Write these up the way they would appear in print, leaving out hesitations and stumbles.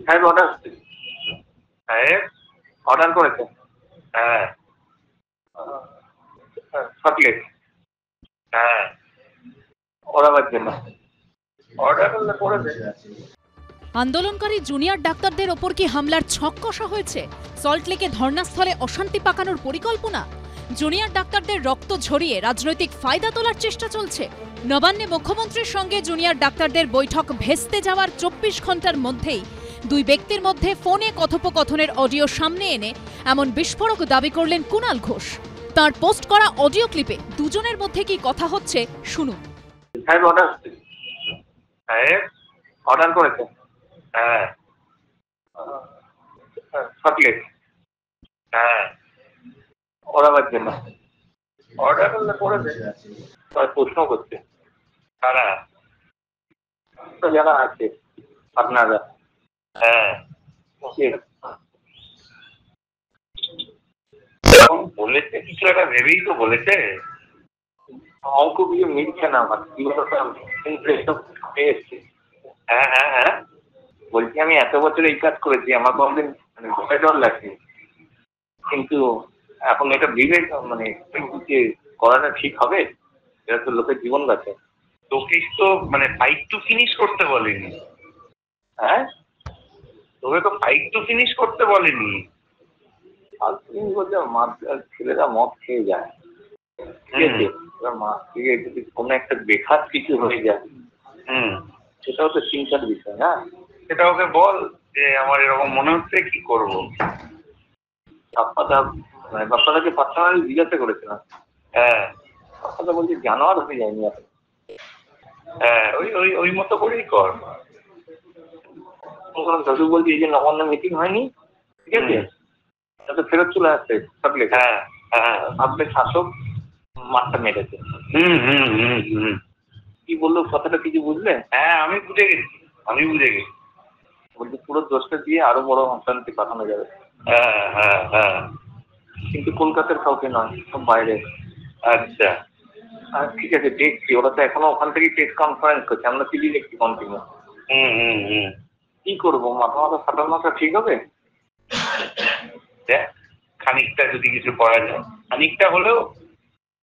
সাহেব অর্ডার সাহেব অর্ডার করেছে। হ্যাঁ চকলেট। হ্যাঁ ওরাবার জন্য অর্ডার করলে করে দে। আন্দোলনকারী জুনিয়র ডাক্তারদের ওপর কি হামলার ছক কষা হয়েছে? সল্টলেকে ধর্নাস্থলে অশান্তি পাকানোর পরিকল্পনা? জুনিয়র ডাক্তারদের রক্ত ঝরিয়ে রাজনৈতিক ফায়দা তোলার চেষ্টা চলছে? নবান্নে মুখ্যমন্ত্রীর সঙ্গে জুনিয়র ডাক্তারদের বৈঠক ভেস্তে যাওয়ার 24 ঘন্টার মধ্যেই দুই ব্যক্তির মধ্যে ফোনে কথোপকথনের অডিও সামনে এনে এমন বিস্ফোরক দাবি করলেন কুণাল ঘোষ। তার পোস্ট করা অডিও ক্লিপে দুজনের মধ্যে কি কথা হচ্ছে শুনুন। সাহেব অর্ডার সাহেব অর্ডার করেছে। হ্যাঁ চকলেট। হ্যাঁ ওরাবার জন্য অর্ডার করলে করে দে। প্রশ্ন করছে তারা যারা আছে আপনারা। হ্যাঁ বলেছে কিছু একটা ভেবেই তো বলেছে। অঙ্ক কিছু মিলছে না আমার কি বলতো এসছে। হ্যাঁ হ্যাঁ হ্যাঁ বলছি আমি এত বছর এই কাজ করেছি আমার কোনদিন ভয় ডর লাগছে, কিন্তু এখন এটা বিবেক মানে করাটা ঠিক হবে? এটা তো লোকের জীবন বাঁচে। তোকে তো মানে ফাইট টু ফিনিশ করতে বলেনি। হ্যাঁ তোকে তো ফাইট টু ফিনিশ করতে বলেনি। বলছে ছেলেরা মদ খেয়ে যায়, ঠিক আছে, মাছ থেকে যদি কোনো একটা বেখাত কিছু হয়ে যায় সেটাও তো চিন্তার বিষয় না। সেটা ওকে বল যে আমার এরকম মনে হচ্ছে কি করবো। বাপ্পাদাকে পার্সোনালি জিজ্ঞাসা করেছিলাম। হ্যাঁ বাপ্পাদা বলছে জানোয়ার হয়ে যায়নি এখন। হ্যাঁ ওই ওই ওই মতো করেই কর। দাদু বলছি এই যে নবান্ন মিটিং হয়নি, ঠিক আছে, তাতে ফেরত চলে আসছে চকলেট। হ্যাঁ হ্যাঁ ভাববে শাসক মাঠটা মেরেছে। কি বললো কথাটা কিছু বুঝলে? হ্যাঁ আমি বুঝে গেছি বলছি পুরো দোষটা দিয়ে আরো বড় অশান্তি পাঠানো যাবে। হ্যাঁ হ্যাঁ হ্যাঁ কিন্তু কলকাতার কাউকে নয়, সব বাইরে। আচ্ছা ঠিক আছে দেখছি, ওরা তো এখনো ওখান থেকে টেস্ট কনফারেন্স করছে, আমরা টিভি দেখছি কন্টিনিউ। কি করবো, মাথা ফাটানোটা ঠিক হবে? খানিকটা যদি কিছু করা যায়, খানিকটা হলেও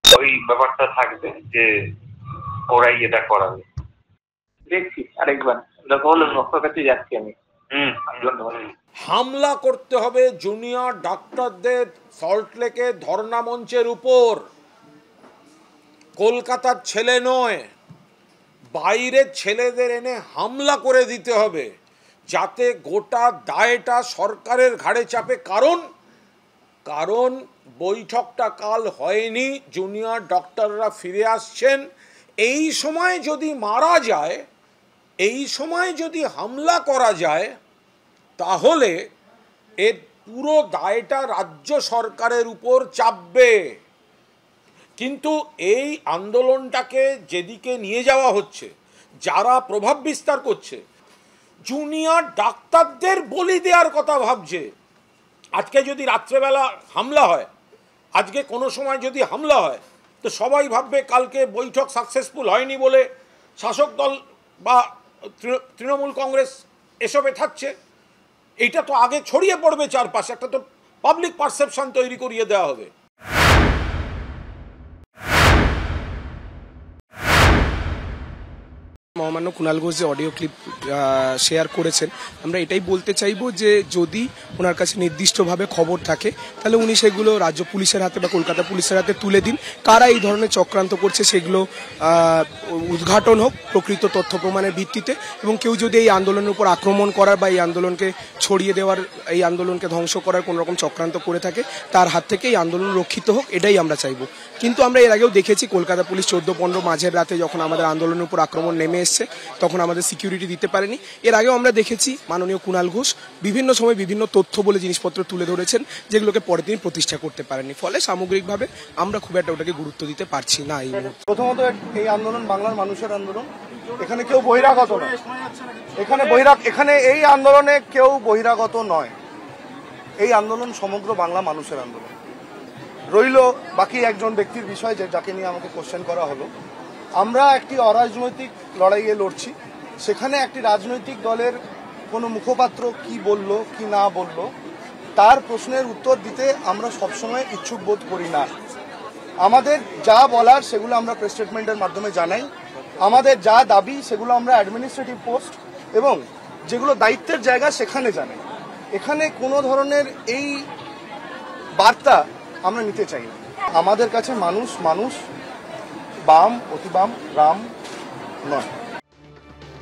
ওই ব্যাপারটা থাকবে যে ওরাই এটা করাবে। দেখছি আরেকবার ডক্টর কাছে যাচ্ছি আমি। হামলা করতে হবে জুনিয়র ডাক্তারদের সল্টলেকে ধর্ণা মঞ্চের উপর। কলকাতার ছেলে নয়, বাইরের ছেলেদের এনে হামলা করে দিতে হবে যাতে গোটা দায়টা সরকারের ঘাড়ে চাপে। কারণ বৈঠকটা কাল হয়নি, জুনিয়র ডক্টররা ফিরে আসছেন। এই সময় যদি মারা যায়, এই সময় যদি হামলা করা যায়, তাহলে এর পুরো দায়টা রাজ্য সরকারের উপর চাপবে। কিন্তু এই আন্দোলনটাকে যেদিকে নিয়ে যাওয়া হচ্ছে, যারা প্রভাব বিস্তার করছে, জুনিয়র ডাক্তারদের বলি দেওয়ার কথা ভাবছে। আজকে যদি রাত্রেবেলা হামলা হয়, আজকে কোনো সময় যদি হামলা হয়, তো সবাই ভাববে কালকে বৈঠক সাকসেসফুল হয়নি বলে শাসক দল বা তৃণমূল কংগ্রেস এসবে থাকছে। এইটা তো আগে ছড়িয়ে পড়বে চারপাশে, একটা তো পাবলিক পারসেপশন তৈরি করিয়ে দেওয়া হবে। মহামান্য কুণাল ঘোষ যে অডিও ক্লিপ শেয়ার করেছেন, আমরা এটাই বলতে চাইবো যে যদি ওনার কাছে নির্দিষ্টভাবে খবর থাকে তাহলে উনি সেগুলো রাজ্য পুলিশের হাতে বা কলকাতা পুলিশের হাতে তুলে দিন। কারা এই ধরনের চক্রান্ত করছে সেগুলো উদ্ঘাটন হোক প্রকৃত তথ্য প্রমাণের ভিত্তিতে, এবং কেউ যদি এই আন্দোলনের উপর আক্রমণ করার বা এই আন্দোলনকে ছড়িয়ে দেওয়ার, এই আন্দোলনকে ধ্বংস করার কোনো রকম চক্রান্ত করে থাকে, তার হাত থেকে এই আন্দোলন রক্ষিত হোক, এটাই আমরা চাইবো। কিন্তু আমরা এর আগেও দেখেছি কলকাতা পুলিশ 14-15 মাঝের রাতে যখন আমাদের আন্দোলনের উপর আক্রমণ নেমে এসছে তখন আমাদের সিকিউরিটি দিতে পারেনি। এর আগেও আমরা দেখেছি মাননীয় কুণাল ঘোষ বিভিন্ন সময় বিভিন্ন তথ্য বলে জিনিসপত্র তুলে ধরেছেন যেগুলোকে পরে তিনি প্রতিষ্ঠা করতে পারেননি। ফলে সামগ্রিকভাবে আমরা খুব একটা ওটাকে গুরুত্ব দিতে পারছি না। এই মুহূর্তে প্রথমত এই আন্দোলন বাংলার মানুষের আন্দোলন, এখানে কেউ বহিরাগত নয়। এখানে এই আন্দোলনে কেউ বহিরাগত নয়। এই আন্দোলন সমগ্র বাংলা মানুষের আন্দোলন। রইল বাকি একজন ব্যক্তির বিষয় যাকে নিয়ে আমাকে কোশ্চেন করা হলো। আমরা একটি অরাজনৈতিক লড়াইয়ে লড়ছি, সেখানে একটি রাজনৈতিক দলের কোনো মুখপাত্র কি বলল কি না বলল তার প্রশ্নের উত্তর দিতে আমরা সবসময় ইচ্ছুক বোধ করি না। আমাদের যা বলার সেগুলো আমরা প্রেস স্টেটমেন্টের মাধ্যমে জানাই, আমাদের যা দাবি সেগুলো আমরা অ্যাডমিনিস্ট্রেটিভ পোস্ট এবং যেগুলো দায়িত্বের জায়গা সেখানে জানাই। এখানে কোনো ধরনের এই বার্তা আমরা নিতে চাই না। আমাদের কাছে মানুষ মানুষ, বাম অতি বাম রাম নয়।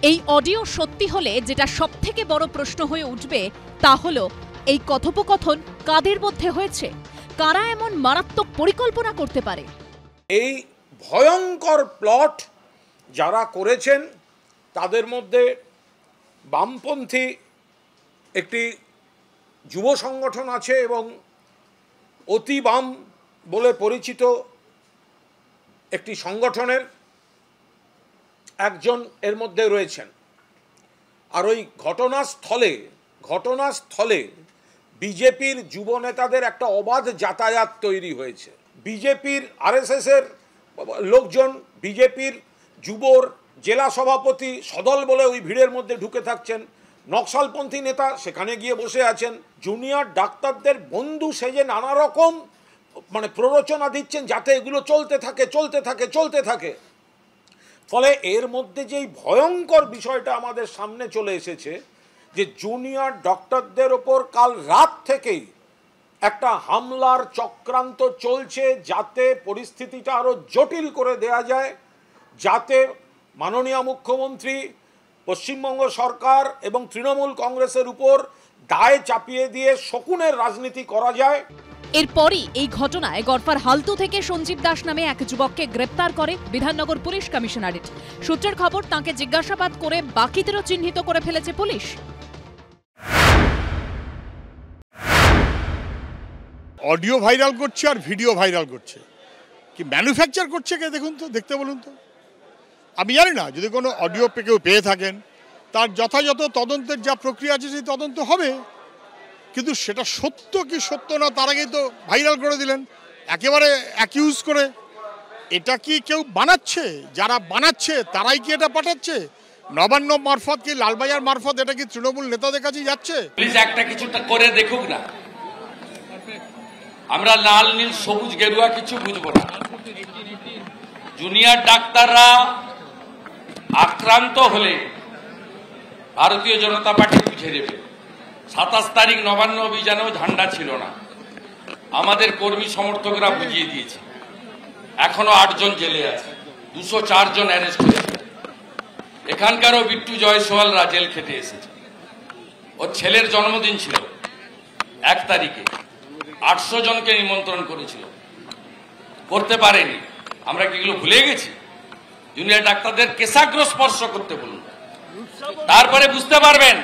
এই অডিও সত্যি হলে যেটা সবথেকে বড় প্রশ্ন হয়ে উঠবে তা হলো এই কথোপকথন কাদের মধ্যে হয়েছে, কারা এমন মারাত্মক পরিকল্পনা করতে পারে। এই ভয়ঙ্কর প্লট যারা করেছেন তাদের মধ্যে বামপন্থী একটি যুব সংগঠন আছে এবং অতি বাম বলে পরিচিত একটি সংগঠনের একজন এর মধ্যে রয়েছেন। আর ওই ঘটনাস্থলে বিজেপির যুব নেতাদের একটা অবাধ যাতায়াত তৈরি হয়েছে। বিজেপির আরএসএসের লোকজন, বিজেপির যুবর জেলা সভাপতি সদল বলে ওই ভিড়ের মধ্যে ঢুকে থাকছেন, নকশালপন্থী নেতা সেখানে গিয়ে বসে আছেন, জুনিয়র ডাক্তারদের বন্ধু সেজে নানা রকম প্ররোচনা দিচ্ছেন যাতে এগুলো চলতে থাকে। ফলে এর মধ্যে যেই ভয়ঙ্কর বিষয়টা আমাদের সামনে চলে এসেছে যে জুনিয়র ডক্টরদের ওপর কাল রাত থেকেই একটা হামলার চক্রান্ত চলছে যাতে পরিস্থিতিটা আরও জটিল করে দেয়া যায়, যাতে মাননীয় মুখ্যমন্ত্রী, পশ্চিমবঙ্গ সরকার এবং তৃণমূল কংগ্রেসের উপর দায় চাপিয়ে দিয়ে শকুনের রাজনীতি করা যায়। এরপরই এই ঘটনায় গড়ফার হালতু থেকে সঞ্জীব দাস নামে এক যুবককে গ্রেপ্তার করে বিধাননগর পুলিশ কমিশনারেট। সূত্রের খবর, তাঁকে জিজ্ঞাসাবাদ করে বাকিদেরও চিহ্নিত করে ফেলেছে পুলিশ। অডিও ভাইরাল করছে আর ভিডিও ভাইরাল করছে, কি ম্যানুফ্যাকচার করছে কে দেখুন তো, দেখতে বলুন তো। আমি জানি না, যদি কোনো অডিও কেউ পেয়ে থাকেন তার যথাযথ তদন্তের যা প্রক্রিয়া আছে সেই তদন্ত হবে, কিন্তু সেটা সত্য কি সত্য না তার আগেই তো ভাইরাল করে দিলেন একেবারে অ্যাকিউজ করে। এটা কি কেউ বানাচ্ছে? যারা বানাচ্ছে তারাই কি এটা পাঠাচ্ছে? নবান্ন মারফত কি লালবাজার মারফত এটা কি তৃণমূল নেতাদের কাছে যাচ্ছে? প্লিজ একটা কিছুটা করে দেখুক না, আমরা লাল নীল সবুজ গেরুয়া কিছু বুঝবো না। জুনিয়র ডাক্তাররা আক্রান্ত হলে ভারতীয় জনতা পার্টি বুঝে দেবে। 27 তারিখ নবান্ন অভিযানেও ঝান্ডা ছিল না, আমাদের কর্মী সমর্থকরা বুঝিয়ে দিয়েছে। এখনো 8 জন জেলে আছে, 204 জন অ্যারেস্ট হয়েছে। এখানকারও বিট্টু জয়সওয়ালরা জেল খেটে এসেছে। ওর ছেলের জন্মদিন ছিল 1 তারিখে, 800 জনকে নিমন্ত্রণ করেছিল, করতে পারেনি। আমরা কি এগুলো ভুলে গেছি? জুনিয়র ডাক্তারদের কেশাগ্র স্পর্শ করতে বলুন, তারপরে বুঝতে পারবেন।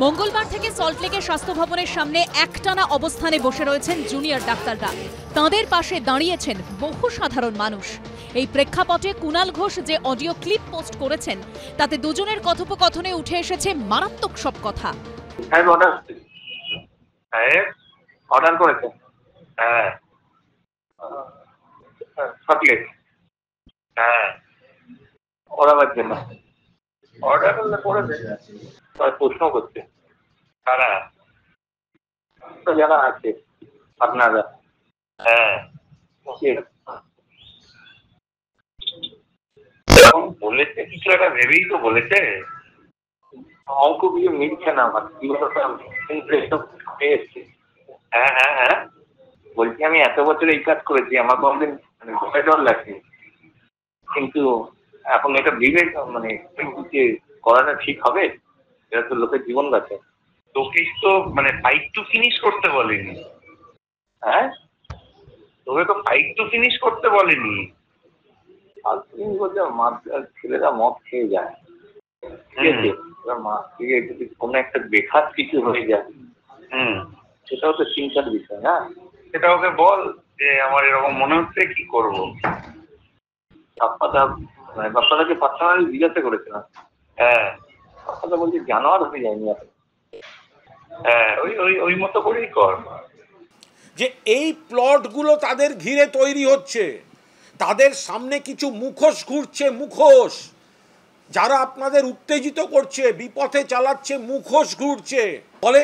মঙ্গলবার থেকে সল্টলেকের স্বাস্থ্য ভবনের সামনে একটানা অবস্থানে বসে রয়েছেন জুনিয়র ডাক্তাররা। তাঁদের পাশে দাঁড়িয়েছেন বহু সাধারণ মানুষ। এই প্রেক্ষাপটে কুণাল ঘোষ যে অডিও ক্লিপ পোস্ট করেছেন তাতে দুজনের কথোপকথনে উঠে এসেছে মারাত্মক সব কথা। অর্ডার করেছে, হ্যাঁ চকলেট, হ্যাঁ ওরাবার জন্য অর্ডার করলে করেছে। প্রশ্ন করছে তারা যারা আছে আপনারা, হ্যাঁ বলেছে কিছু একটা ভেবেই তো বলেছে। অঙ্ক কিছু মিলছে না আমার, কি বলতো এসছে। হ্যাঁ হ্যাঁ হ্যাঁ বলছি, আমি এত বছর এই কাজ করেছি, আমার কোনদিন ভয় ডর লাগছে, কিন্তু এখন এটা বিবেক করাটা ঠিক হবে? এটা তো লোকের জীবন গেছে। তোকে তো ফাইট টু ফিনিশ করতে বলেনি, হ্যাঁ তোকে তো ফাইট টু ফিনিশ করতে বলেনি। ছেলেরা মদ খেয়ে যায়, ঠিক আছে, মাছ খেয়ে যদি কোনো একটা বেখাত কিছু হয়ে যায়, সেটাও তো চিন্তার বিষয় না। সেটা ওকে বল যে আমার এরকম মনে হচ্ছে, কি করবো। বাপ্পাদাকে পার্সোনালি জিজ্ঞাসা করেছিলাম, হ্যাঁ বাপ্পাদা বলছে জানোয়ার হয়ে যায়নি এখন, হ্যাঁ ওই মতো করেই কর। যে এই প্লটগুলো তাদের ঘিরে তৈরি হচ্ছে, তাদের সামনে কিছু মুখোশ ঘুরছে, মুখোশ যারা আপনাদের উত্তেজিত করছে, বিপথে চালাচ্ছে, মুখোশ ঘুরছে। ফলে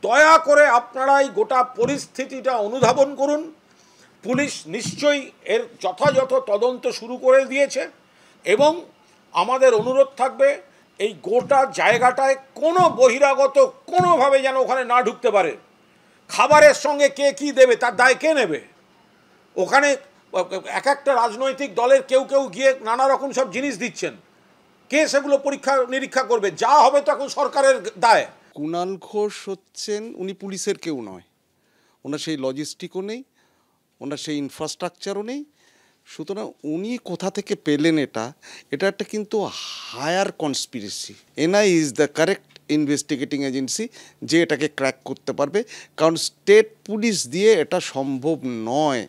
দয়া করে আপনারা এই গোটা পরিস্থিতিটা অনুধাবন করুন। পুলিশ নিশ্চয়ই এর যথাযথ তদন্ত শুরু করে দিয়েছে এবং আমাদের অনুরোধ থাকবে এই গোটা জায়গাটায় কোনো বহিরাগত কোনোভাবে যেন ওখানে না ঢুকতে পারে। খাবারের সঙ্গে কে কী দেবে তার দায় কে নেবে? ওখানে এক একটা রাজনৈতিক দলের কেউ কেউ গিয়ে নানা রকম সব জিনিস দিচ্ছেন, কে সেগুলো পরীক্ষা নিরীক্ষা করবে? যা হবে তখন সরকারের দায়। কুণাল ঘোষ হচ্ছেন, উনি পুলিশের কেউ নয়, ওনার সেই লজিস্টিকও নেই, ওনার সেই ইনফ্রাস্ট্রাকচারও নেই। সুতরাং উনি কোথা থেকে পেলেন এটা একটা কিন্তু higher conspiracy. NI is the correct investigating agency যে এটাকে ক্র্যাক করতে পারবে, কারণ স্টেট পুলিশ দিয়ে এটা সম্ভব নয়।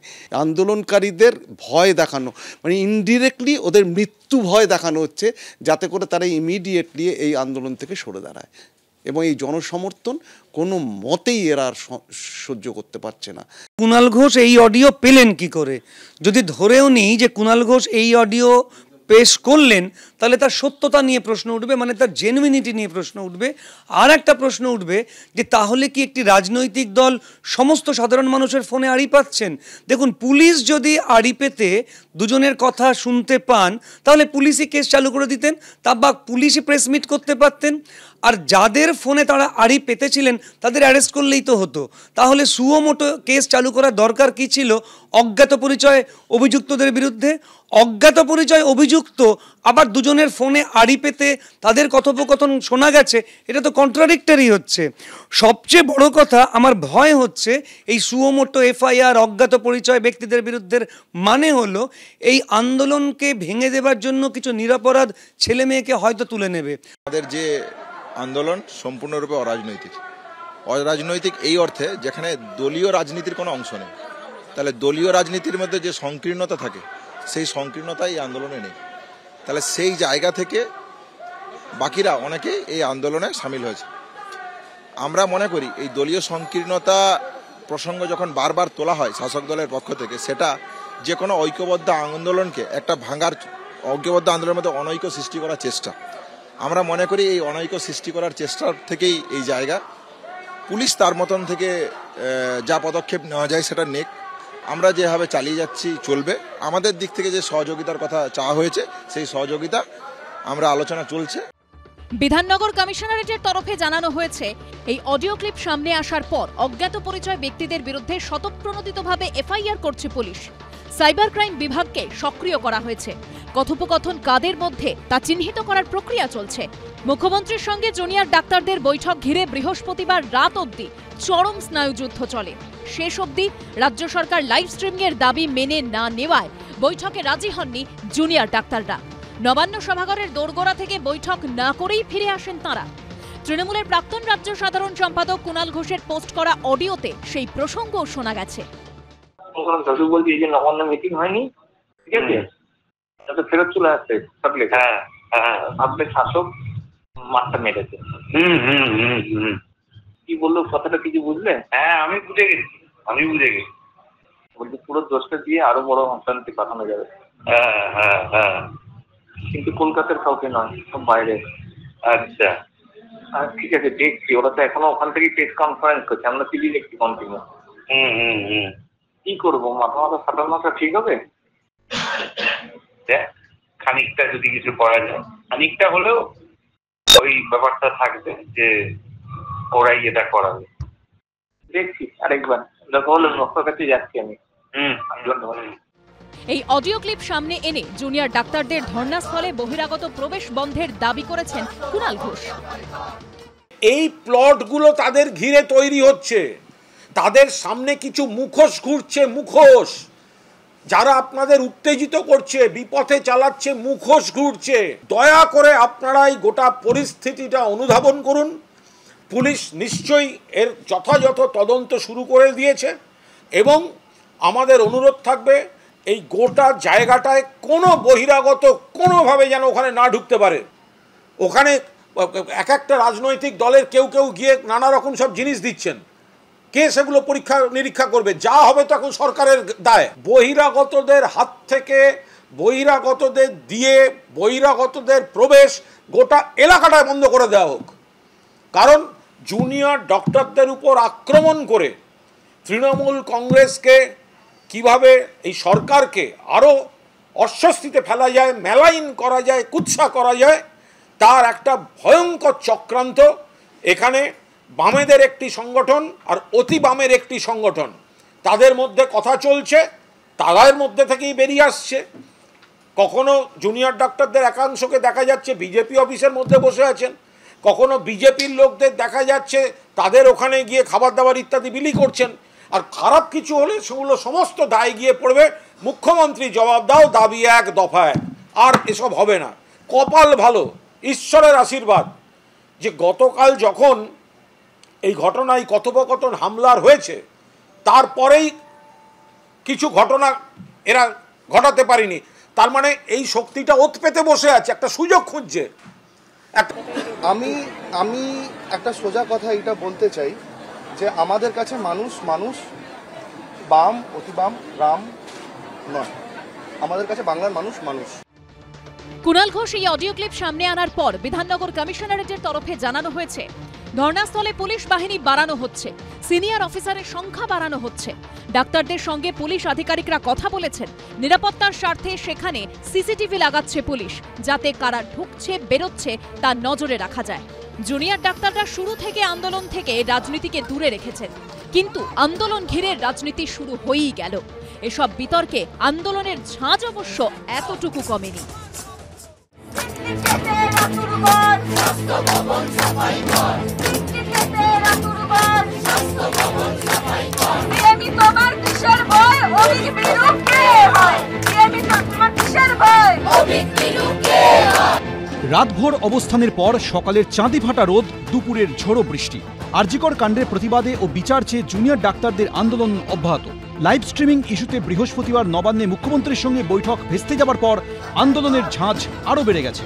আন্দোলনকারীদের ভয় দেখানো, মানে ইনডিরেক্টলি ওদের মৃত্যু ভয় দেখানো হচ্ছে, যাতে করে তারা ইমিডিয়েটলি এই আন্দোলন থেকে সরে দাঁড়ায়। এবং এই জনসমর্থন কোনো মতেই এরা সহ্য করতে পারছে না। কুণাল ঘোষ এই অডিও পেলেন কি করে? যদি ধরেও নিই যে কুণাল ঘোষ এই অডিও পেশ করলেন, তাহলে তার সত্যতা নিয়ে প্রশ্ন উঠবে, মানে তার জেনুইনিটি নিয়ে প্রশ্ন উঠবে। আর একটা প্রশ্ন উঠবে যে তাহলে কি একটি রাজনৈতিক দল সমস্ত সাধারণ মানুষের ফোনে আড়ি পাচ্ছেন? দেখুন, পুলিশ যদি আড়ি পেতে দুজনের কথা শুনতে পান, তাহলে পুলিশই কেস চালু করে দিতেন, তা বা পুলিশই প্রেস মিট করতে পারতেন। আর যাদের ফোনে তারা আড়ি পেতেছিলেন তাদের অ্যারেস্ট করলেই তো হতো। তাহলে সুও মোটো কেস চালু করার দরকার কি ছিল অজ্ঞাত পরিচয় অভিযুক্তদের বিরুদ্ধে? অজ্ঞাত পরিচয় অভিযুক্ত আবার দুজনের ফোনে আড়ি পেতে তাদের কথোপকথন শোনা গেছে, এটা তো কন্ট্রাডিক্টরি হচ্ছে। সবচেয়ে বড় কথা, আমার ভয় হচ্ছে এই সুও মোটো এফআইআর অজ্ঞাত পরিচয় ব্যক্তিদের বিরুদ্ধে মানে হলো এই আন্দোলনকে ভেঙে দেবার জন্য কিছু নিরপরাধ ছেলে মেয়েকে হয়তো তুলে নেবে। আমাদের যে আন্দোলন সম্পূর্ণরূপে অরাজনৈতিক। অরাজনৈতিক এই অর্থে যেখানে দলীয় রাজনীতির কোনো অংশ নেই। তাহলে দলীয় রাজনীতির মধ্যে যে সংকীর্ণতা থাকে, সেই সংকীর্ণতা এই আন্দোলনে নেই। তাহলে সেই জায়গা থেকে বাকিরা অনেকেই এই আন্দোলনে সামিল হয়েছে। আমরা মনে করি এই দলীয় সংকীর্ণতা প্রসঙ্গ যখন বারবার তোলা হয় শাসক দলের পক্ষ থেকে, সেটা যে কোনো ঐক্যবদ্ধ আন্দোলনকে একটা ভাঙার, ঐক্যবদ্ধ আন্দোলনের মধ্যে অনৈক্য সৃষ্টি করার চেষ্টা। আমরা মনে করি এই অনৈক্য সৃষ্টি করার চেষ্টার থেকেই এই জায়গা। পুলিশ তার মতন থেকে যা পদক্ষেপ নেওয়া যায় সেটা নেক। আমরা যেভাবে চালিয়ে যাচ্ছি চলবে। আমাদের দিক থেকে যে সহযোগিতার কথা চাওয়া হয়েছে, সেই সহযোগিতা আমরা আলোচনা চলছে। বিধাননগর কমিশনারেটের তরফে জানানো হয়েছে, এই অডিও ক্লিপ সামনে আসার পর অজ্ঞাত পরিচয় ব্যক্তিদের বিরুদ্ধে স্বতঃপ্রণোদিতভাবে এফআইআর করছে পুলিশ। সাইবার ক্রাইম বিভাগকে সক্রিয় করা হয়েছে। কথোপকথন কাদের মধ্যে তা চিহ্নিত করার প্রক্রিয়া চলছে। মুখ্যমন্ত্রীর সঙ্গে জুনিয়র ডাক্তারদের বৈঠক ঘিরে বৃহস্পতিবার রাত অবধি চরম স্নায়ুযুদ্ধ চলে। শেষ অবধি রাজ্য সরকার লাইভ স্ট্রিমিংয়ের দাবি মেনে না নেওয়ায় বৈঠকে রাজি হননি জুনিয়র ডাক্তাররা। নবান্ন সভাঘরের দোরগোড়া থেকে বৈঠক না করেই ফিরে আসেন তাঁরা। তৃণমূলের প্রাক্তন রাজ্য সাধারণ সম্পাদক কুণাল ঘোষের পোস্ট করা অডিওতে সেই প্রসঙ্গও শোনা গেছে। বলছি এই যে নবান্ন মিটিং হয়নি, ঠিক আছে, তাতে ফেরত চলে আসছে সাবলে। হ্যাঁ হ্যাঁ, সাবলে শাসক মাথা মেরেছে। কি বললো কথাটা কিছু বুঝলে? হ্যাঁ আমি বুঝে গেছি, বলছি পুরো দোষটা দিয়ে আরো বড় অশান্তি পাঠানো যাবে। হ্যাঁ হ্যাঁ হ্যাঁ, কিন্তু কলকাতার কাউকে নয়, সব বাইরে। আচ্ছা ঠিক আছে, দেখছি। ওরা তো এখনো ওখান থেকে প্রেস কনফারেন্স করছে, আমরা টিভি দেখছি কন্টিনিউ। কি করবো, মাথা ফাটানোটা ঠিক হবে? খানিকটা যদি কিছু করা যায়, খানিকটা হলেও ওই ব্যাপারটা থাকবে যে ওরাই এটা করাবে। দেখছি আরেকবার, দেখা হলে ডক্টর কাছে যাচ্ছি আমি। এই অডিও ক্লিপ সামনে এনে জুনিয়র ডাক্তারদের ধর্ণাস্থলে বহিরাগত প্রবেশ বন্ধের দাবি করেছেন কুণাল ঘোষ। এই প্লটগুলো তাদের ঘিরে তৈরি হচ্ছে, তাদের সামনে কিছু মুখোশ ঘুরছে, মুখোশ। যারা আপনাদের উত্তেজিত করছে, বিপথে চালাচ্ছে, মুখোশ ঘুরছে। দয়া করে আপনারা এই গোটা পরিস্থিতিটা অনুধাবন করুন। পুলিশ নিশ্চয়ই এর যথাযথ তদন্ত শুরু করে দিয়েছে এবং আমাদের অনুরোধ থাকবে এই গোটা জায়গাটায় কোনো বহিরাগত কোনোভাবে যেন ওখানে না ঢুকতে পারে। ওখানে এক একটা রাজনৈতিক দলের কেউ কেউ গিয়ে নানা রকম সব জিনিস দিচ্ছেন, কে সেগুলো পরীক্ষা নিরীক্ষা করবে? যা হবে তখন সরকারের দায়। বহিরাগতদের হাত থেকে বহিরাগতদের দিয়ে বহিরাগতদের প্রবেশ গোটা এলাকাটায় বন্ধ করে দেওয়া হোক। কারণ জুনিয়র ডক্টরদের উপর আক্রমণ করে তৃণমূল কংগ্রেসকে কিভাবে এই সরকারকে আরও অস্বস্তিতে ফেলা যায়, মেলাইন করা যায়, কুৎসা করা যায়, তার একটা ভয়ঙ্কর চক্রান্ত এখানে বামেদের একটি সংগঠন আর অতি বামের একটি সংগঠন, তাদের মধ্যে কথা চলছে, তাদের মধ্যে থেকেই বেরিয়ে আসছে। কখনো জুনিয়র ডাক্তারদের একাংশকে দেখা যাচ্ছে বিজেপি অফিসের মধ্যে বসে আছেন, কখনো বিজেপির লোকদের দেখা যাচ্ছে তাদের ওখানে গিয়ে খাবার দাবার ইত্যাদি বিলি করছেন। আর খারাপ কিছু হলে সেগুলো সমস্ত দায় গিয়ে পড়বে মুখ্যমন্ত্রী জবাব দাও, দাবি এক, দফা এক। আর এসব হবে না। কপাল ভালো, ঈশ্বরের আশীর্বাদ যে গতকাল যখন এই ঘটনায় কথোপকথন হামলার হয়েছে তারপরেই কিছু ঘটনা এরা ঘটাতে পারেনি। তার মানে এই শক্তিটা ওত পেতে বসে আছে, একটা সুযোগ খুঁজছে। আমি একটা সোজা কথা এটা বলতে চাই যে আমাদের কাছে মানুষ বাম অতি বাম রাম নয়, আমাদের কাছে বাংলার মানুষ। কুণাল ঘোষ এই অডিও ক্লিপ সামনে আনার পর বিধাননগর কমিশনারেটের তরফে জানানো হয়েছে ধর্নাস্থলে পুলিশ বাহিনী বাড়ানো হচ্ছে, সিনিয়র অফিসারের সংখ্যা বাড়ানো হচ্ছে। ডাক্তারদের সঙ্গে পুলিশ আধিকারিকরা কথা বলেছেন, নিরাপত্তার স্বার্থে সেখানে সিসিটিভি লাগাচ্ছে পুলিশ, যাতে কারা ঢুকছে বেরোচ্ছে তা নজরে রাখা যায়। জুনিয়র ডাক্তাররা শুরু থেকে আন্দোলন থেকে রাজনীতিকে দূরে রেখেছেন, কিন্তু আন্দোলন ঘিরে রাজনীতি শুরু হয়েই গেল। এসব বিতর্কে আন্দোলনের ঝাঁজ অবশ্য এতটুকু কমেনি। রাতভর অবস্থানের পর সকালের চাঁদি ফাটা রোদ, দুপুরের ঝোড়ো বৃষ্টি। আরজিকর কাণ্ডের প্রতিবাদে ও বিচার চেয়ে জুনিয়র ডাক্তারদের আন্দোলন অব্যাহত। লাইভ স্ট্রিমিং ইস্যুতে বৃহস্পতিবার নবান্নে মুখ্যমন্ত্রীর সঙ্গে বৈঠক ভেস্তে যাবার পর আন্দোলনের ঝাঁজ আরও বেড়ে গেছে।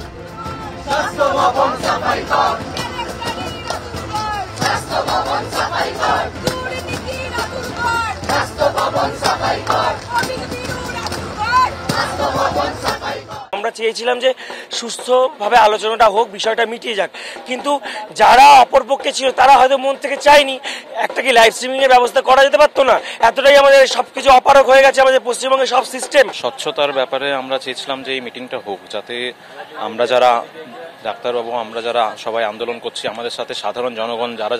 আমরা চেয়েছিলাম যে সুস্থভাবে আলোচনাটা হোক, বিষয়টা মিটিয়ে যাক, কিন্তু যারা অপরপক্ষে ছিল তারা হয়তো মন থেকে চায়নি। একটা কি লাইভ স্ট্রিমিং এর ব্যবস্থা করা যেতে পারতো না? এতটাই আমাদের সবকিছু অপারক হয়ে গেছে আমাদের পশ্চিমবঙ্গের সব সিস্টেম। স্বচ্ছতার ব্যাপারে আমরা চেয়েছিলাম যে এই মিটিংটা হোক, যাতে আমরা যারা ডাক্তারবাবু, আমরা যারা সবাই আন্দোলন করছি, আমাদের সাথে সাধারণ জনগণ যারা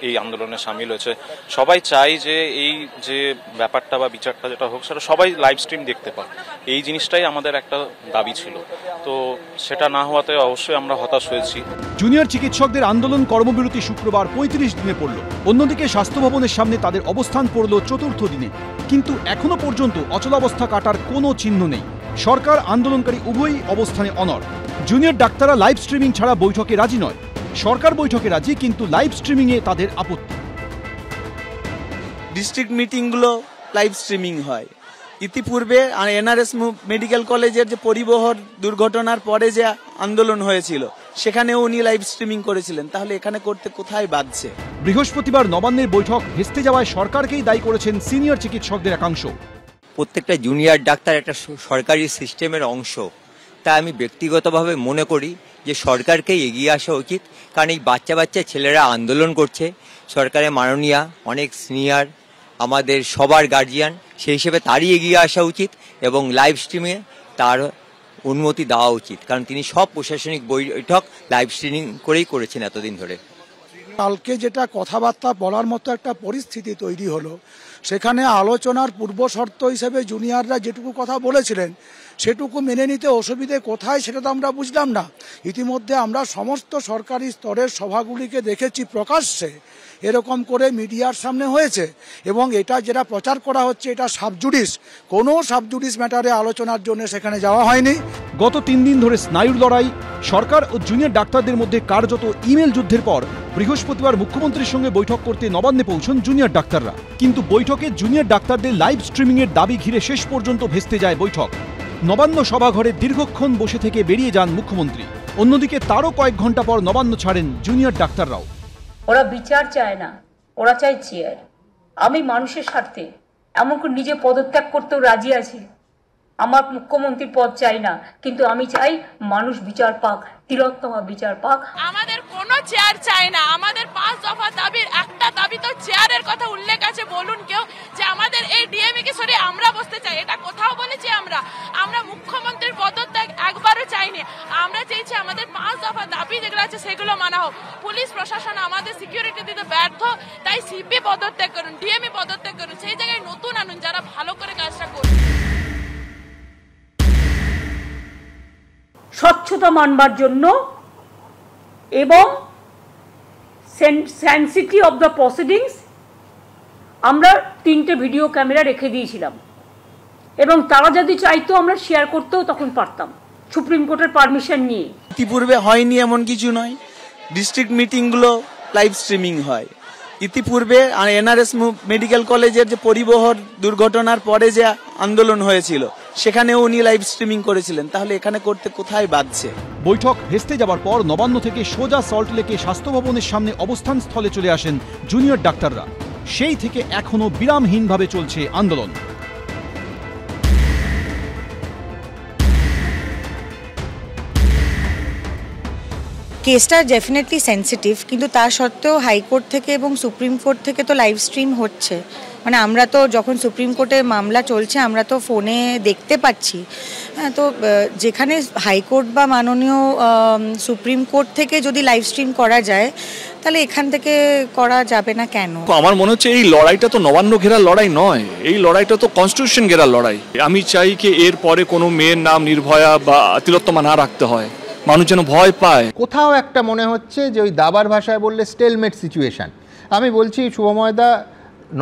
এই আন্দোলনে সামিল হয়েছে, সবাই চাই যে এই যে ব্যাপারটা বা বিচারটা যেটা হোক সেটা সবাই লাইভ স্ট্রিম দেখতে পায়। এই জিনিসটাই আমাদের একটা দাবি ছিল, তো সেটা না হওয়াতে অবশ্যই আমরা হতাশ হয়েছি। জুনিয়র চিকিৎসকদের আন্দোলন কর্মবিরতি শুক্রবার 35 দিনে পড়ল। অন্যদিকে স্বাস্থ্য ভবনের সামনে তাদের অবস্থান পড়ল 4র্থ দিনে, কিন্তু এখনো পর্যন্ত অচলাবস্থা কাটার কোনো চিহ্ন নেই। সরকার আন্দোলনকারী উভয়ই অবস্থানে অনড়। জুনিয়র ডাক্তাররা লাইভ স্ট্রিমিং ছাড়া বৈঠকে রাজি নয়। সরকার বৈঠকে রাজি, কিন্তু লাইভ স্ট্রিমিংয়ে তাদের আপত্তি। ডিস্ট্রিক্ট মিটিংগুলো লাইভ স্ট্রিমিং হয়। ইতিপূর্বে এনআরএস মেডিকেল কলেজের যে পরিবহন দুর্ঘটনার পরে যে আন্দোলন হয়েছিল সেখানেও উনি লাইভ স্ট্রিমিং করেছিলেন, তাহলে এখানে করতে কোথায় বাধছে? বৃহস্পতিবার নবান্নের বৈঠক ভেস্তে যাওয়ায় সরকারকেই দায়ী করেছেন সিনিয়র চিকিৎসকদের একাংশ। প্রত্যেকটা জুনিয়র ডাক্তার একটা সরকারি সিস্টেমের অংশ, তাই আমি ব্যক্তিগতভাবে মনে করি যে সরকারকেই এগিয়ে আসা উচিত, কারণ এই বাচ্চা ছেলেরা আন্দোলন করছে। সরকারের মাননীয়া অনেক সিনিয়র, আমাদের সবার গার্জিয়ান, সেই হিসেবে তারই এগিয়ে আসা উচিত এবং লাইভ স্ট্রিমে তার অনুমতি দেওয়া উচিত, কারণ তিনি সব প্রশাসনিক বৈঠক লাইভ স্ট্রিমিং করেই করেছেন এতদিন ধরে। কালকে যেটা কথাবার্তা বলার মতো একটা পরিস্থিতি তৈরি হলো, সেখানে আলোচনার পূর্ব শর্ত হিসেবে জুনিয়ররা যেটুকু কথা বলেছিলেন সেটুকু মেনে নিতে অসুবিধে কোথায় সেটা তো আমরা বুঝলাম না। ইতিমধ্যে আমরা সমস্ত সরকারি স্তরের সভাগুলিকে দেখেছি প্রকাশ্যে এরকম করে মিডিয়ার সামনে হয়েছে, এবং এটা যেটা প্রচার করা হচ্ছে এটা সাবজুডিস, কোনো সাবজুডিস ম্যাটারে আলোচনার জন্য সেখানে যাওয়া হয়নি। গত 3 দিন ধরে স্নায়ুর লড়াই, সরকার ও জুনিয়র ডাক্তারদের মধ্যে কার্যত ইমেল যুদ্ধের পর বৃহস্পতিবার মুখ্যমন্ত্রীর সঙ্গে বৈঠক করতে নবান্নে পৌঁছন জুনিয়র ডাক্তাররা, কিন্তু বৈঠকে জুনিয়র ডাক্তারদের লাইভ স্ট্রিমিং এর দাবি ঘিরে শেষ পর্যন্ত ভেস্তে যায় বৈঠক। নবান্ন সভাঘরে দীর্ঘক্ষণ বসে থেকে বেরিয়ে যান মুখ্যমন্ত্রী। অন্যদিকে তারও কয়েক ঘন্টা পর নবান্ন ছাড়েন জুনিয়র ডাক্তাররাও। ওরা বিচার চায় না, ওরা চায় চেয়ার। আমি মানুষের স্বার্থে এমনকি নিজে পদত্যাগ করতেও রাজি আছি, আমার মুখ্যমন্ত্রীর পদ চাই না, কিন্তু আমি চাই মানুষ বিচার পাক, তিলোত্তমা বিচার পাক। আমাদের কোনো চেয়ার চাই না, আমাদের 5 দফা দাবির একটা দাবি তো চেয়ারের কথা উল্লেখ আছে। বলুন কেউ যে আমাদের এই ডিএমই কে সরিয়ে আমরা বসতে চাই, এটা কোথাও বলেছি আমরা মুখ্যমন্ত্রীর পদত্যাগ একবারও চাইনি। আমরা চাইছি আমাদের 5 দফা দাবি যেগুলো আছে সেগুলো মানা হোক। পুলিশ প্রশাসন আমাদের সিকিউরিটি দিতে ব্যর্থ, তাই সিপি পদত্যাগ করুন, ডিএমই পদত্যাগ করুন, সেই জায়গায় নতুন আনুন যারা ভালো করে কাজটা করুন। স্বচ্ছতা মানবার জন্য এবং সেন্সিটি অফ দ্য প্রসিডিংস আমরা 3টে ভিডিও ক্যামেরা রেখে দিয়েছিলাম, এবং তারা যদি চাইতো আমরা শেয়ার করতেও তখন পারতাম সুপ্রিম কোর্টের পারমিশন নিয়ে। ইতিপূর্বে হয়নি এমন কিছু নয়, ডিস্ট্রিক্ট মিটিংগুলো লাইভ স্ট্রিমিং হয়। ইতিপূর্বে এনআরএস মেডিকেল কলেজের যে পরিবহন দুর্ঘটনার পরে যে আন্দোলন হয়েছিল সেখানেও উনি লাইভ স্ট্রিমিং করেছিলেন, তাহলে এখানে করতে কোথায় বাধছে? বৈঠক ভেস্তে যাবার পর নবান্ন থেকে সোজা সল্টলেকে স্বাস্থ্য ভবনের সামনে অবস্থান স্থলে চলে আসেন জুনিয়র ডাক্তাররা। সেই থেকে এখনো বিরামহীনভাবে চলছে আন্দোলন। কেসটা ডেফিনেটলি সেন্সিটিভ, কিন্তু তা সত্ত্বেও হাইকোর্ট থেকে এবং সুপ্রিম কোর্ট থেকে তো লাইভ স্ট্রিম হচ্ছে। মানে আমরা তো যখন সুপ্রিম কোর্টে মামলা চলছে আমরা তো ফোনে দেখতে পাচ্ছি। তো যেখানে হাইকোর্ট বা মাননীয় সুপ্রিম কোর্ট থেকে যদি লাইভ স্ট্রিম করা যায় তাহলে এখান থেকে করা যাবে না কেন? আমার মনে হচ্ছে এই লড়াইটা তো নবান্ন ঘেরার লড়াই নয়, এই লড়াইটা তো কনস্টিটিউশন ঘেরার লড়াই। আমি চাই কি এর পরে কোনো মেয়ের নাম নির্ভয়া বা তিলোত্তমা না রাখতে হয়, মানুষ যেন ভয় পায়। কোথাও একটা মনে হচ্ছে যে ওই দাবার ভাষায় বললে স্টেলমেট সিচুয়েশন। আমি বলছি শুভময়দা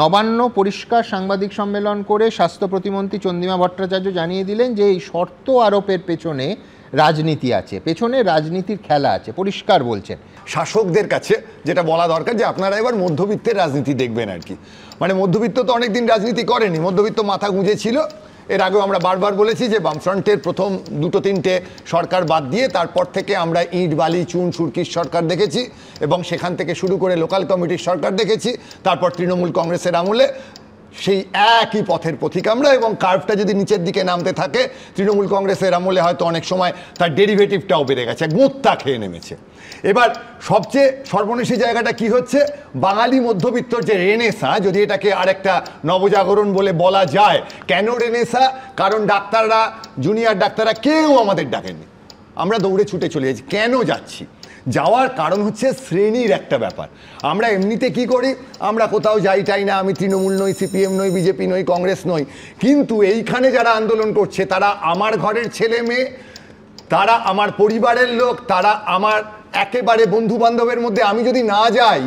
নবান্ন পরিষ্কার সাংবাদিক সম্মেলন করে স্বাস্থ্য প্রতিমন্ত্রী চন্দ্রিমা ভট্টাচার্য জানিয়ে দিলেন যে এই শর্ত আরোপের পেছনে রাজনীতি আছে, পেছনে রাজনীতির খেলা আছে, পরিষ্কার বলছেন। শাসকদের কাছে যেটা বলা দরকার যে আপনারা এবার মধ্যবিত্তের রাজনীতি দেখবেন আর কি। মানে মধ্যবিত্ত তো অনেকদিন রাজনীতি করেনি, মধ্যবিত্ত মাথা গুঁজেছিল। এর আগেও আমরা বারবার বলেছি যে বামফ্রন্টের প্রথম 2-3টে সরকার বাদ দিয়ে তারপর থেকে আমরা ইট বালি চুন সুরকির সরকার দেখেছি, এবং সেখান থেকে শুরু করে লোকাল কমিটির সরকার দেখেছি, তারপর তৃণমূল কংগ্রেসের আমলে সেই একই পথের পথিক আমরা। এবং কার্ভটা যদি নিচের দিকে নামতে থাকে তৃণমূল কংগ্রেসের আমলে হয়তো অনেক সময় তার ডেরিভেটিভটাও বেড়ে গেছে, গোত্তা খেয়ে নেমেছে। এবার সবচেয়ে সর্বনেশী জায়গাটা কি হচ্ছে, বাঙালি মধ্যবিত্তর যে রেনেসা, যদি এটাকে আরেকটা নবজাগরণ বলে বলা যায়। কেন রেনেসা? কারণ ডাক্তাররা, জুনিয়র ডাক্তাররা কেউ আমাদের ডাকেননি, আমরা দৌড়ে ছুটে চলে যাচ্ছি। কেন যাচ্ছি? যাওয়ার কারণ হচ্ছে শ্রেণীর একটা ব্যাপার। আমরা এমনিতে কি করি, আমরা কোথাও যাই না, আমি তৃণমূল নই, সিপিএম নই, বিজেপি নই, কংগ্রেস নই, কিন্তু এইখানে যারা আন্দোলন করছে তারা আমার ঘরের ছেলে মেয়ে, তারা আমার পরিবারের লোক, তারা আমার একেবারে বন্ধু বান্ধবের মধ্যে। আমি যদি না যাই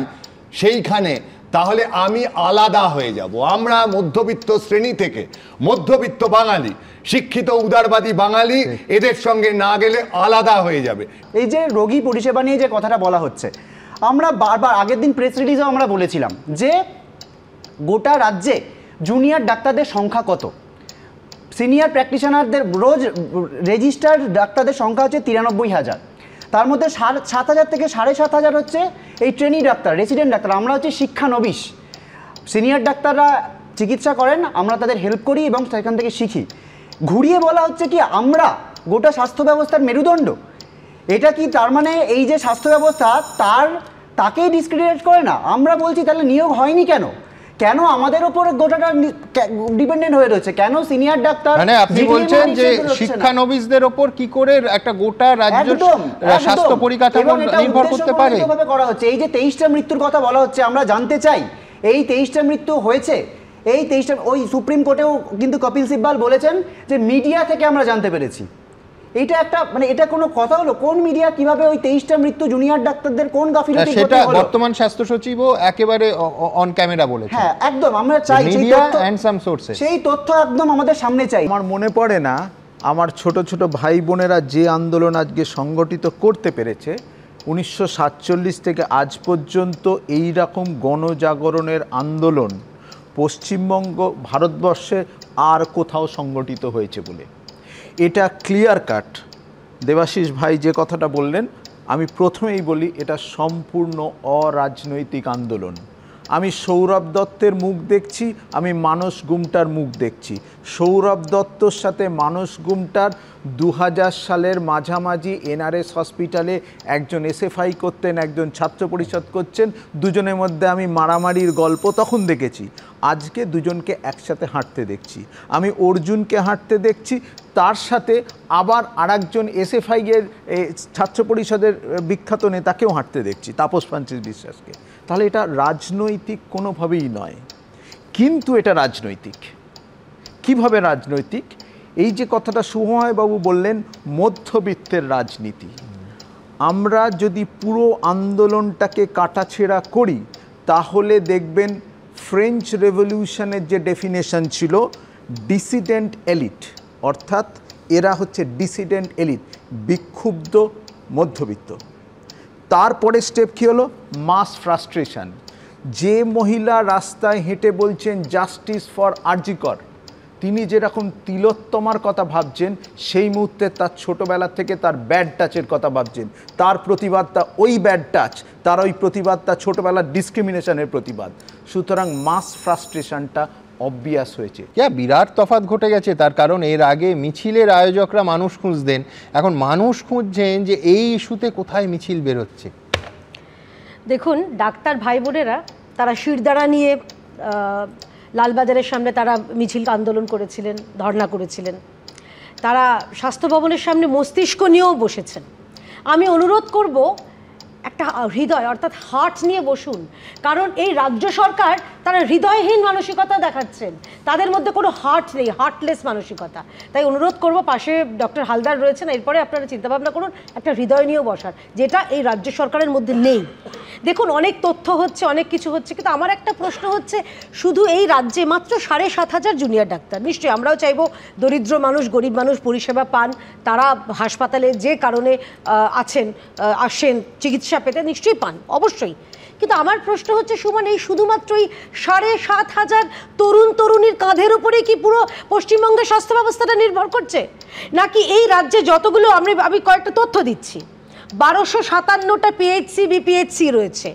সেইখানে তাহলে আমি আলাদা হয়ে যাব। আমরা মধ্যবিত্ত শ্রেণী থেকে, মধ্যবিত্ত বাঙালি, শিক্ষিত উদারবাদী বাঙালি, এদের সঙ্গে না গেলে আলাদা হয়ে যাবে। এই যে রোগী পরিষেবা নিয়ে যে কথাটা বলা হচ্ছে, আমরা বারবার আগের দিন প্রেস রিলিজেও আমরা বলেছিলাম যে গোটা রাজ্যে জুনিয়র ডাক্তারদের সংখ্যা কত। সিনিয়র প্র্যাকটিশনারদের রোজ রেজিস্টার্ড ডাক্তারদের সংখ্যা হচ্ছে 93,000, তার মধ্যে 7,000 থেকে 7,500 হচ্ছে এই ট্রেনি ডাক্তার, রেসিডেন্ট ডাক্তার। আমরা হচ্ছে শিক্ষানবিশ। সিনিয়র ডাক্তাররা চিকিৎসা করেন, আমরা তাদের হেল্প করি এবং সেখান থেকে শিখি। ঘুরিয়ে বলা হচ্ছে কি আমরা গোটা স্বাস্থ্য ব্যবস্থার মেরুদণ্ড। এটা কি তার মানে এই যে স্বাস্থ্য ব্যবস্থা তাকেই ডিসক্রেডিট করে না? আমরা বলছি তাহলে নিয়োগ হয়নি কেন? কেন আমাদের উপরে গোটাটা ডিপেন্ডেন্ট হয়ে রয়েছে? কেন সিনিয়র ডাক্তার, মানে আপনি বলছেন যে শিক্ষানবিশদের উপর কি করে একটা গোটা রাজ্য স্বাস্থ্য পরিকাঠামো নির্ভর করতে পারে? করা হচ্ছে এই যে 23টা মৃত্যুর কথা বলা হচ্ছে, আমরা জানতে চাই এই 23টা মৃত্যু হয়েছে, এই 23টা ওই সুপ্রিম কোর্টেও কিন্তু কপিল সিব্বাল বলেছেন যে মিডিয়া থেকে আমরা জানতে পেরেছি। এটা একটা মানে এটা কোনো কথা হলো? কোন মিডিয়া কিভাবে ওই 23টা মৃত্যু জুনিয়র ডাক্তারদের কোন গাফিলতি সেটা বর্তমান স্বাস্থ্য সচিবও একেবারে অন ক্যামেরা বলেছেন। হ্যাঁ একদম, আমরা চাই মিডিয়া এন্ড সাম সোর্সেস সেই তথ্য একদম আমাদের সামনে চাই। আমার মনে পড়ে না আমার ছোট ছোট ভাই বোনেরা যে আন্দোলন আজকে সংগঠিত করতে পেরেছে 1947 থেকে আজ পর্যন্ত এই রকম গণজাগরণের আন্দোলন পশ্চিমবঙ্গ ভারতবর্ষে আর কোথাও সংগঠিত হয়েছে বলে এটা ক্লিয়ার কাট। দেবাশিস ভাই যে কথাটা বললেন, আমি প্রথমেই বলি এটা সম্পূর্ণ অরাজনৈতিক আন্দোলন। আমি সৌরভ দত্তের মুখ দেখছি, আমি মানস গুমটার মুখ দেখছি। সৌরভ দত্তর সাথে মানস গুমটার 2000 সালের মাঝামাঝি এনআরএস হসপিটালে একজন এসএফআই করতেন, একজন ছাত্র পরিষদ করছেন, দুজনের মধ্যে আমি মারামারির গল্প তখন দেখেছি। আজকে দুজনকে একসাথে হাঁটতে দেখছি। আমি অর্জুনকে হাঁটতে দেখছি, তার সাথে আবার আরেকজন এসএফআই এর ছাত্র পরিষদের বিখ্যাত নেতাকেও হাঁটতে দেখছি, তাপস ফ্রান্সিস বিশ্বাসকে। তাহলে এটা রাজনৈতিক কোনোভাবেই নয়, কিন্তু এটা রাজনৈতিক। কিভাবে রাজনৈতিক? এই যে কথাটা শুভময়বাবু বললেন, মধ্যবিত্তের রাজনীতি। আমরা যদি পুরো আন্দোলনটাকে কাটাছেঁড়া করি তাহলে দেখবেন ফ্রেঞ্চ রেভলিউশনের যে ডেফিনেশন ছিল ডিসিডেন্ট এলিট, অর্থাৎ এরা হচ্ছে ডিসিডেন্ট এলিট, বিক্ষুব্ধ মধ্যবিত্ত। তারপরে স্টেপ কী হলো? মাস ফ্রাস্ট্রেশন। যে মহিলা রাস্তায় হেঁটে বলছেন জাস্টিস ফর আরজিকর, তিনি যেরকম তিলোত্তমার কথা ভাবছেন, সেই মুহূর্তে তার ছোটোবেলা থেকে তার ব্যাড টাচের কথা ভাবছেন। তার প্রতিবাদটা ওই ব্যাড টাচ, তার ওই প্রতিবাদটা ছোটোবেলার ডিসক্রিমিনেশনের প্রতিবাদ। সুতরাং মাস ফ্রাস্ট্রেশনটা অবভিয়াস হয়েছে। বিরাট তফাৎ ঘটে গেছে, তার কারণ এর আগে মিছিলের আয়োজকরা মানুষ খুঁজতেন, এখন মানুষ খুঁজছেন যে এই ইস্যুতে কোথায় মিছিল বেরোচ্ছে। দেখুন, ডাক্তার ভাই বোনেরা তারা শিরদাঁড়া নিয়ে লালবাজারের সামনে তারা মিছিল আন্দোলন করেছিলেন, ধর্ণা করেছিলেন। তারা স্বাস্থ্য ভবনের সামনে মস্তিষ্ক নিয়েও বসেছেন। আমি অনুরোধ করব, একটা হৃদয় অর্থাৎ হার্ট নিয়ে বসুন, কারণ এই রাজ্য সরকার তারা হৃদয়হীন মানসিকতা দেখাচ্ছেন, তাদের মধ্যে কোনো হার্ট নেই, হার্টলেস মানসিকতা। তাই অনুরোধ করব, পাশে ডক্টর হালদার রয়েছেন, এরপরে আপনারা চিন্তাভাবনা করুন একটা হৃদয় নিয়েও বসার, যেটা এই রাজ্য সরকারের মধ্যে নেই। দেখুন, অনেক তথ্য হচ্ছে, অনেক কিছু হচ্ছে, কিন্তু আমার একটা প্রশ্ন হচ্ছে, শুধু এই রাজ্যে মাত্র 7,500 জুনিয়র ডাক্তার। নিশ্চয়ই আমরাও চাইব দরিদ্র মানুষ, গরিব মানুষ পরিষেবা পান, তারা হাসপাতালে যে কারণে আসেন চিকিৎসা পেতে নিশ্চয়ই পান, অবশ্যই। কিন্তু আমার প্রশ্ন হচ্ছে, সুমন, এই শুধুমাত্রই 7,500 তরুণ তরুণীর কাঁধের উপরে কি পুরো পশ্চিমবঙ্গের স্বাস্থ্য ব্যবস্থাটা নির্ভর করছে? নাকি এই রাজ্যে যতগুলো, আমি কয়েকটা তথ্য দিচ্ছি, 1257টা পিএইচসি বিপিএইচসি রয়েছে।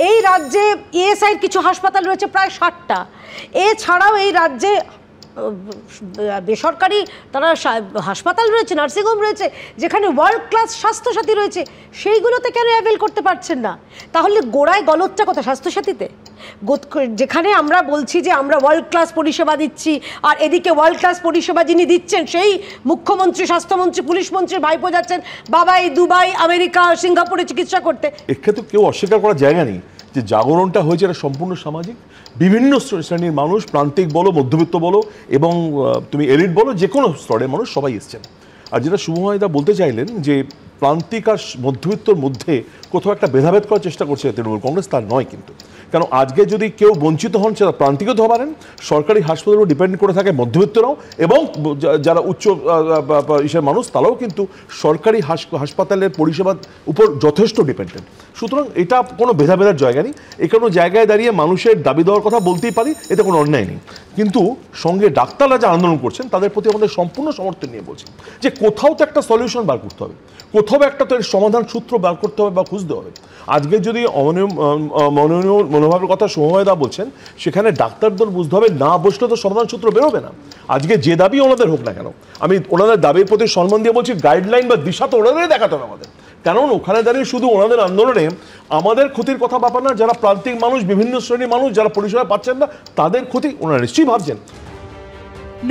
এই রাজ্যে ইএসআইর কিছু হাসপাতাল রয়েছে প্রায় 60টা। এছাড়াও এই রাজ্যে বেসরকারি তারা হাসপাতাল রয়েছে, নার্সিংহোম রয়েছে, যেখানে ওয়ার্ল্ড ক্লাস স্বাস্থ্যসাথী রয়েছে, সেইগুলোতে কেন অ্যাভেল করতে পারছেন না? তাহলে গোড়ায় গলতটা কোথায়? স্বাস্থ্যসাথীতে, যেখানে আমরা বলছি যে আমরা ওয়ার্ল্ড ক্লাস পরিষেবা দিচ্ছি, আর এদিকে ওয়ার্ল্ড ক্লাস পরিষেবা যিনি দিচ্ছেন সেই মুখ্যমন্ত্রী, স্বাস্থ্যমন্ত্রী, পুলিশ মন্ত্রীর ভাইপো যাচ্ছেন বাবাই, দুবাই, আমেরিকা, সিঙ্গাপুরে চিকিৎসা করতে। এক্ষেত্রে কেউ অস্বীকার করার জায়গা নেই যে জাগরণটা হয়েছে এটা সম্পূর্ণ সামাজিক। বিভিন্ন শ্রেণীর মানুষ, প্রান্তিক বলো, মধ্যবিত্ত বলো, এবং তুমি এলিট বলো, যে কোনো স্তরের মানুষ সবাই এসছেন। আর যেটা শুভময়দা বলতে চাইলেন যে প্রান্তিক আর মধ্যবিত্তর মধ্যে কোথাও একটা ভেদাভেদ করার চেষ্টা করছে তৃণমূল কংগ্রেস, তার নয় কিন্তু। কারণ আজকে যদি কেউ বঞ্চিত হন, সেটা প্রান্তিকও হতে পারেন, সরকারি হাসপাতালের উপর ডিপেন্ড করে থাকে মধ্যবিত্তরাও, এবং যারা উচ্চ ইসের মানুষ তারাও কিন্তু সরকারি হাসপাতালের পরিষেবার উপর যথেষ্ট ডিপেন্ডেন্ট। সুতরাং এটা কোনো ভেদাভেদার জায়গা নেই। এই কোনো জায়গায় দাঁড়িয়ে মানুষের দাবি দেওয়ার কথা বলতেই পারি, এতে কোনো অন্যায় নেই। কিন্তু সঙ্গে ডাক্তাররা যা আন্দোলন করছেন তাদের প্রতি আমাদের সম্পূর্ণ সমর্থন নিয়ে বলছি যে কোথাও তো একটা সলিউশন বার করতে হবে, কোথাও একটা তো এর সমাধান সূত্র বার করতে হবে বা খুঁজতে হবে। আজকে যদি অমননীয় মনোভাবের কথা শুভময়দা বলছেন, সেখানে ডাক্তারদের বুঝতে হবে, না বসলে তো সমাধান সূত্র বেরোবে না। আজকে যে দাবি ওনাদের হোক না কেন, আমি ওনাদের দাবির প্রতি সম্মান দিয়ে বলছি, গাইডলাইন বা দিশা তো ওনাদেরই দেখাতে হবে আমাদের। কারণ ওখানে দাঁড়িয়ে শুধু ওনাদের আন্দোলনে আমাদের ক্ষতির কথা ভাবেন না, যারা প্রান্তিক মানুষ, বিভিন্ন শ্রেণীর মানুষ যারা পরিষেবা পাচ্ছেন না, তাদের ক্ষতি ওনারা নিশ্চয়ই ভাবছেন।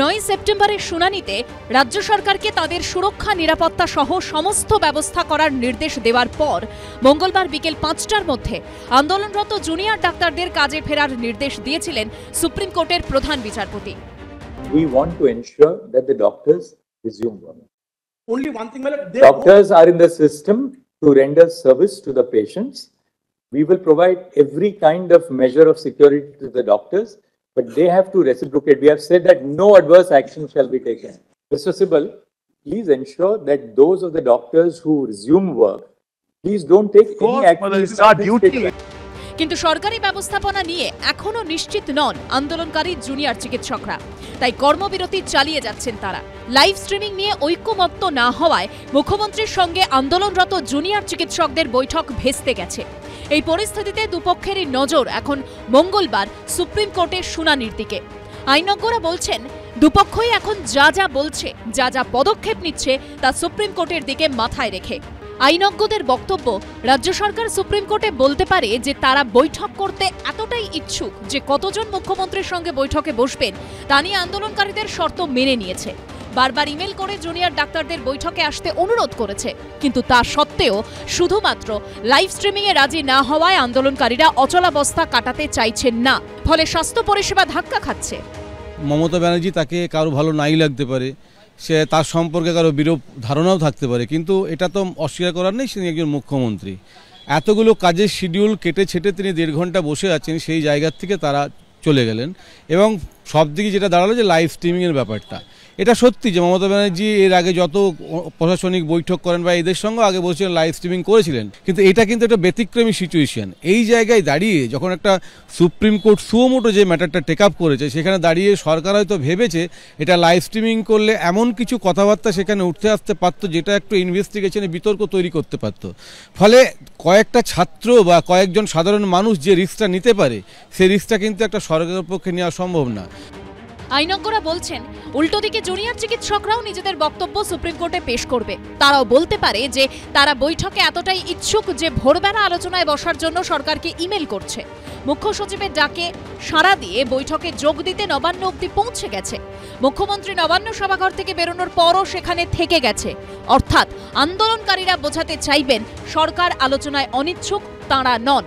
9 সেপ্টেম্বরের শুনানিতে রাজ্য সরকারকে তাদের সুরক্ষা, নিরাপত্তা সহ সমস্ত ব্যবস্থা করার নির্দেশ দেওয়ার পর মঙ্গলবার বিকেল 5টার মধ্যে আন্দোলনরত জুনিয়র ডাক্তারদের কাজে ফেরার নির্দেশ দিয়েছিলেন সুপ্রিম কোর্টের প্রধান বিচারপতি। We want to ensure that the doctors resume work. Only one thing, doctors are in the system to render service to the patients. We will provide every kind of measure of security to the doctors, but they have to reciprocate. We have said that no adverse action shall be taken. Mr. Sibal, please ensure that those of the doctors who resume work, please don't take any action. কিন্তু সরকারি ব্যবস্থাপনা নিয়ে এখনো নিশ্চিত নন আন্দোলনকারী junior চিকিৎসকরা, তাই কর্মবিরতি চালিয়ে যাচ্ছেন তারা। লাইভ স্ট্রিমিং নিয়ে ঐক্যমত্য না হওয়ায় মুখ্যমন্ত্রীর সঙ্গে আন্দোলনরত জুনিয়র চিকিৎসকদের বৈঠক ভেস্তে গেছে। এই পরিস্থিতিতে দুপক্ষেরই নজর এখন মঙ্গলবার সুপ্রিম কোর্টের শুনানির দিকে। আইনজ্ঞরা বলছেন দুপক্ষই এখন যা যা বলছে, যা যা পদক্ষেপ নিচ্ছে তা সুপ্রিম কোর্টের দিকে মাথায় রেখে। আইনজ্ঞদের বক্তব্য, রাজ্য সরকার সুপ্রিম কোর্টে বলতে পারে যে তারা বৈঠক করতে এতটাই ইচ্ছুক যে কতজন মুখ্যমন্ত্রীর সঙ্গে বৈঠকে বসবেন তা নিয়ে আন্দোলনকারীদের শর্ত মেনে নিয়েছে। বারবার ইমেল করে জুনিয়র ডাক্তারদের বৈঠকে আসতে অনুরোধ করেছে, কিন্তু তা সত্ত্বেও শুধুমাত্র লাইভ স্ট্রিমিংয়ে রাজি না হওয়ায় আন্দোলনকারীরা অচলাবস্থা কাটাতে চাইছেন না, ফলে স্বাস্থ্য পরিষেবা ধাক্কা খাচ্ছে। মমতা ব্যানার্জি তাকে কারো ভালো নাই লাগতে পারে, সে তার সম্পর্কে কারো বিরূপ ধারণাও থাকতে পারে, কিন্তু এটা তো অস্বীকার করার নেই তিনি একজন মুখ্যমন্ত্রী। এতগুলো কাজের শিডিউল কেটে ছেটে তিনি 1.5 ঘন্টা বসে আছেন, সেই জায়গার থেকে তারা চলে গেলেন। এবং সব দিকে যেটা দাঁড়ালো যে লাইভ স্ট্রিমিংয়ের ব্যাপারটা, এটা সত্যি যে মমতা ব্যানার্জি এর আগে যত প্রশাসনিক বৈঠক করেন বা এদের সঙ্গে আগে বসেছিলেন লাইভ স্ট্রিমিং করেছিলেন, কিন্তু এটা কিন্তু একটা ব্যতিক্রমী সিচুয়েশন। এই জায়গায় দাঁড়িয়ে যখন একটা সুপ্রিম কোর্ট সুমোটো যে ম্যাটারটা টেক আপ করেছে, সেখানে দাঁড়িয়ে সরকার হয়তো ভেবেছে এটা লাইভ স্ট্রিমিং করলে এমন কিছু কথাবার্তা সেখানে উঠতে আসতে পারতো যেটা একটু ইনভেস্টিগেশনে বিতর্ক তৈরি করতে পারতো। ফলে কয়েকটা ছাত্র বা কয়েকজন সাধারণ মানুষ যে রিস্কটা নিতে পারে, সেই রিস্কটা কিন্তু একটা সরকারের পক্ষে নেওয়া সম্ভব না। আইনজ্ঞরা বলছেন উল্টো দিকে জুনিয়র চিকিৎসকরাও নিজেদের বক্তব্য সুপ্রিম কোর্টে পেশ করবে। তারাও বলতে পারে যে তারা বৈঠকে এতটাই ইচ্ছুক যে ভোরবেলা আলোচনায় বসার জন্য সরকারকে ইমেল করছে। মুখ্য সচিবের ডাকে সাড়া দিয়ে বৈঠকে যোগ দিতে নবান্ন অবধি পৌঁছে গেছে। মুখ্যমন্ত্রী নবান্ন সভাঘর থেকে বেরোনোর পরও সেখানে থেকে গেছে। অর্থাৎ আন্দোলনকারীরা বোঝাতে চাইবেন সরকার আলোচনায় অনিচ্ছুক, তাঁরা নন।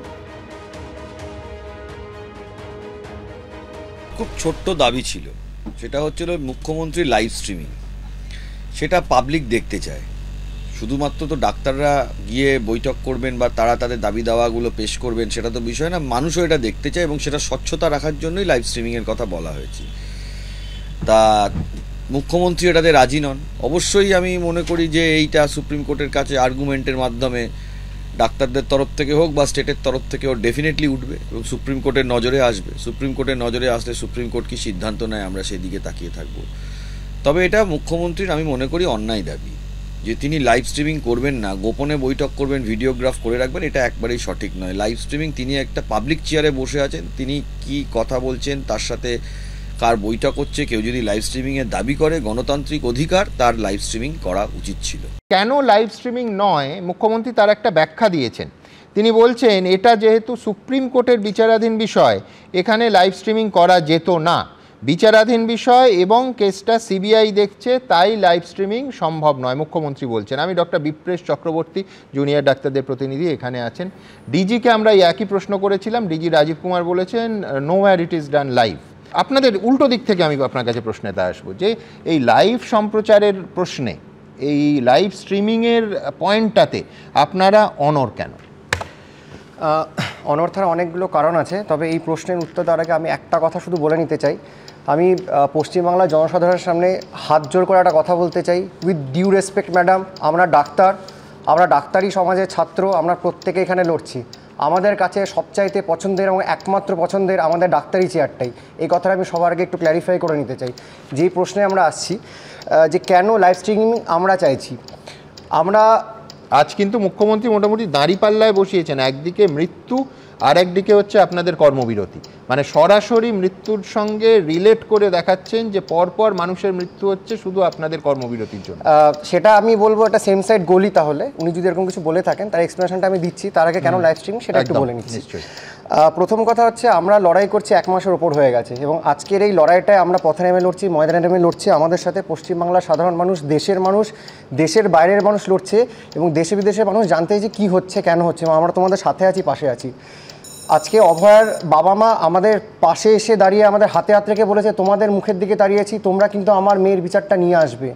খুব ছোট্ট দাবি ছিল, সেটা হচ্ছিল মুখ্যমন্ত্রী লাইভ স্ট্রিমিং, সেটা পাবলিক দেখতে চায়। শুধুমাত্র তো ডাক্তাররা গিয়ে বৈঠক করবেন বা তারা তাদের দাবি দাওয়াগুলো পেশ করবেন সেটা তো বিষয় না, মানুষও এটা দেখতে চায় এবং সেটা স্বচ্ছতা রাখার জন্যই লাইভ স্ট্রিমিংয়ের কথা বলা হয়েছে। তা মুখ্যমন্ত্রী এটাতে রাজি নন। অবশ্যই আমি মনে করি যে এইটা সুপ্রিম কোর্টের কাছে আর্গুমেন্টের মাধ্যমে ডাক্তারদের তরফ থেকে হোক বা স্টেটের তরফ থেকে হোক ডেফিনেটলি উঠবে এবং সুপ্রিম কোর্টের নজরে আসবে। সুপ্রিম কোর্টের নজরে আসলে সুপ্রিম কোর্ট কি সিদ্ধান্ত নেয় আমরা সেদিকে তাকিয়ে থাকব। তবে এটা মুখ্যমন্ত্রীর আমি মনে করি অন্যায় দাবি যে তিনি লাইভ স্ট্রিমিং করবেন না, গোপনে বৈঠক করবেন, ভিডিওগ্রাফ করে রাখবেন, এটা একবারেই সঠিক নয়। লাইভ স্ট্রিমিং, তিনি একটা পাবলিক চেয়ারে বসে আছেন, তিনি কি কথা বলছেন, তার সাথে কার বৈঠক হচ্ছে, কেউ যদি লাইভ স্ট্রিমিংয়ের দাবি করে গণতান্ত্রিক অধিকার, তার লাইভ স্ট্রিমিং করা উচিত ছিল। কেন লাইভ স্ট্রিমিং নয়, মুখ্যমন্ত্রী তার একটা ব্যাখ্যা দিয়েছেন। তিনি বলছেন এটা যেহেতু সুপ্রিম কোর্টের বিচারাধীন বিষয়, এখানে লাইভ স্ট্রিমিং করা যেত না। বিচারাধীন বিষয় এবং কেসটা সিবিআই দেখছে, তাই লাইভ স্ট্রিমিং সম্ভব নয় মুখ্যমন্ত্রী বলছেন। আমি ডক্টর বিপ্রেশ চক্রবর্তী, জুনিয়র ডাক্তারদের প্রতিনিধি, এখানে আছেন। ডিজিকে আমরা এই একই প্রশ্ন করেছিলাম, ডিজি রাজীব কুমার বলেছেন no wire it is done live. আপনাদের উল্টো দিক থেকে আমি আপনার কাছে প্রশ্নেতে আসবো যে এই লাইভ সম্প্রচারের প্রশ্নে, এই লাইভ স্ট্রিমিংয়ের পয়েন্টটাতে আপনারা অনড় কেন? অনর্থার অনেকগুলো কারণ আছে, তবে এই প্রশ্নের উত্তর দেওয়ার আগে আমি একটা কথা শুধু বলে নিতে চাই। আমি পশ্চিমবাংলার জনসাধারণের সামনে হাত জোর করে একটা কথা বলতে চাই, উইথ ডিউ রেসপেক্ট ম্যাডাম, আমরা ডাক্তার, আমরা ডাক্তারি সমাজের ছাত্র, আমরা প্রত্যেকে এখানে লড়ছি। আমাদের কাছে সবচাইতে পছন্দের এবং একমাত্র পছন্দের আমাদের ডাক্তারি চেয়ারটাই। এই কথাটা আমি সবার আগে একটু ক্ল্যারিফাই করে নিতে চাই। যেই প্রশ্নে আমরা আসছি যে কেন লাইভ স্ট্রিমিং আমরা চাইছি, আমরা আজ কিন্তু মুখ্যমন্ত্রী মোটামুটি দাঁড়িপাল্লায় বসিয়েছেন, একদিকে মৃত্যু আর একদিকে হচ্ছে আপনাদের কর্মবিরতি, মানে সরাসরি মৃত্যুর সঙ্গে রিলেট করে দেখাচ্ছেন যে পরপর মানুষের মৃত্যু হচ্ছে শুধু আপনাদের কর্মবিরতির জন্য। সেটা আমি বলবো একটা সেম সাইড গোলই। তাহলে উনি যদি এরকম কিছু বলে থাকেন তার এক্সপ্লেনেশনটা আমি দিচ্ছি, তার আগে কেন লাইভ স্ট্রিমিং সেটা একটু বলে নিচ্ছি। প্রথম কথা হচ্ছে আমরা লড়াই করছি 1 মাসের ওপর হয়ে গেছে এবং আজকের এই লড়াইটায় আমরা পথে নেমে লড়ছি, ময়দানে নেমে লড়ছি। আমাদের সাথে পশ্চিমবাংলার সাধারণ মানুষ, দেশের বাইরের মানুষ লড়ছে এবং দেশে বিদেশের মানুষ জানতে যে কী হচ্ছে, কেন হচ্ছে, আমরা তোমাদের সাথে আছি, পাশে আছি। আজকে অভয়ার বাবা মা আমাদের পাশে এসে দাঁড়িয়ে আমাদের হাতে হাত রেখে বলেছে তোমাদের মুখের দিকে দাঁড়িয়েছি, তোমরা কিন্তু আমার মেয়ের বিচারটা নিয়ে আসবে।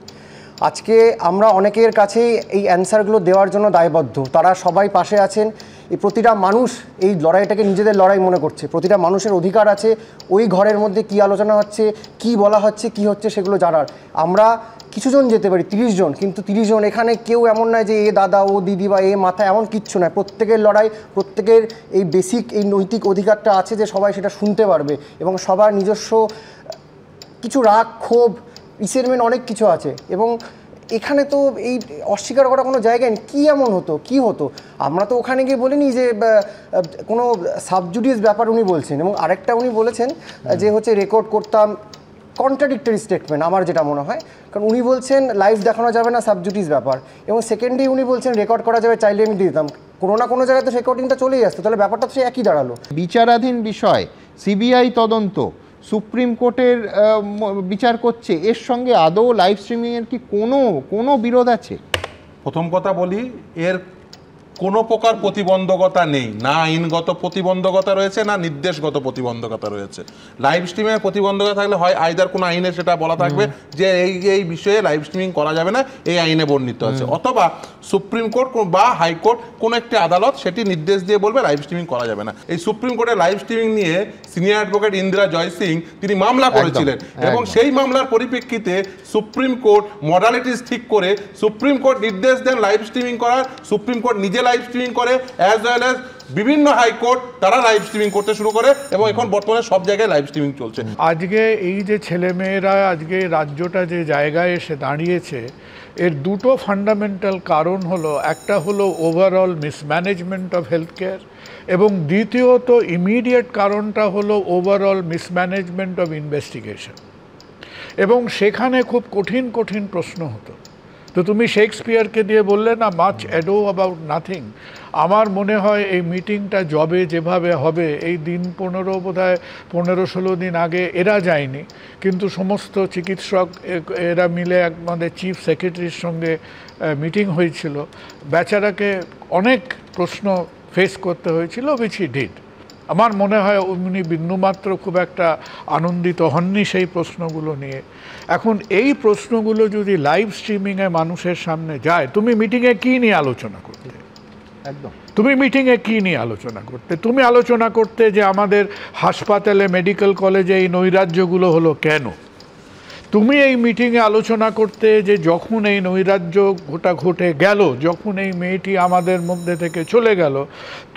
আজকে আমরা অনেকের কাছেই এই অ্যান্সারগুলো দেওয়ার জন্য দায়বদ্ধ, তারা সবাই পাশে আছেন। এই প্রতিটা মানুষ এই লড়াইটাকে নিজেদের লড়াই মনে করছে। প্রতিটা মানুষের অধিকার আছে ওই ঘরের মধ্যে কী আলোচনা হচ্ছে, কি বলা হচ্ছে, কি হচ্ছে সেগুলো জানার। আমরা কিছুজন যেতে পারি, 30 জন, কিন্তু 30 জন এখানে কেউ এমন নয় যে এ দাদা ও দিদি বা এ মাথা, এমন কিচ্ছু নয়। প্রত্যেকের লড়াই, প্রত্যেকের এই বেসিক এই নৈতিক অধিকারটা আছে যে সবাই সেটা শুনতে পারবে এবং সবার নিজস্ব কিছু রাগ, ক্ষোভ, রিসেন্টমেন্ট অনেক কিছু আছে এবং এখানে তো এই অস্বীকার করার কোনো জায়গায় নেই। কী এমন হতো, কী হতো? আমরা তো ওখানে গিয়ে বলিনি যে কোনো সাবজুডিস ব্যাপার উনি বলছেন, এবং আরেকটা উনি বলেছেন যে হচ্ছে রেকর্ড করতাম, কন্ট্রাডিক্টরি স্টেটমেন্ট আমার যেটা মনে হয়, কারণ উনি বলছেন লাইভ দেখানো যাবে না, সাবজুডিস ব্যাপার, এবং সেকেন্ডলি উনি বলছেন রেকর্ড করা যাবে, চাইলে আমি দিয়ে দিতাম। কোনো না কোনো জায়গায় তো রেকর্ডিংটা চলেই আসতো, তাহলে ব্যাপারটা তো সে একই দাঁড়ালো। বিচারাধীন বিষয়, সিবিআই তদন্ত, সুপ্রিম কোর্টের বিচার করছে, এর সঙ্গে আদৌ লাইভ স্ট্রিমিংয়ের কি কোনো বিরোধ আছে? প্রথম কথা বলি, এর কোনো প্রকার প্রতিবন্ধকতা নেই, না আইনগত প্রতিবন্ধকতা রয়েছে না নির্দেশগত প্রতিবন্ধকতা রয়েছে। লাইভ স্ট্রিমিংয়ের প্রতিবন্ধকতা থাকলে হয় আইদার কোনো আইনে সেটা বলা থাকবে যে এই বিষয়ে লাইভ স্ট্রিমিং করা যাবে না, এই আইনে বর্ণিত আছে, অথবা সুপ্রিম কোর্ট বা হাইকোর্ট কোনো একটি আদালত সেটি নির্দেশ দিয়ে বলবে লাইভ স্ট্রিমিং করা যাবে না। এই সুপ্রিম কোর্টের লাইভ স্ট্রিমিং নিয়ে সিনিয়র অ্যাডভোকেট ইন্দিরা জয় সিং তিনি মামলা করেছিলেন, এবং সেই মামলার পরিপ্রেক্ষিতে সুপ্রিম কোর্ট মডালিটিস ঠিক করে সুপ্রিম কোর্ট নির্দেশ দেন লাইভ স্ট্রিমিং করার। সুপ্রিম কোর্ট নিজে লাইভ স্ট্রিমিং করে, অ্যাজ ওয়েল অ্যাজ বিভিন্ন হাইকোর্ট তারা লাইভ স্ট্রিমিং করতে শুরু করে, এবং এখন বর্তমানে সব জায়গায় লাইভ স্ট্রিমিং চলছে। আজকে এই যে ছেলেমেয়েরা আজকে রাজ্যটা যে জায়গায় এসে দাঁড়িয়েছে, এর দুটো ফান্ডামেন্টাল কারণ হলো, একটা হলো overall mismanagement of health care, এবং দ্বিতীয়ত ইমিডিয়েট কারণটা হলো ওভারঅল মিসম্যানেজমেন্ট অফ ইনভেস্টিগেশন। এবং সেখানে খুব কঠিন কঠিন প্রশ্ন হতো। তো তুমি শেক্সপিয়ারকে দিয়ে বললে না, মাচ অ্যাডো অ্যাবাউট নাথিং। আমার মনে হয় এই মিটিংটা যেভাবে হবে, এই দিন 15-16 দিন আগে এরা যায়নি, কিন্তু সমস্ত চিকিৎসক এরা মিলে আমাদের চিফ সেক্রেটারির সঙ্গে মিটিং হয়েছিল, বেচারাকে অনেক প্রশ্ন ফেস করতে হয়েছিল, উইচ হি ডিড। আমার মনে হয় উনি বিন্দুমাত্র খুব একটা আনন্দিত হননি সেই প্রশ্নগুলো নিয়ে। এখন এই প্রশ্নগুলো যদি লাইভ স্ট্রিমিংয়ে মানুষের সামনে যায়, তুমি মিটিংয়ে কী নিয়ে আলোচনা করতে? একদম তুমি মিটিংয়ে কী নিয়ে আলোচনা করতে? তুমি আলোচনা করতে যে আমাদের হাসপাতালে, মেডিকেল কলেজে এই নৈরাজ্যগুলো হলো কেন? তুমি এই মিটিংয়ে আলোচনা করতে যে যখন এই নৈরাজ্য ঘটে গেল, যখন এই মেয়েটি আমাদের মধ্যে থেকে চলে গেল,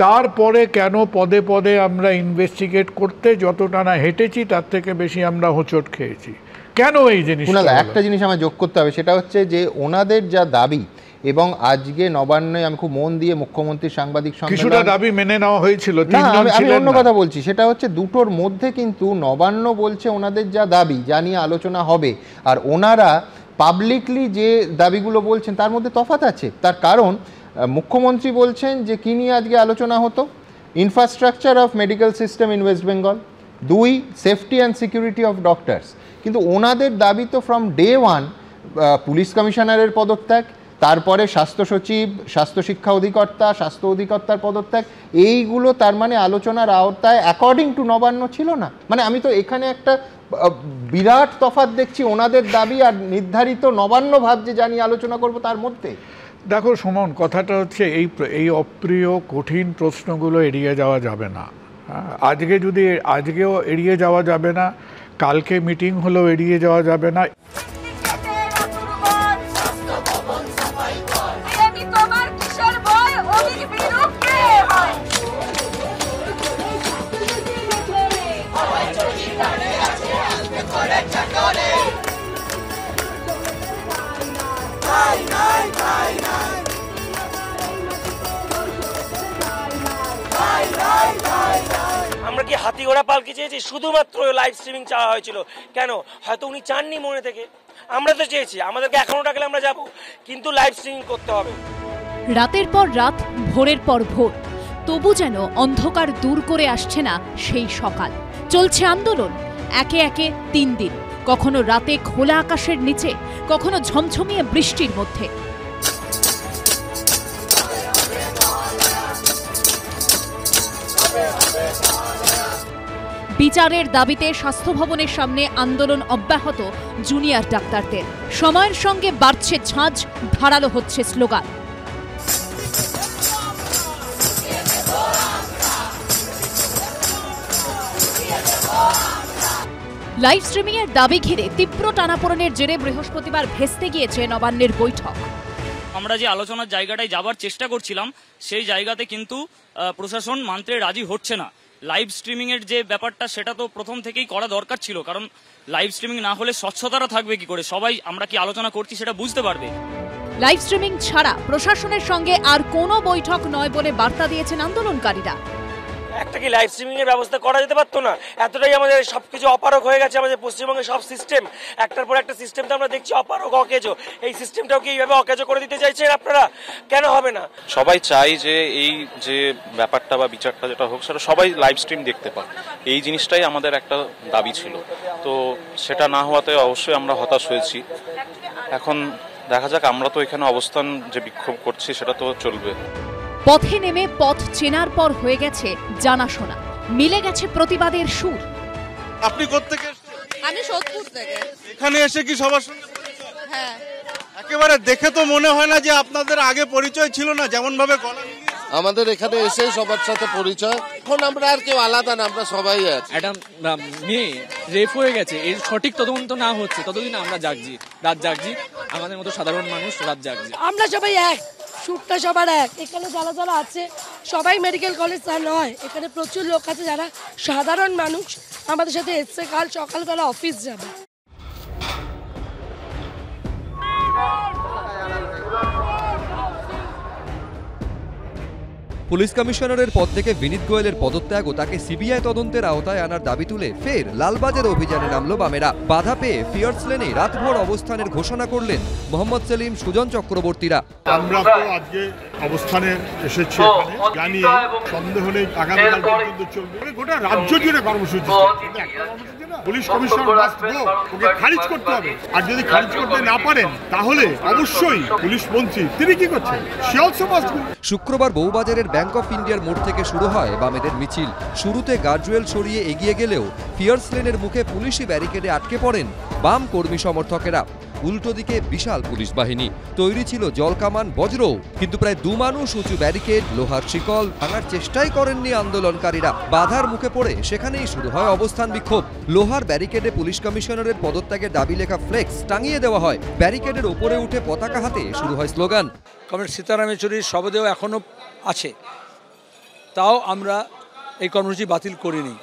তারপরে কেন পদে পদে আমরা ইনভেস্টিগেট করতে যতটা না হেঁটেছি তার থেকে বেশি আমরা হোঁচট খেয়েছি, কেন এই জিনিসটা? একটা জিনিস আমার যোগ করতে হবে, সেটা হচ্ছে যে ওনাদের যা দাবি, এবং আজকে নবান্নে আমি খুব মন দিয়ে মুখ্যমন্ত্রী সাংবাদিক সম্মেলন, কিছুটা দাবি মেনে নেওয়া হয়েছিল। আমি অন্য কথা বলছি, সেটা হচ্ছে দুটোর মধ্যে কিন্তু নবান্ন বলছে ওনাদের যা দাবি, যা নিয়ে আলোচনা হবে, আর ওনারা পাবলিকলি যে দাবিগুলো বলছেন তার মধ্যে তফাৎ আছে। তার কারণ মুখ্যমন্ত্রী বলছেন যে কী নিয়ে আজকে আলোচনা হতো, infrastructure of medical system in West Bengal, 2 safety and security of doctors. কিন্তু ওনাদের দাবি তো ফ্রম ডে 1 পুলিশ কমিশনারের পদত্যাগ, তারপরে স্বাস্থ্য সচিব, স্বাস্থ্য শিক্ষা অধিকর্তা, স্বাস্থ্য অধিকর্তার পদত্যাগ, এইগুলো তার মানে আলোচনার আওতায় অ্যাকর্ডিং টু নবান্ন ছিল না। মানে আমি তো এখানে একটা বিরাট তফাৎ দেখছি ওনাদের দাবি আর নির্ধারিত নবান্ন ভাবছে যা নিয়ে আলোচনা করব তার মধ্যে। দেখো সুমন, কথাটা হচ্ছে এই অপ্রিয় কঠিন প্রশ্নগুলো এড়িয়ে যাওয়া যাবে না। আজকেও এড়িয়ে যাওয়া যাবে না, কালকে মিটিং হলেও এড়িয়ে যাওয়া যাবে না। আমরা কি হাতি ঘোড়া পালকি চেয়েছি? শুধুমাত্র লাইভ স্ট্রিমিং চাওয়া হয়েছিল। কেন? হয়তো উনি চাননি মনে থেকে, আমরা তো চেয়েছি, আমাদেরকে এখনো ডাকলে আমরা যাব, কিন্তু লাইভ স্ট্রিমিং করতে হবে। রাতের পর রাত, ভোরের পর ভোর, তবু যেন অন্ধকার দূর করে আসছে না সেই সকাল। চলছে আন্দোলন একে একে 3 দিন, কখনো রাতে খোলা আকাশের নিচে, কখনো ঝমঝমিয়ে বৃষ্টির মধ্যে। বিচারের দাবিতে স্বাস্থ্য ভবনের সামনে আন্দোলন অব্যাহত জুনিয়র ডাক্তারদের। সময়ের সঙ্গে বাড়ছে ঝাঁজ, ধারালো হচ্ছে স্লোগান। লাইভ স্ট্রিমিং এর দাবি ঘিরে তীব্র টানাপোড়েনের জেরে বৃহস্পতিবার ভেস্তে গিয়েছে নবান্নের বৈঠক। আমরা যে আলোচনার জায়গাটায় যাবার চেষ্টা করছিলাম, সেই জায়গাতে কিন্তু প্রশাসন মানতে রাজি হচ্ছে না। লাইভ স্ট্রিমিংয়ের যে ব্যাপারটা সেটা তো প্রথম থেকেই করা দরকার ছিল, কারণ লাইভ স্ট্রিমিং না হলে স্বচ্ছতাটা থাকবে কি করে, সবাই আমরা কি আলোচনা করছি সেটা বুঝতে পারবে। লাইভ স্ট্রিমিং ছাড়া প্রশাসনের সঙ্গে আর কোনো বৈঠক নয় বলে বার্তা দিয়েছেন আন্দোলনকারীরা। একটা কি লাইভ স্ট্রিমিং এর ব্যবস্থা করা যেতে পারতো না? এতটাই আমাদের সবকিছু অপারক হয়ে গেছে, আমাদের পশ্চিমবঙ্গের সব সিস্টেম একটার পর একটা সিস্টেম তো আমরা দেখছি অপারক, অকেজো। এই সিস্টেমটাও কি এইভাবে অকেজো করে দিতে চাইছেন আপনারা? কেন হবে না? সবাই চাই যে এই যে ব্যাপারটা বা বিচারটা যেটা হোক সেটা সবাই লাইভ স্ট্রিম দেখতে পায়, এই জিনিসটাই আমাদের একটা দাবি ছিল। তো সেটা না হওয়াতে অবশ্যই আমরা হতাশ হয়েছি। এখন দেখা যাক, আমরা তো এখানে অবস্থান যে বিক্ষোভ করছি সেটা তো চলবে। পথে নেমে পথ চেনার পর হয়ে গেছে জানাশোনা, মিলে গেছে প্রতিবাদের সুর। আপনি কোত্থেকে এসেছেন? আমি সোদপুর থেকে। এখানে এসে কি সবার সঙ্গে? হ্যাঁ। একেবারে দেখে তো মনে হয় না যে আপনাদের আগে পরিচয় ছিল না, যেমন ভাবে গলা আমাদের এখানে এসেই সবার সাথে পরিচয়। এখন আমরা আর কেউ আলাদা না, আমরা সবাই আছি। একটা মেয়ে রেপ হয়ে গেছে, এর সঠিক তদন্ত না হচ্ছে ততদিন আমরা জাগছি, রাত জাগছি, আমাদের মতো সাধারণ মানুষ রাত জাগছি। আমরা সবাই এক, শুটটা সবার এক। এখানে যারা যারা আছে সবাই মেডিকেল কলেজ তা নয়, এখানে প্রচুর লোক আছে যারা সাধারণ মানুষ আমাদের সাথে এসছে, কাল সকালবেলা অফিস যাবে। পুলিশ কমিশনারের পদ থেকে বিনীত গোয়েলের পদত্যাগ ও তাকে সিবিআই তদন্তের আওতায় আনার দাবি তুলে ফের লালবাজার অভিযানে নামল বামেরা। বাধা পেয়ে ফিয়ার্স লেনে রাতভর অবস্থানের ঘোষণা করলেন মোহাম্মদ সেলিম, সুজন চক্রবর্তীরা। আমরা তো আজকে অবস্থানে এসেছি, জানিয়ে সন্দেহ নেই আগামীকাল পর্যন্ত চলবে, গোটা রাজ্য জুড়ে কর্মসূচি। পুলিশ কমিশনার ওকে খারিজ করতে হবে, আর যদি খারিজ করতে না পারেন তাহলে অবশ্যই পুলিশ মন্ত্রী তিনি কি করছেন, সে অলসো মাস্ট গো। শুক্রবার বউবাজারের ব্যাংক অফ ইন্ডিয়ার মোড় থেকে শুরু হয় বামেদের মিছিল। শুরুতে গার্ডরেল সরিয়ে এগিয়ে গেলেও ফিয়ার্স লেনের মুখে পুলিশি ব্যারিকেডে আটকে পড়েন বাম কর্মী সমর্থকেরা। উল্টো দিকে বিশাল পুলিশ বাহিনী, তৈরি ছিল জলকামান, বজ্র, কিন্তু প্রায় 2 মানুষ উঁচু ব্যারিকেড, লোহার শিকল ভাঙার চেষ্টাই করেননি আন্দোলনকারীরা। বাধার মুখে পড়ে সেখানেই শুরু হয় অবস্থান বিক্ষোভ। লোহার ব্যারিকেডে পুলিশ কমিশনারের পদত্যাগের দাবি লেখা ফ্লেক্স টাঙিয়ে দেওয়া হয়। ব্যারিকেডের ওপরে উঠে পতাকা হাতে শুরু হয় স্লোগান। কমরেড সীতারাম ইয়েচুরির শবদেহ এখনো আছে, তাও আমরা এই কর্মসূচি বাতিল করিনি,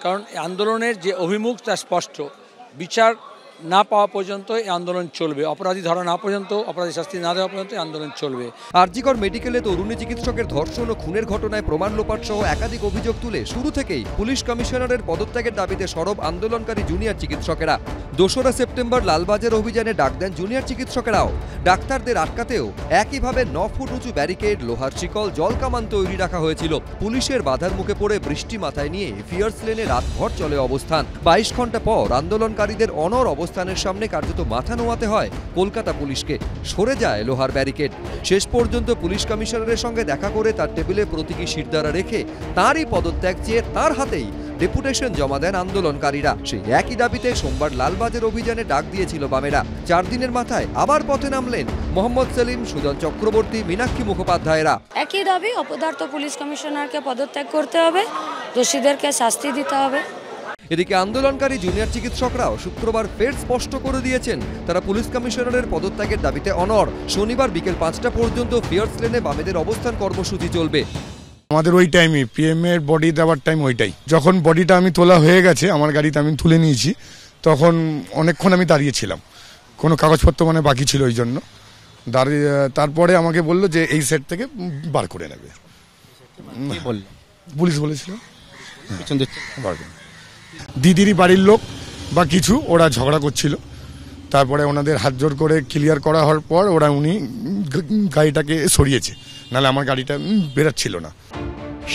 কারণ আন্দোলনের যে অভিমুখ তা স্পষ্ট। বিচার না পাওয়া পর্যন্ত এই আন্দোলন চলবে, অপরাধী ধরা না পর্যন্ত, অপরাধী শাস্তি না দেওয়া পর্যন্ত এই আন্দোলন চলবে। আরজিকর মেডিকেলে তরুণী চিকিৎসকের ধর্ষণ ও খুনের ঘটনায় প্রমাণ লোপাট সহ একাধিক অভিযোগ তুলে শুরু থেকেই পুলিশ কমিশনারের পদত্যাগের দাবিতে সরব আন্দোলনকারী জুনিয়র চিকিৎসকেরা। 2রা সেপ্টেম্বর লালবাজার অভিযানে ডাক দেন জুনিয়র চিকিৎসকেরাও। ডাক্তারদের আটকাতেও একইভাবে 9 ফুট উঁচু ব্যারিকেড, লোহার শিকল, জলকামান তৈরি রাখা হয়েছিল। পুলিশের বাধার মুখে পড়ে বৃষ্টি মাথায় নিয়ে ফিয়ার্স লেনে রাতভর চলে অবস্থান। 22 ঘন্টা পর আন্দোলনকারীদের অনড় অবস্থানের সামনে কার্যত মাথা নোয়াতে হয় কলকাতা পুলিশকে। সরে যায় লোহার ব্যারিকেড। শেষ পর্যন্ত পুলিশ কমিশনারের সঙ্গে দেখা করে তার টেবিলে প্রতীকী শিরদাঁড়া রেখে তাঁরই পদত্যাগ চেয়ে তার হাতেই ডেপুটেশন জমা দেন আন্দোলনকারীরা। সেই একই দাবিতে সোমবার লালবাজার অভিযানে ডাক দিয়েছিল বামেরা। 4 দিনের মাথায় আবার পথে নামলেন মোহাম্মদ সেলিম, সুজন চক্রবর্তী, মীনাক্ষী মুখোপাধ্যায়রা। একই দাবি, অপদার্থ পুলিশ কমিশনারকে পদত্যাগ করতে হবে, দোষীদেরকে শাস্তি দিতে হবে। এদিকে আন্দোলনকারী জুনিয়র চিকিৎসকরাও শুক্রবার ফের স্পষ্ট করে দিয়েছেন তারা পুলিশ কমিশনারের পদত্যাগের দাবিতে অনড়। শনিবার বিকেল 5টা পর্যন্ত ফিয়ার্স লেনে বামেদের অবস্থান কর্মসূচি চলবে। আমাদের ওই টাইমে পিএম এর বডি দেওয়ার টাইম ওইটাই, যখন বডিটা আমি তোলা হয়ে গেছে, আমার গাড়িতে আমি তুলে নিয়েছি, তখন অনেকক্ষণ আমি দাঁড়িয়েছিলাম, কোনো কাগজপত্র মানে বাকি ছিল, ওই জন্য দাঁড়িয়ে তারপরে আমাকে বললো যে এই সেট থেকে বার করে নেবে, পুলিশ বলেছিল। দিদিরই বাড়ির লোক বা কিছু ওরা ঝগড়া করছিল, তারপরে ওনাদের হাত জোর করে ক্লিয়ার করা হওয়ার পর উনি গাড়িটাকে সরিয়েছে, নাহলে আমার গাড়িটা বেরাচ্ছিল না।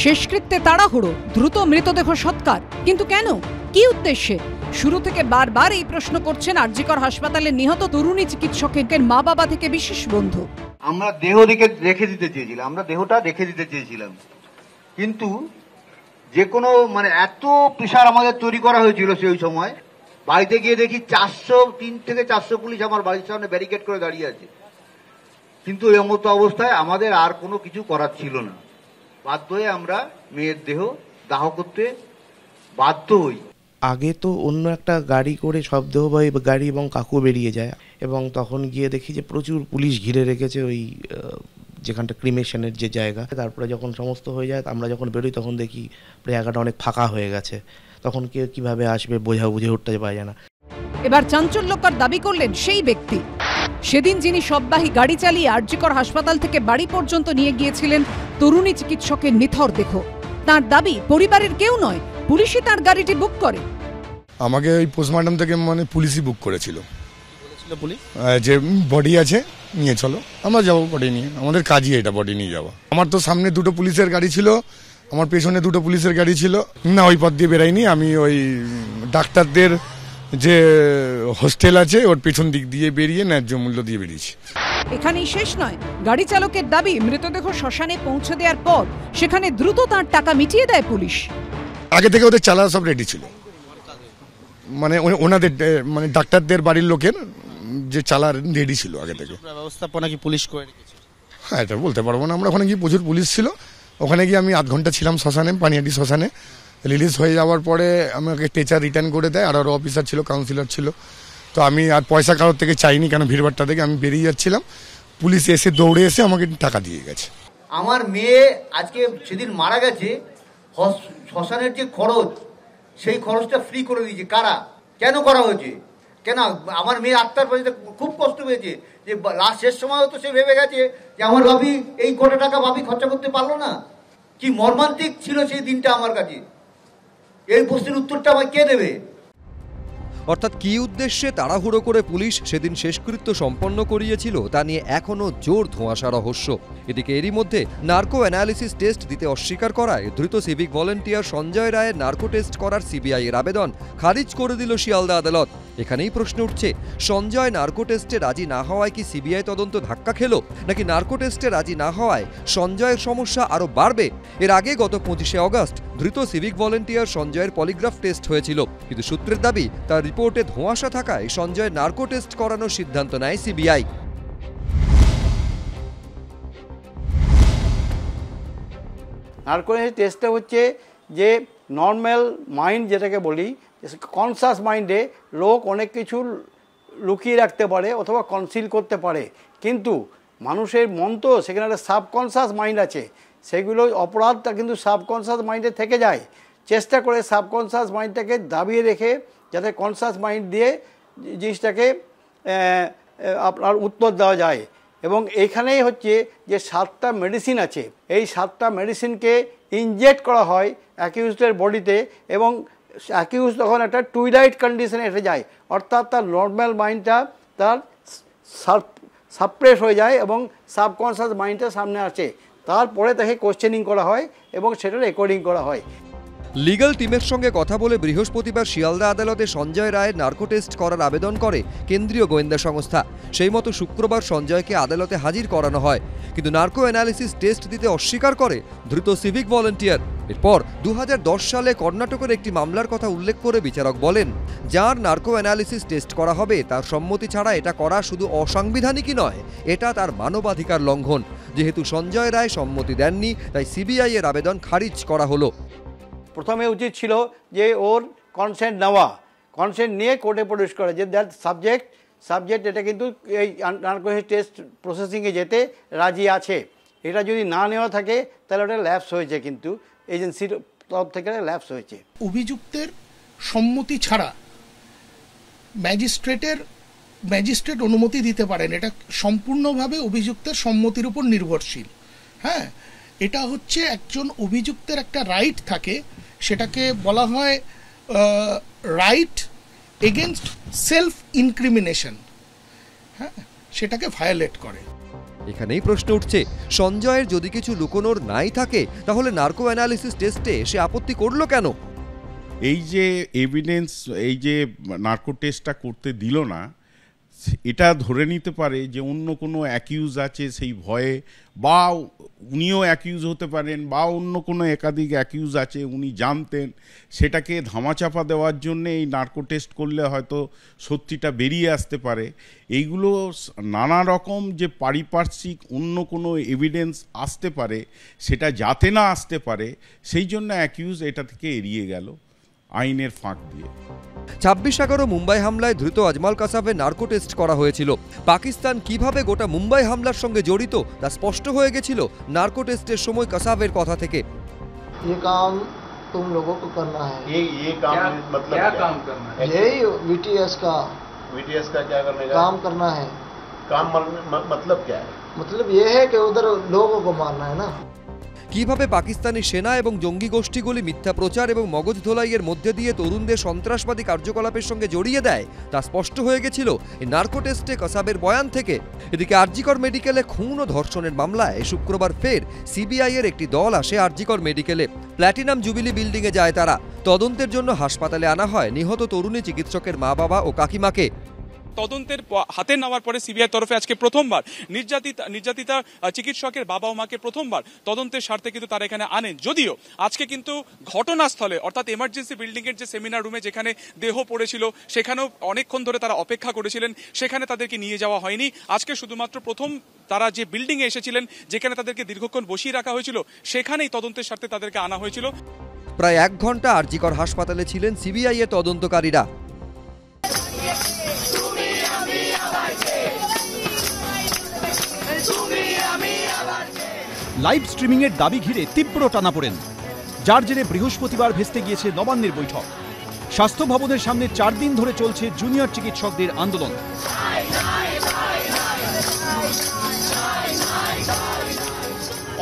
শেষকৃত্যে তাড়াহুড়ো, দ্রুত মৃতদেহ সৎকার, কিন্তু কেন, কি উদ্দেশ্যে? শুরু থেকে বারবার এই প্রশ্ন করছেন আরজিকর হাসপাতালে নিহত তরুণী চিকিৎসকের মা বাবা থেকে বিশেষ বন্ধু। আমরা দেহ রেখে দিতে চেয়েছিলাম, আমরা দেহটা রেখে দিতে চেয়েছিলাম, কিন্তু যে কোনো মানে এত প্রেশার আমাদের তৈরি করা হয়েছিল সেই সময়, বাড়িতে গিয়ে দেখি 3 থেকে 400 পুলিশ আমার বাড়ির সামনে ব্যারিকেড করে দাঁড়িয়ে আছে। কিন্তু এই মতো অবস্থায় আমাদের আর কোনো কিছু করার ছিল না, বাধ্য হয়ে আমরা মেয়ের দেহ দাহ করতে বাধ্য হই। আগে তো অন্য একটা গাড়ি করে সব দেহবাহী গাড়ি এবং কাকু বেরিয়ে যায়, এবং তখন গিয়ে দেখি যে প্রচুর পুলিশ ঘিরে রেখেছে ওই যেখানটা ক্রিমেশনের যে জায়গা, তারপরে যখন সমস্ত হয়ে যায় আমরা যখন বেরোই তখন দেখি জায়গাটা অনেক ফাঁকা হয়ে গেছে। তখন কেউ কীভাবে আসবে বুঝে উঠতে পারে না। এবার চাঞ্চল্যকর দাবি করলেন সেই ব্যক্তি সেদিন যিনি সববাহী গাড়ি চালিয়ে আরজিকর হাসপাতাল থেকে বাড়ি পর্যন্ত নিয়ে গিয়েছিলেন তরুণী চিকিৎসকের নিথর দেহ। তার দাবি পরিবারের কেউ নয়, পুলিশই তার গাড়িটি বুক করে। আমাকে ওই পোস্টমর্টম থেকে পুলিশই বুক করেছিল, যে বডি আছে নিয়ে চলো, আমরা যাবো বডি নিয়ে, আমাদের কাজই এটা বডি নিয়ে যাওয়া। আমার তো সামনে 2টো পুলিশের গাড়ি ছিল, আমার পেছনে 2টো পুলিশের গাড়ি ছিল না, ওই পথ দিয়ে বেরাইনি আমি, ওই ডাক্তারদের যে হোস্টেল আছে ওর পেছন দিক দিয়ে বেরিয়ে ন্যায্য মূল্য দিয়ে বেরিয়েছি। এখানেই শেষ নয়, গাড়ি চালকের দাবি মৃতদেহ শ্মশানে পৌঁছে দেওয়ার পর সেখানে দ্রুত তার টাকা মিটিয়ে দেয় পুলিশ। আগে থেকে ওদের চালা সব রেডি ছিল, ওনাদের ডাক্তারদের বাড়ির লোকের যে চালা রেডি ছিল আগে থেকে। ব্যবস্থাপনা কি পুলিশ করে রেখেছে? হ্যাঁ, এটা বলতে পারবো না, আমরা ওখানে গিয়ে প্রচুর পুলিশ ছিল, ওখানে গিয়ে আমি 8 ঘন্টা ছিলাম শ্মশানে, পানিহাটি শ্মশানে। রিলিজ হয়ে যাওয়ার পরে আমাকে টেচার রিটার্ন করে দেয়, আর আরও অফিসার ছিল, কাউন্সিলর ছিল। তো আমি আর পয়সা কারোর থেকে চাইনি, কেন ভিড়ভাড়টা থেকে আমি বেরিয়ে যাচ্ছিলাম, পুলিশ এসে দৌড়ে এসে আমাকে টাকা দিয়ে গেছে। আমার মেয়ে আজকে সেদিন মারা গেছে, শ্মশানের যে খরচ সেই খরচটা ফ্রি করে দিয়েছে। কারা, কেন করা হয়েছে? কেন আমার মেয়ে আত্মার পর্যন্ত খুব কষ্ট পেয়েছে, যে লাস্ট শেষ সময় তো সে ভেবে গেছে যে আমার ভাবি এই কোটি টাকা ভাবি খরচা করতে পারলো না। কি মর্মান্তিক ছিল সেই দিনটা আমার কাছে, এই প্রশ্নের উত্তরটা আমায় কে দেবে? অর্থাৎ কী উদ্দেশ্যে তাড়াহুড়ো করে পুলিশ সেদিন শেষকৃত্য সম্পন্ন করিয়েছিল তা নিয়ে এখনও জোর ধোঁয়াশা রহস্য। এদিকে এরই মধ্যে নার্কো অ্যানালিসিস টেস্ট দিতে অস্বীকার করায় ধৃত সিভিক ভলেন্টিয়ার সঞ্জয় রায়ের নার্কো টেস্ট করার সিবিআই এর আবেদন খারিজ করে দিল শিয়ালদা আদালত। এখানেই প্রশ্ন উঠছে, সঞ্জয় নার্কো টেস্টে রাজি না হওয়ায় কি সিবিআই তদন্ত ধাক্কা খেল, নাকি নার্কো টেস্টে রাজি না হওয়ায় সঞ্জয়ের সমস্যা আরও বাড়বে? এর আগে গত 25শে অগস্ট ধৃত সিভিক ভলেন্টিয়ার সঞ্জয়ের পলিগ্রাফ টেস্ট হয়েছিল, কিন্তু সূত্রের দাবি তার রিপোর্টে ধোঁয়াশা থাকায় সঞ্জয় নার্কো টেস্ট করানোর সিদ্ধান্ত নেয় সিবিআই। নার্কো টেস্টটা হচ্ছে যে নর্মাল মাইন্ড যেটাকে বলি, কনসাস মাইন্ডে লোক অনেক কিছু লুকিয়ে রাখতে পারে অথবা কনসিল করতে পারে, কিন্তু মানুষের মন তো সেখানে একটা সাবকনসাস মাইন্ড আছে, সেগুলো অপরাধটা কিন্তু সাবকনসাস মাইন্ডে থেকে যায়। চেষ্টা করে সাবকনসাস মাইন্ডটাকে দাবিয়ে রেখে যাতে কনসাস মাইন্ড দিয়ে জিনিসটাকে আপনার উত্তর দেওয়া যায়। এবং এইখানেই হচ্ছে যে 7টা মেডিসিন আছে, এই 7টা মেডিসিনকে ইনজেক্ট করা হয় অ্যাকিউজডের বডিতে, এবং অ্যাকিউজ তখন একটা টুইলাইট কন্ডিশনে এসে যায়, অর্থাৎ তার নর্মাল মাইন্ডটা তার সাপ্রেস হয়ে যায় এবং সাবকনসাস মাইন্ডটা সামনে আসে। তারপরে তাকে কোশ্চেনিং করা হয় এবং সেটা রেকর্ডিং করা হয়। লিগ্যাল টিমের সঙ্গে কথা বলে বৃহস্পতিবার শিয়ালদা আদালতে সঞ্জয় রায়ের নার্কো টেস্ট করার আবেদন করে কেন্দ্রীয় গোয়েন্দা সংস্থা। সেই মতো শুক্রবার সঞ্জয়কে আদালতে হাজির করানো হয়, কিন্তু নার্কো অ্যানালিসিস টেস্ট দিতে অস্বীকার করে ধৃত সিভিক ভলেন্টিয়ার। এরপর 2010 সালে কর্ণাটকের একটি মামলার কথা উল্লেখ করে বিচারক বলেন, যার নার্কো অ্যানালিসিস টেস্ট করা হবে তার সম্মতি ছাড়া এটা করা শুধু অসাংবিধানিকই নয়, এটা তার মানবাধিকার লঙ্ঘন। যেহেতু সঞ্জয় রায় সম্মতি দেননি, তাই সিবিআই এর আবেদন খারিজ করা হলো। প্রথমে উচিত ছিল যে ওর কনসেন্ট নেওয়া, কনসেন্ট নিয়ে কোর্টে প্রডিউস করা, যে দ্যাট সাবজেক্ট এটা কিন্তু এই নার্কো টেস্ট প্রসেসিংয়ে যেতে রাজি আছে। এটা যদি না নেওয়া থাকে তাহলে ওটা ল্যাপস হয়েছে, কিন্তু এজেন্সির তরফ থেকে ল্যাপস হয়েছে। অভিযুক্তের সম্মতি ছাড়া ম্যাজিস্ট্রেট অনুমতি দিতে পারেন, এটা সম্পূর্ণভাবে অভিযুক্তের সম্মতির উপর নির্ভরশীল। হ্যাঁ, এটা হচ্ছে একজন অভিযুক্তের একটা রাইট থাকে, সেটাকে বলা হয় রাইট এগেনস্ট সেলফ ইনক্রিমিনেশন। হ্যাঁ, সেটাকে ভায়োলেট করে। এখানেই প্রশ্ন উঠছে, সঞ্জয়ের যদি কিছু লুকোনোর নাই থাকে তাহলে নার্কো অ্যানালিসিস টেস্টে সে আপত্তি করলো কেন? এই যে এভিডেন্স, এই যে নার্কো টেস্টটা করতে দিল না, এটা ধরে নিতে পারে যে অন্য কোনো অ্যাকিউজ আছে সেই ভয়ে, বা উনিও অ্যাকিউজ হতে পারেন, বা অন্য কোনো একাধিক অ্যাকিউজ আছে উনি জানতেন, সেটাকে ধামাচাপা দেওয়ার জন্যে এই নার্কো টেস্ট করলে হয়তো সত্যিটা বেরিয়ে আসতে পারে। এইগুলো নানা রকম যে পারিপার্শ্বিক অন্য কোনো এভিডেন্স আসতে পারে, সেটা যাতে না আসতে পারে সেই জন্য অ্যাকিউজ এটা থেকে এড়িয়ে গেল। আইনের ফাঁক দিয়ে। 26/11 মুম্বাই হামলায় ধৃত আজমাল কাসাবের নার্কো টেস্ট করা হয়েছিল। পাকিস্তান কিভাবে গোটা মুম্বাই হামলার সঙ্গে জড়িত তা স্পষ্ট হয়ে গেছিল নার্কো টেস্টের সময় কাসাবের কথা থেকে। तुम लोगों को करना है। ये काम मतलब क्या काम करना है? यही VTS का क्या करने का काम करना है। काम मतलब क्या है? मतलब ये है कि उधर लोगों को मारना है ना। কিভাবে পাকিস্তানি সেনা এবং জঙ্গি গোষ্ঠীগুলি মিথ্যা প্রচার এবং মগজ ধোলাইয়ের মধ্যে দিয়ে তরুণদের সন্ত্রাসবাদী কার্যকলাপের সঙ্গে জড়িয়ে দেয় তা স্পষ্ট হয়ে গেছিল এই নার্কো টেস্টে কাসাবের বয়ান থেকে। এদিকে আরজিকর মেডিকেলে খুন ও ধর্ষণের মামলায় শুক্রবার ফের সিবিআই এর একটি দল আসে আরজিকর মেডিকেলে। প্ল্যাটিনাম জুবিলি বিল্ডিংয়ে যায় তারা। তদন্তের জন্য হাসপাতালে আনা হয় নিহত তরুণী চিকিৎসকের মা বাবা ও কাকিমাকে। তদন্তের হাতে নেওয়ার পরে সিবিআই তরফে আজকে প্রথমবার নির্যাতিতা চিকিৎসকের বাবা ও মাকে প্রথমবার তদন্তের স্বার্থে কিন্তু তারা এখানে আনেন। যদিও আজকে কিন্তু ঘটনাস্থলে অর্থাৎ এমার্জেন্সি বিল্ডিং এর যে সেমিনার রুমে যেখানে দেহ পড়েছিল সেখানেও অনেকক্ষণ ধরে তারা অপেক্ষা করেছিলেন, সেখানে তাদেরকে নিয়ে যাওয়া হয়নি। আজকে শুধুমাত্র প্রথম তারা যে বিল্ডিং এ এসেছিলেন যেখানে তাদেরকে দীর্ঘক্ষণ বসিয়ে রাখা হয়েছিল সেখানেই তদন্তের স্বার্থে তাদেরকে আনা হয়েছিল। প্রায় 1 ঘন্টা আরজিকর হাসপাতালে ছিলেন সিবিআই এর তদন্তকারীরা। লাইভ স্ট্রিমিং এর দাবি ঘিরে তীব্র টানাপোড়েন, যার জেরে বৃহস্পতিবার ভেস্তে গিয়েছে নবান্নের বৈঠক। স্বাস্থ্য ভবনের সামনে 4 দিন ধরে চলছে জুনিয়র চিকিৎসকদের আন্দোলন।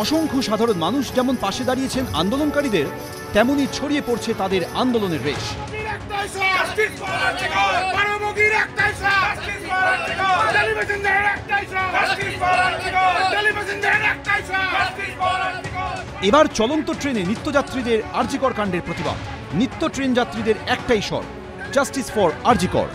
অসংখ্য সাধারণ মানুষ যেমন পাশে দাঁড়িয়েছেন আন্দোলনকারীদের, তেমনি ছড়িয়ে পড়ছে তাদের আন্দোলনের রেশ। এবার চলন্ত ট্রেনে নিত্যযাত্রীদের আরজিকর কাণ্ডের প্রতিবাদ। নিত্য ট্রেন যাত্রীদের একটাই স্বর, জাস্টিস ফর আরজিকর।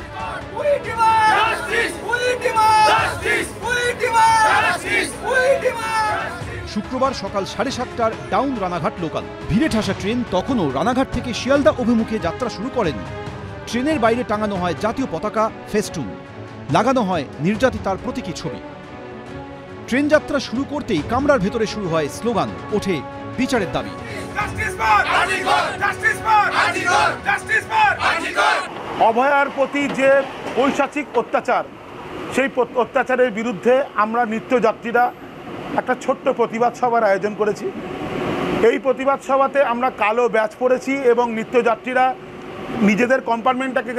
শুক্রবার সকাল 7:30টার ডাউন রানাঘাট লোকাল। ভিড়ে ঠাসা ট্রেন তখনও রানাঘাট থেকে শিয়ালদা অভিমুখে যাত্রা শুরু করেনি। ট্রেনের বাইরে টাঙানো হয় জাতীয় পতাকা, ফেস্টুন, লাগানো হয় নির্যাতিতার প্রতীকী ছবি। ট্রেন যাত্রা শুরু করতেই কামরার ভেতরে শুরু হয় স্লোগান, ওঠে বিচারের দাবি। অভয়ার প্রতি যে পৈশাচিক অত্যাচার, সেই অত্যাচারের বিরুদ্ধে আমরা নিত্যযাত্রীরা একটা ছোট্ট প্রতিবাদ সভার আয়োজন করেছি। এই প্রতিবাদ সভাতে আমরা কালো ব্যাচ পরেছি এবং নিত্যযাত্রীরা নিজেদের কম্পার্টমেন্টটাকে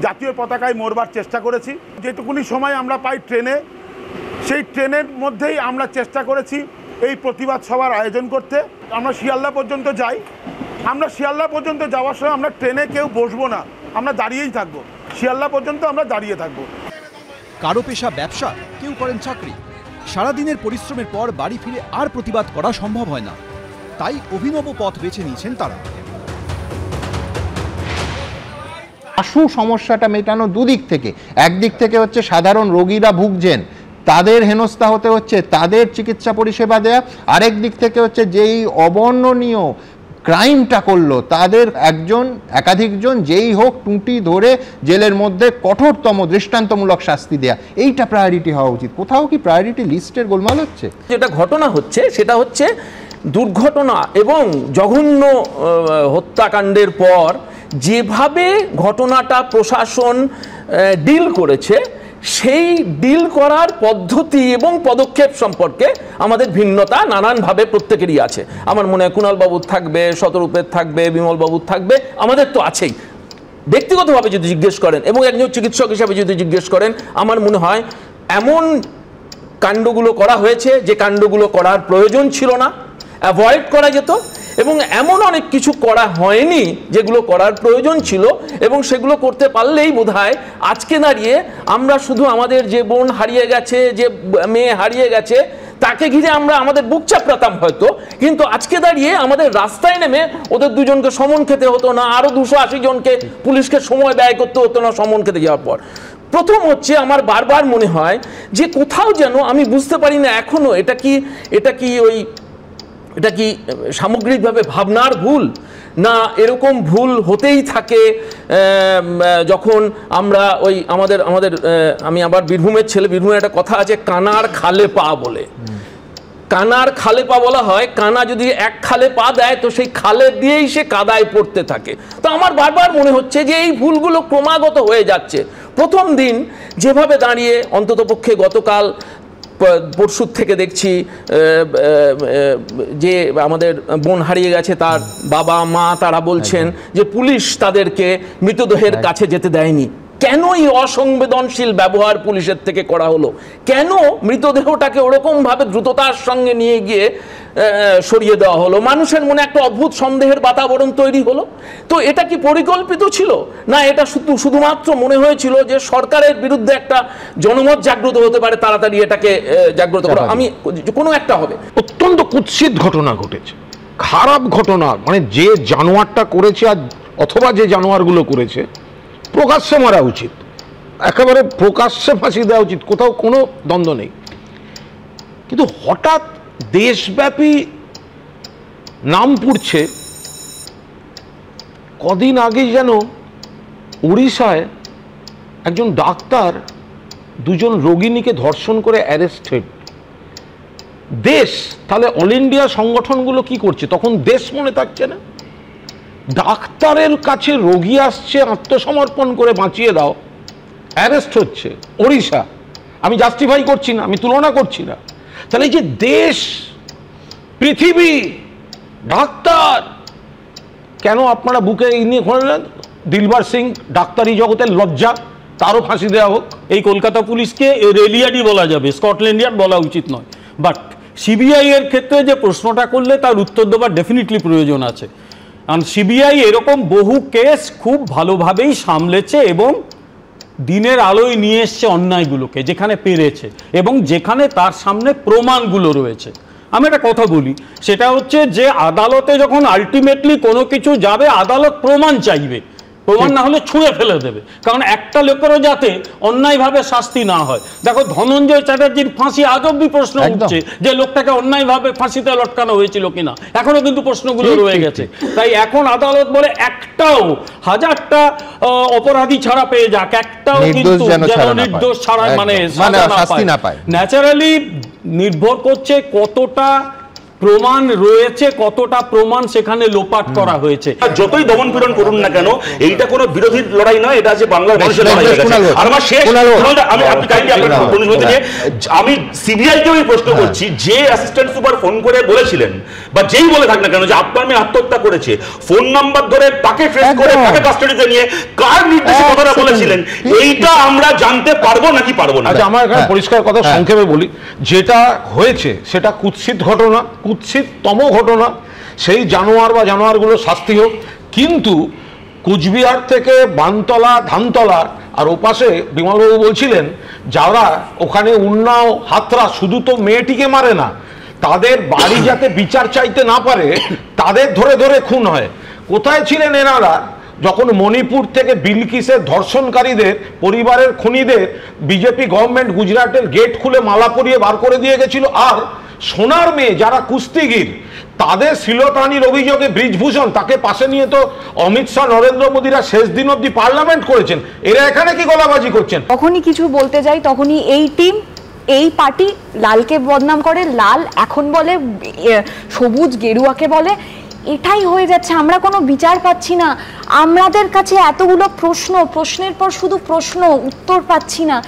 জাতীয় পতাকায় মোড়বার চেষ্টা করেছি। যেটুকুনি সময় আমরা পাই ট্রেনে, সেই ট্রেনের মধ্যেই আমরা চেষ্টা করেছি এই প্রতিবাদ সভার আয়োজন করতে। আমরা শিয়ালদা পর্যন্ত যাই। আমরা শিয়ালদা পর্যন্ত যাওয়ার সময় আমরা ট্রেনে কেউ বসবো না, আমরা দাঁড়িয়েই থাকবো। শিয়ালদা পর্যন্ত আমরা দাঁড়িয়ে থাকবো। কারো পেশা ব্যবসা, কেউ করেন চাকরি। সারাদিনের পরিশ্রমের পর বাড়ি ফিরে আর প্রতিবাদ করা সম্ভব হয় না, তাই অভিনব পথ বেছে নিয়েছেন তারা। আসু সমস্যাটা মেটানো দুদিক থেকে, একদিক থেকে হচ্ছে সাধারণ রোগীরা ভুগছেন, তাদের হেনস্থা হতে হচ্ছে, তাদের চিকিৎসা পরিষেবা দেয়া। আরেক দিক থেকে হচ্ছে যেই অবর্ণনীয় ক্রাইমটা করলো তাদের একাধিকজন যেই হোক টুঁটি ধরে জেলের মধ্যে কঠোরতম দৃষ্টান্তমূলক শাস্তি দেয়া, এইটা প্রায়োরিটি হওয়া উচিত। কোথাও কি প্রায়োরিটি লিস্টের গোলমাল হচ্ছে? যেটা ঘটনা হচ্ছে সেটা হচ্ছে দুর্ঘটনা এবং জঘন্য হত্যাকাণ্ডের পর যেভাবে ঘটনাটা প্রশাসন ডিল করেছে, সেই ডিল করার পদ্ধতি এবং পদক্ষেপ সম্পর্কে আমাদের ভিন্নতা নানানভাবে প্রত্যেকেরই আছে। আমার মনে হয় কুণালবাবুর থাকবে, শতরূপের থাকবে, বিমলবাবুর থাকবে, আমাদের তো আছেই। ব্যক্তিগতভাবে যদি জিজ্ঞেস করেন এবং একজন চিকিৎসক হিসাবে যদি জিজ্ঞেস করেন, আমার মনে হয় এমন কাণ্ডগুলো করা হয়েছে যে কাণ্ডগুলো করার প্রয়োজন ছিল না, অ্যাভয়েড করা যেত, এবং এমন অনেক কিছু করা হয়নি যেগুলো করার প্রয়োজন ছিল, এবং সেগুলো করতে পারলেই বোধহয় আজকে দাঁড়িয়ে আমরা শুধু আমাদের যে বোন হারিয়ে গেছে, যে মেয়ে হারিয়ে গেছে, তাকে ঘিরে আমরা আমাদের বুক চাপড়াতাম হয়তো, কিন্তু আজকে দাঁড়িয়ে আমাদের রাস্তায় নেমে ওদের দুজনকে সমন খেতে হতো না, আরো 280 জনকে পুলিশকে সময় ব্যয় করতে হতো না সমন খেতে যাওয়ার পর। প্রথম হচ্ছে আমার বারবার মনে হয় যে কোথাও যেন আমি বুঝতে পারি না এখনো এটা কি সামগ্রিকভাবে ভাবনার ভুল, না এরকম ভুল হতেই থাকে যখন আমরা ওই আমাদের আমি আবার বীরভূমের ছেলে, বীরভূমের একটা কথা আছে কানার খালে পা বলে। কানার খালে পা বলা হয়, কানা যদি এক খালে পা দেয় তো সেই খালে দিয়েই সে কাদায় পড়তে থাকে। তো আমার বারবার মনে হচ্ছে যে এই ভুলগুলো ক্রমাগত হয়ে যাচ্ছে। প্রথম দিন যেভাবে দাঁড়িয়ে অন্ততপক্ষে গতকাল পরশুর থেকে দেখছি যে আমাদের বোন হারিয়ে গেছে তার বাবা মা তারা বলছেন যে পুলিশ তাদেরকে মৃতদেহের কাছে যেতে দেয়নি। কেন এই অসংবেদনশীল ব্যবহার পুলিশের থেকে করা হলো? কেন মৃতদেহটাকে ওরকম ভাবে দ্রুততার সঙ্গে নিয়ে গিয়ে সরিয়ে দেওয়া হলো? মানুষের মনে একটা অদ্ভুত সন্দেহের বাতাবরণ তৈরি হলো। তো এটা কি পরিকল্পিত ছিল, না এটা শুধুমাত্র মনে হয়েছিল যে সরকারের বিরুদ্ধে একটা জনমত জাগ্রত হতে পারে, তাড়াতাড়ি এটাকে জাগ্রত করা আমি কোনো একটা হবে? অত্যন্ত কুৎসিত ঘটনা ঘটেছে, খারাপ ঘটনা। মানে যে জানোয়ারটা করেছে আর অথবা যে জানোয়ারগুলো করেছে প্রকাশ্যে মারা উচিত, একেবারে প্রকাশ্যে ফাঁসি দেওয়া উচিত, কোথাও কোনো দ্বন্দ্ব নেই। কিন্তু হঠাৎ দেশব্যাপী নাম পুড়ছে। কদিন আগে যেন উড়িষ্যায় একজন ডাক্তার দুজন রোগিণীকে ধর্ষণ করে অ্যারেস্টেড। দেশ তাহলে অল ইন্ডিয়া সংগঠনগুলো কি করছে? তখন দেশ মনে থাকছে না। ডাক্তারের কাছে রোগী আসছে আত্মসমর্পণ করে বাঁচিয়ে দাও, অ্যারেস্ট হচ্ছে। ওড়িশা, আমি জাস্টিফাই করছি না, আমি তুলনা করছি না। তাহলে এই যে দেশ, পৃথিবী, ডাক্তার, কেন আপনারা বুকে নিয়ে ঘোরালেন? দিলবার সিং ডাক্তারি জগতের লজ্জা, তারও ফাঁসি দেওয়া হোক। এই কলকাতা পুলিশকে রেলিয়াডি বলা যাবে, স্কটল্যান্ডিয়ান বলা উচিত নয়। বাট সিবিআই এর ক্ষেত্রে যে প্রশ্নটা করলে তার উত্তর দেওয়ার ডেফিনেটলি প্রয়োজন আছে। কারণ সিবিআই এরকম বহু কেস খুব ভালোভাবেই সামলেছে এবং দিনের আলোয় নিয়ে এসছে অন্যায়গুলোকে যেখানে পেরেছে এবং যেখানে তার সামনে প্রমাণগুলো রয়েছে। আমি একটা কথা বলি, সেটা হচ্ছে যে আদালতে যখন আলটিমেটলি কোনো কিছু যাবে, আদালত প্রমাণ চাইবে, প্রমাণ না হলে ছুঁড়ে ফেলে দেবে। কারণ একটা লোকেরও যাতে অন্যায়ভাবে শাস্তি না হয়। দেখো ধনঞ্জয় চ্যাটার্জির ফাঁসি আজ অব্দি প্রশ্ন উঠছে যে লোকটাকে অন্যায়ভাবে ফাঁসিতে লটকানো হয়েছিল কিনা, এখনো কিন্তু প্রশ্নগুলো রয়ে গেছে। তাই এখন আদালত বলে একটাও, হাজারটা অপরাধী ছাড়া পেয়ে যাক, একটাও কিন্তু নির্দোষ ছাড়া মানে শাস্তি না পায়। ন্যাচারালি নির্ভর করছে কতটা প্রমাণ রয়েছে, কতটা প্রমাণ সেখানে লোপাট করা হয়েছে। যতই দমন পীড়ন করুন না কেন, এইটা কোনো বিরোধী লড়াই নয়, এটা আছে বাংলার মানুষের লড়াই। আর আমার শেষ, আমি সিবিআইকেও প্রশ্ন করছি, যে অ্যাসিস্ট্যান্ট সুপার ফোন করে বলেছিলেন বা যেই বলে থাক না কেন যে আপনার মেয়ে আত্মহত্যা করেছে, ফোন নাম্বার ধরে তাকে ট্রেস করে তাকে কাস্টাডিতে নিয়ে কার নির্দেশে কথাটা বলেছিলেন, এইটা আমরা জানতে পারবো নাকি পারবো না? আমার এখানে পরিষ্কার কথা সংক্ষেপে বলি, যেটা হয়েছে সেটা কুৎসিত ঘটনা, কুৎসিততম ঘটনা। সেই জানোয়ার বা জানোয়ারগুলো শাস্তি হোক। কিন্তু কুচবিহার থেকে বানতলা, ধানতলা আর ওপাশে বিমলবাবু বলছিলেন যারা ওখানে উন্নাও, হাতরা শুধু তো মেয়েটিকে মারে না, তাদের বাড়ি যাতে বিচার চাইতে না পারে তাদের ধরে ধরে খুন হয়। কোথায় ছিলেন এনারা যখন মণিপুর থেকে বিলকিসের ধর্ষণকারীদের পরিবারের খুনিদের বিজেপি গভর্নমেন্ট গুজরাটের গেট খুলে মালা পরিয়ে বার করে দিয়ে গেছিল? আর সোনার মেয়ে যারা কুস্তিগির, তাদের শ্লীলতাহানির অভিযোগে ব্রিজভূষণ, তাকে পাশে নিয়ে তো অমিত শাহ, নরেন্দ্র মোদীরা শেষ দিন অব্দি পার্লামেন্ট করেছেন। এরা এখানে কি গলাবাজি করছেন? তখনই কিছু বলতে যাই, তখনই এই টিম, এই পার্টি লালকে বদনাম করে, লাল এখন বলে সবুজ গেরুয়াকে বলে। এটাই হয়ে যাচ্ছে, আমরা কোনো বিচার পাচ্ছি না। আমাদের কাছে এতগুলো প্রশ্ন, প্রশ্নের পর শুধু প্রশ্ন, উত্তর পাচ্ছি না।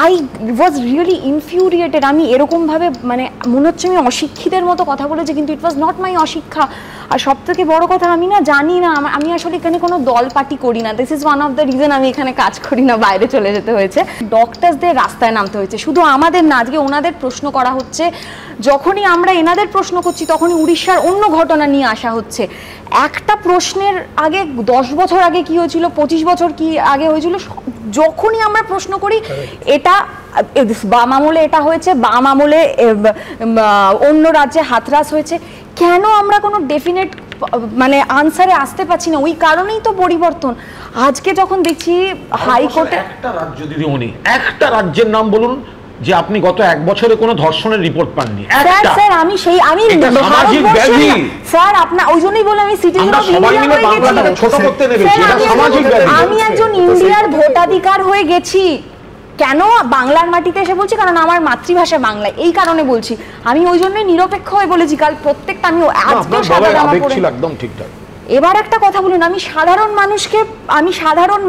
I was really infuriated. আমি এরকমভাবে মানে মনে হচ্ছে আমি অশিক্ষিতের মতো কথা বলেছি, কিন্তু ইট ওয়াজ নট মাই অশিক্ষা। আর সব থেকে বড় কথা, আমি না জানি না, আমি আসলে এখানে কোনো দল পার্টি করি না। This is one of the reason আমি এখানে কাজ করি না, বাইরে চলে যেতে হয়েছে। ডক্টরসদের রাস্তায় নামতে হয়েছে, শুধু আমাদের না। আজকে ওনাদের প্রশ্ন করা হচ্ছে, যখনই আমরা এনাদের প্রশ্ন করছি তখনই উড়িষ্যার অন্য ঘটনা নিয়ে আসা হচ্ছে। একটা প্রশ্নের আগে 10 বছর আগে কি হয়েছিল, 25 বছর কি আগে হয়েছিল, যখনই আমরা প্রশ্ন করি এটা বাম আমলে এটা হয়েছে, বাম আমলে অন্য রাজ্যে হাতরাস হয়েছে, কেন আমরা কোনো ডেফিনেট মানে আনসারে আসতে পারছি না? ওই কারণেই তো পরিবর্তন। আজকে যখন দেখছি হাইকোর্টে একটা রাজ্য, দিদি উনি একটা রাজ্যের নাম বলুন যে আপনি গত 1 বছরে কোনো ধর্ষণের রিপোর্ট পাননি। স্যার আমি সামাজিক ব্যাধি স্যার, আপনার ওই জন্যই বলে আমি সিটিজেন অফ ইন্ডিয়া হয়ে গেছি। ছোট করতে নেবেছি, এটা সামাজিক ব্যাধি। আমি একজন ইন্ডিয়ার ভোটাধিকার হয়ে গেছি, কেন বাংলার মাটিতে এসে বলছি, কারণ আমার মাতৃভাষা বাংলা, এই কারণে বলছি। আমি ওই জন্যই নিরপেক্ষ হয়ে বলেছি কাল প্রত্যেকটা, আমি আজকে একদম ঠিকঠাক। এবার একটা কথা বলুন, আমি সাধারণ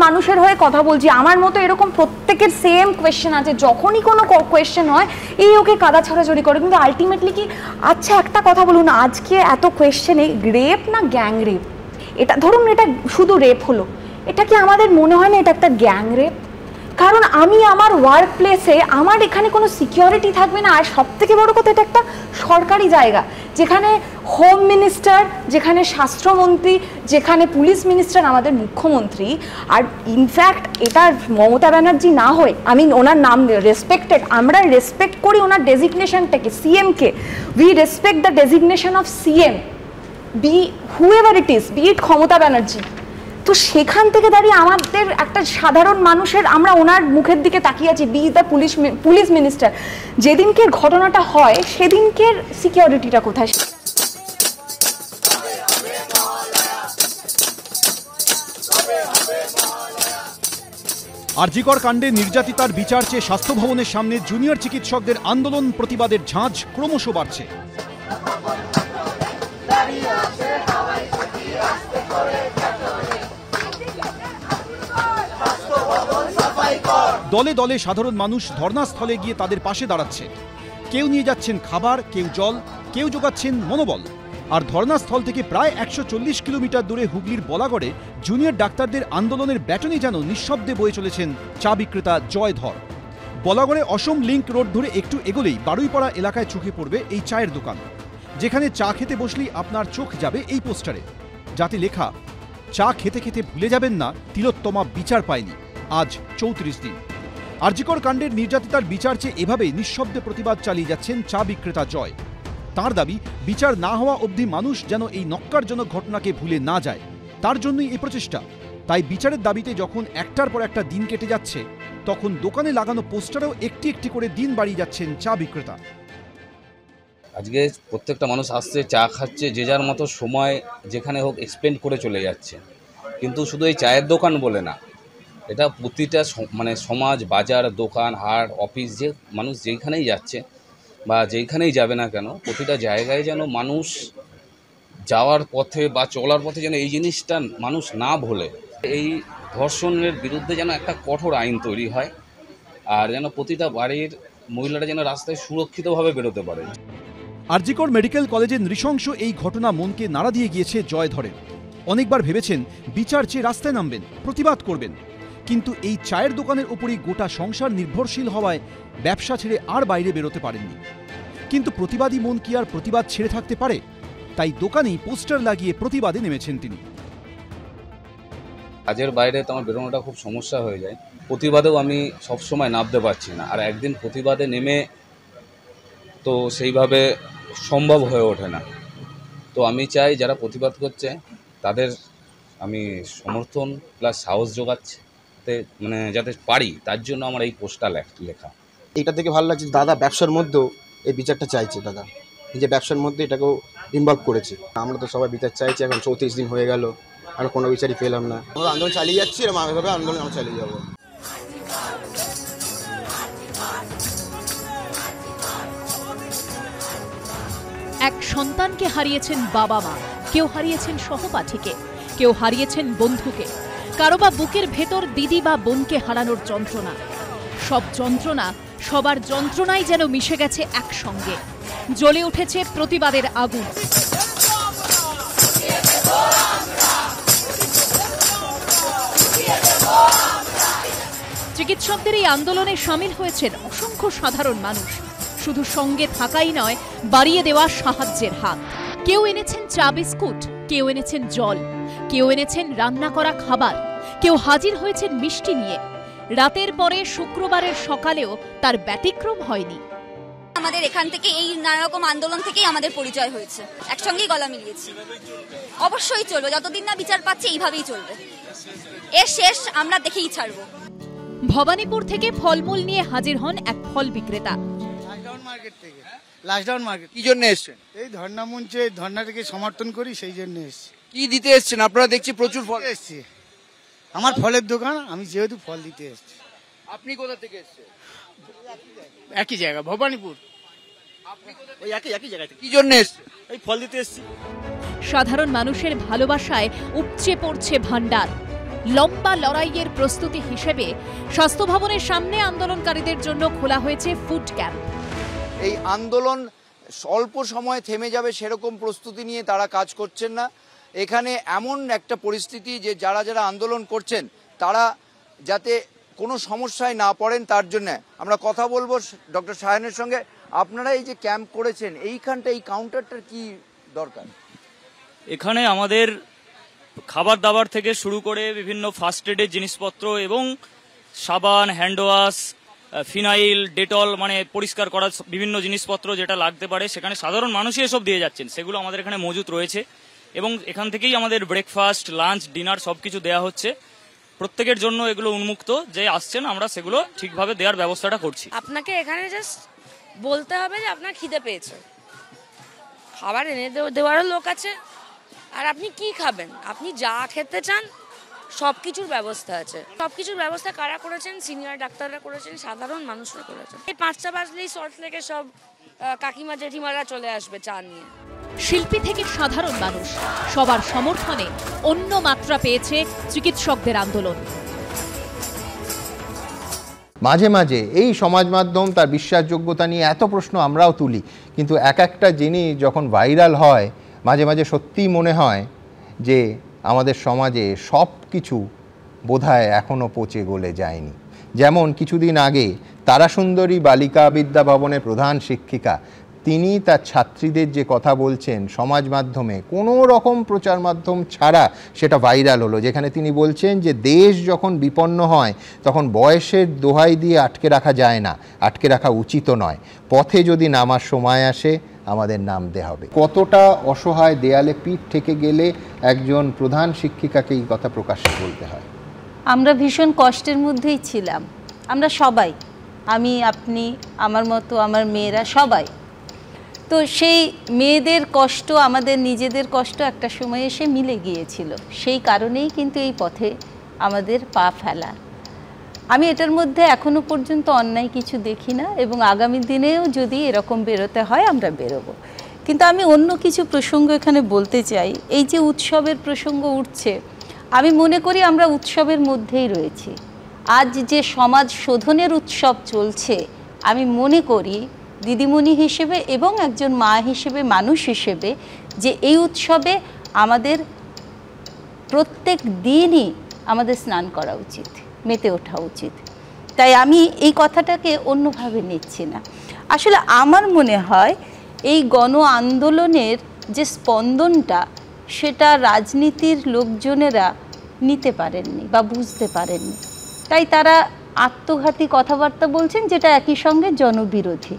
মানুষের হয়ে কথা বলছি। আমার মতো এরকম প্রত্যেকের সেম কোয়েশ্চেন আছে, যখনই কোনো কোয়েশ্চেন হয় এই ওকে কাদা ছড়াছড়ি করে, কিন্তু আলটিমেটলি কি? আচ্ছা একটা কথা বলুন, আজকে এত কোয়েশ্চেনে রেপ না গ্যাং রেপ, এটা ধরুন এটা শুধু রেপ হলো, এটা কি আমাদের মনে হয় না এটা একটা গ্যাং রেপ? কারণ আমি আমার ওয়ার্ক প্লেসে আমার এখানে কোনো সিকিউরিটি থাকবে না। আর সব থেকে বড় কথা, এটা একটা সরকারি জায়গা যেখানে হোম মিনিস্টার, যেখানে স্বাস্থ্যমন্ত্রী, যেখানে পুলিশ মিনিস্টার আমাদের মুখ্যমন্ত্রী। আর ইনফ্যাক্ট এটা মমতা ব্যানার্জি না হয়ে, আমি ওনার নাম রেসপেক্টেড, আমরা রেসপেক্ট করি ওনার ডেজিগনেশনটাকে, সিএমকে। We respect the designation of CM, be whoever it is, be it Mamata Banerjee. তো সেখান থেকে দাঁড়িয়ে আমাদের একটা সাধারণ মানুষের, আমরা ওনার মুখের দিকে তাকিয়ে আছি, বি দ্য পুলিশ মিনিস্টার। যেদিনকে ঘটনাটা হয় সেদিনকের সিকিউরিটিটা কোথায়? আরজিকর কাণ্ডে নির্যাতিতার বিচার চেয়ে স্বাস্থ্য ভবনের সামনে জুনিয়র চিকিৎসকদের আন্দোলন, প্রতিবাদের ঝাঁজ ক্রমশ বাড়ছে। দলে দলে সাধারণ মানুষ ধর্নাস্থলে গিয়ে তাদের পাশে দাঁড়াচ্ছে। কেউ নিয়ে যাচ্ছেন খাবার, কেউ জল, কেউ যোগাচ্ছেন মনোবল। আর ধর্নাস্থল থেকে প্রায় 140 কিলোমিটার দূরে হুগলির বলাগড়ে জুনিয়র ডাক্তারদের আন্দোলনের ব্যাটনে যেন নিঃশব্দে বয়ে চলেছেন চা বিক্রেতা জয় ধর। বলাগড়ে অসম লিংক রোড ধরে একটু এগোলেই বারুইপাড়া এলাকায় চোখে পড়বে এই চায়ের দোকান, যেখানে চা খেতে বসলেই আপনার চোখ যাবে এই পোস্টারে, যাতে লেখা, চা খেতে খেতে ভুলে যাবেন না তিলোত্তমা বিচার পায়নি, আজ 34 দিন। আরজিকর কাণ্ডের নির্যাতিতার বিচার চেয়ে এভাবেই নিঃশব্দে প্রতিবাদ চালিয়ে যাচ্ছেন চা বিক্রেতা জয়। তার দাবি, বিচার না হওয়া অবধি মানুষ যেন এই নক্কারজনক ঘটনাকে ভুলে না যায়, তার জন্যই এই প্রচেষ্টা। তাই বিচারের দাবিতে যখন একটার পর একটা দিন কেটে যাচ্ছে, তখন দোকানে লাগানো পোস্টারেও একটি একটি করে দিন বাড়িয়ে যাচ্ছেন চা বিক্রেতা। আজকে প্রত্যেকটা মানুষ আসছে, চা খাচ্ছে, যে যার মতো সময় যেখানে হোক এক্সপেন্ড করে চলে যাচ্ছে। কিন্তু শুধু এই চায়ের দোকান বলে না, এটা প্রতিটা মানে সমাজ, বাজার, দোকান, হাট, অফিস, যে মানুষ যেইখানেই যাচ্ছে বা যেইখানেই যাবে না কেন, প্রতিটা জায়গায় যেন মানুষ যাওয়ার পথে বা চলার পথে যেন এই জিনিসটা মানুষ না ভোলে। এই ধর্ষণের বিরুদ্ধে যেন একটা কঠোর আইন তৈরি হয়, আর যেন প্রতিটা বাড়ির মহিলারা যেন রাস্তায় সুরক্ষিতভাবে বেরোতে পারে। আরজিকর মেডিকেল কলেজের নৃশংস এই ঘটনা মনকে নাড়া দিয়ে গিয়েছে জয় ধরের। অনেকবার ভেবেছেন বিচার চেয়ে রাস্তায় নামবেন, প্রতিবাদ করবেন, কিন্তু এই চায়ের দোকানের উপরই গোটা সংসার নির্ভরশীল হওয়ায় ব্যবসা ছেড়ে আর বাইরে বেরোতে পারেননি। কিন্তু প্রতিবাদী মন কি আর প্রতিবাদ ছেড়ে থাকতে পারে? তাই দোকানেই পোস্টার লাগিয়ে প্রতিবাদে নেমেছেন তিনি। কাজের বাইরে তো আমার বেরোনোটা খুব সমস্যা হয়ে যায়, প্রতিবাদেও আমি সবসময় নামতে পারছি না। আর একদিন প্রতিবাদে নেমে তো সেইভাবে সম্ভব হয়ে ওঠে না। তো আমি চাই যারা প্রতিবাদ করছে তাদের আমি সমর্থন প্লাস সাহস যোগাচ্ছি, মানে যাতে পারি, তার জন্য আমার এই পোস্টটা লেখা। এটা থেকে ভালো লাগছে, দাদা ব্যবসার মধ্যেও এই বিচারটা চাইছে, দাদা নিজে ব্যবসার মধ্যে এটাকেও ইনভলভ করেছে। আমরা তো সবাই বিচার চাইছি, এখন 34 দিন হয়ে গেল, আর কোনো বিচারই পেলাম না। আমরা আন্দোলন চালিয়ে যাচ্ছি, এরকম এভাবে আন্দোলন আমরা চালিয়ে যাবো। এক সন্তানকে হারিয়েছেন বাবা মা, কেউ হারিয়েছেন সহপাঠীকে, কেউ হারিয়েছেন বন্ধুকে, কারো বা বুকের ভেতর দিদি বা বোনকে হারানোর যন্ত্রণা। সব যন্ত্রণা, সবার যন্ত্রণাই যেন মিশে গেছে একসঙ্গে, জ্বলে উঠেছে প্রতিবাদের আগুন। চিকিৎসকদের এই আন্দোলনে সামিল হয়েছেন অসংখ্য সাধারণ মানুষ। শুধু সঙ্গে থাকাই নয়, বাড়িয়ে দেওয়া সাহায্যের হাত। কেউ এনেছেন চা বিস্কুট, কেউ এনেছেন জল, কেউ এনেছেন রান্না করা খাবার, কেউ হাজির হয়েছেন মিষ্টি নিয়ে। রাতের পরে শুক্রবারের সকালেও তার ব্যতিক্রম হয়নি। আমাদের এখান থেকে এই নানা রকম আন্দোলন থেকেই আমাদের পরিচয় হয়েছে, একসঙ্গেই গলা মিলিয়েছি। অবশ্যই চলবে, যতদিন না বিচার পাচ্ছে এইভাবেই চলবে, এর শেষ আমরা দেখেই ছাড়বো। ভবানীপুর থেকে ফলমূল নিয়ে হাজির হন এক ফল বিক্রেতা। Last down market. কি জন্য এসেছেন? এই ধর্ণা মঞ্চে, ধর্ণাটাকে সমর্থন করি, সেই জন্য এসেছি। কি দিতে এসেছেন আপনারা? দেখছি প্রচুর ফল এসেছি, আমার ফলের দোকান, আমি যেহেতু ফল দিতে এসেছি। আপনি কোথা থেকে এসেছেন? একই জায়গা, ভবানীপুর। ওই একই জায়গা থেকে কি জন্য এসেছেন? এই ফল দিতে এসেছি। সাধারণ মানুষের ভালোবাসায় উপচে পড়ছে ভান্ডার। লম্বা লড়াইয়ের প্রস্তুতি হিসেবে স্বাস্থ্য ভবনের সামনে আন্দোলনকারীদের জন্য খোলা হয়েছে ফুড ক্যাম্প। এই আন্দোলন অল্প সময়ে থেমে যাবে সেরকম প্রস্তুতি নিয়ে তারা কাজ করছেন না। এখানে এমন একটা পরিস্থিতি যে যারা আন্দোলন করছেন তারা যাতে কোনো সমস্যায় না পড়েন তার জন্য আমরা কথা বলবো ডক্টর সায়নের সঙ্গে। আপনারা এই যে ক্যাম্প করেছেন এইখানটা, এই কাউন্টারটার কি দরকার? এখানে আমাদের খাবার দাবার থেকে শুরু করে বিভিন্ন ফার্স্ট এডের জিনিসপত্র এবং সাবান, হ্যান্ড ওয়াশ, ফিনাইল, ডেটল, মানে পরিষ্কার করার বিভিন্ন জিনিসপত্র যেটা লাগতে পারে সেখানে সাধারণ মানুষই এসব দিয়ে যাচ্ছেন, সেগুলো আমাদের এখানে মজুত রয়েছে এবং এখান থেকেই আমাদের ব্রেকফাস্ট, লাঞ্চ, ডিনার সবকিছু দেওয়া হচ্ছে। প্রত্যেকের জন্য এগুলো উন্মুক্ত, যে আসছেন আমরা সেগুলো ঠিকভাবে দেওয়ার ব্যবস্থাটা করছি। আপনাকে এখানে জাস্ট বলতে হবে যে আপনার খিদে পেয়েছে, খাবার এনে দেওয়ারও লোক আছে, আর আপনি কি খাবেন, আপনি যা খেতে চান সবকিছুর ব্যবস্থা আছে। সবকিছুর ব্যবস্থা কারা করেছেন? সিনিয়র ডাক্তাররা করেছেন, সাধারণ মানুষরা করেছেন। এই 5টা বাজলেই সল্ট লেকে সব কাকিমা জেঠিমারা চলে আসবে চা নিয়ে। শিল্পী থেকে সাধারণ মানুষ সবার সমর্থনে অন্য মাত্রা পেয়েছে চিকিৎসকদের আন্দোলন। মাঝে মাঝে এই সমাজ মাধ্যম তার বিশ্বাসযোগ্যতা নিয়ে এত প্রশ্ন আমরাও তুলি, কিন্তু একটা জিনিস যখন ভাইরাল হয় মাঝে মাঝে সত্যিই মনে হয় যে আমাদের সমাজে সব কিছু বোধহয় এখনও পচে গলে যায়নি। যেমন কিছুদিন আগে তারাসুন্দরী বালিকা বিদ্যা ভবনের প্রধান শিক্ষিকা তিনি তার ছাত্রীদের যে কথা বলছেন সমাজ মাধ্যমে কোনো রকম প্রচার মাধ্যম ছাড়া সেটা ভাইরাল হলো, যেখানে তিনি বলছেন যে দেশ যখন বিপন্ন হয় তখন বয়সের দোহাই দিয়ে আটকে রাখা যায় না, আটকে রাখা উচিতও নয়, পথে যদি নামার সময় আসে আমাদের নামতে হবে। কতটা অসহায় দেয়ালে পিঠ থেকে গেলে একজন প্রধান শিক্ষিকাকে এই কথা প্রকাশ্যে বলতে হয়। আমরা ভীষণ কষ্টের মধ্যেই ছিলাম, আমরা সবাই, আমি, আপনি, আমার মতো আমার মেয়েরা সবাই। তো সেই মেয়েদের কষ্ট আমাদের নিজেদের কষ্ট একটা সময় এসে মিলে গিয়েছিল, সেই কারণেই কিন্তু এই পথে আমাদের পা ফেলা। আমি এটার মধ্যে এখনো পর্যন্ত অন্যায় কিছু দেখি না এবং আগামী দিনেও যদি এরকম বেরোতে হয় আমরা বেরোবো। কিন্তু আমি অন্য কিছু প্রসঙ্গ এখানে বলতে চাই। এই যে উৎসবের প্রসঙ্গ উঠছে, আমি মনে করি আমরা উৎসবের মধ্যেই রয়েছি। আজ যে সমাজ শোধনের উৎসব চলছে, আমি মনে করি দিদিমণি হিসেবে এবং একজন মা হিসেবে, মানুষ হিসেবে, যে এই উৎসবে আমাদের প্রত্যেক দিনই আমাদের স্নান করা উচিত, মেতে ওঠা উচিত। তাই আমি এই কথাটাকে অন্যভাবে নিচ্ছি না। আসলে আমার মনে হয় এই গণ আন্দোলনের যে স্পন্দনটা সেটা রাজনীতির লোকজনেরা নিতে পারেননি বা বুঝতে পারেননি, তাই তারা আত্মঘাতী কথাবার্তা বলছেন, যেটা একই সঙ্গে জনবিরোধী।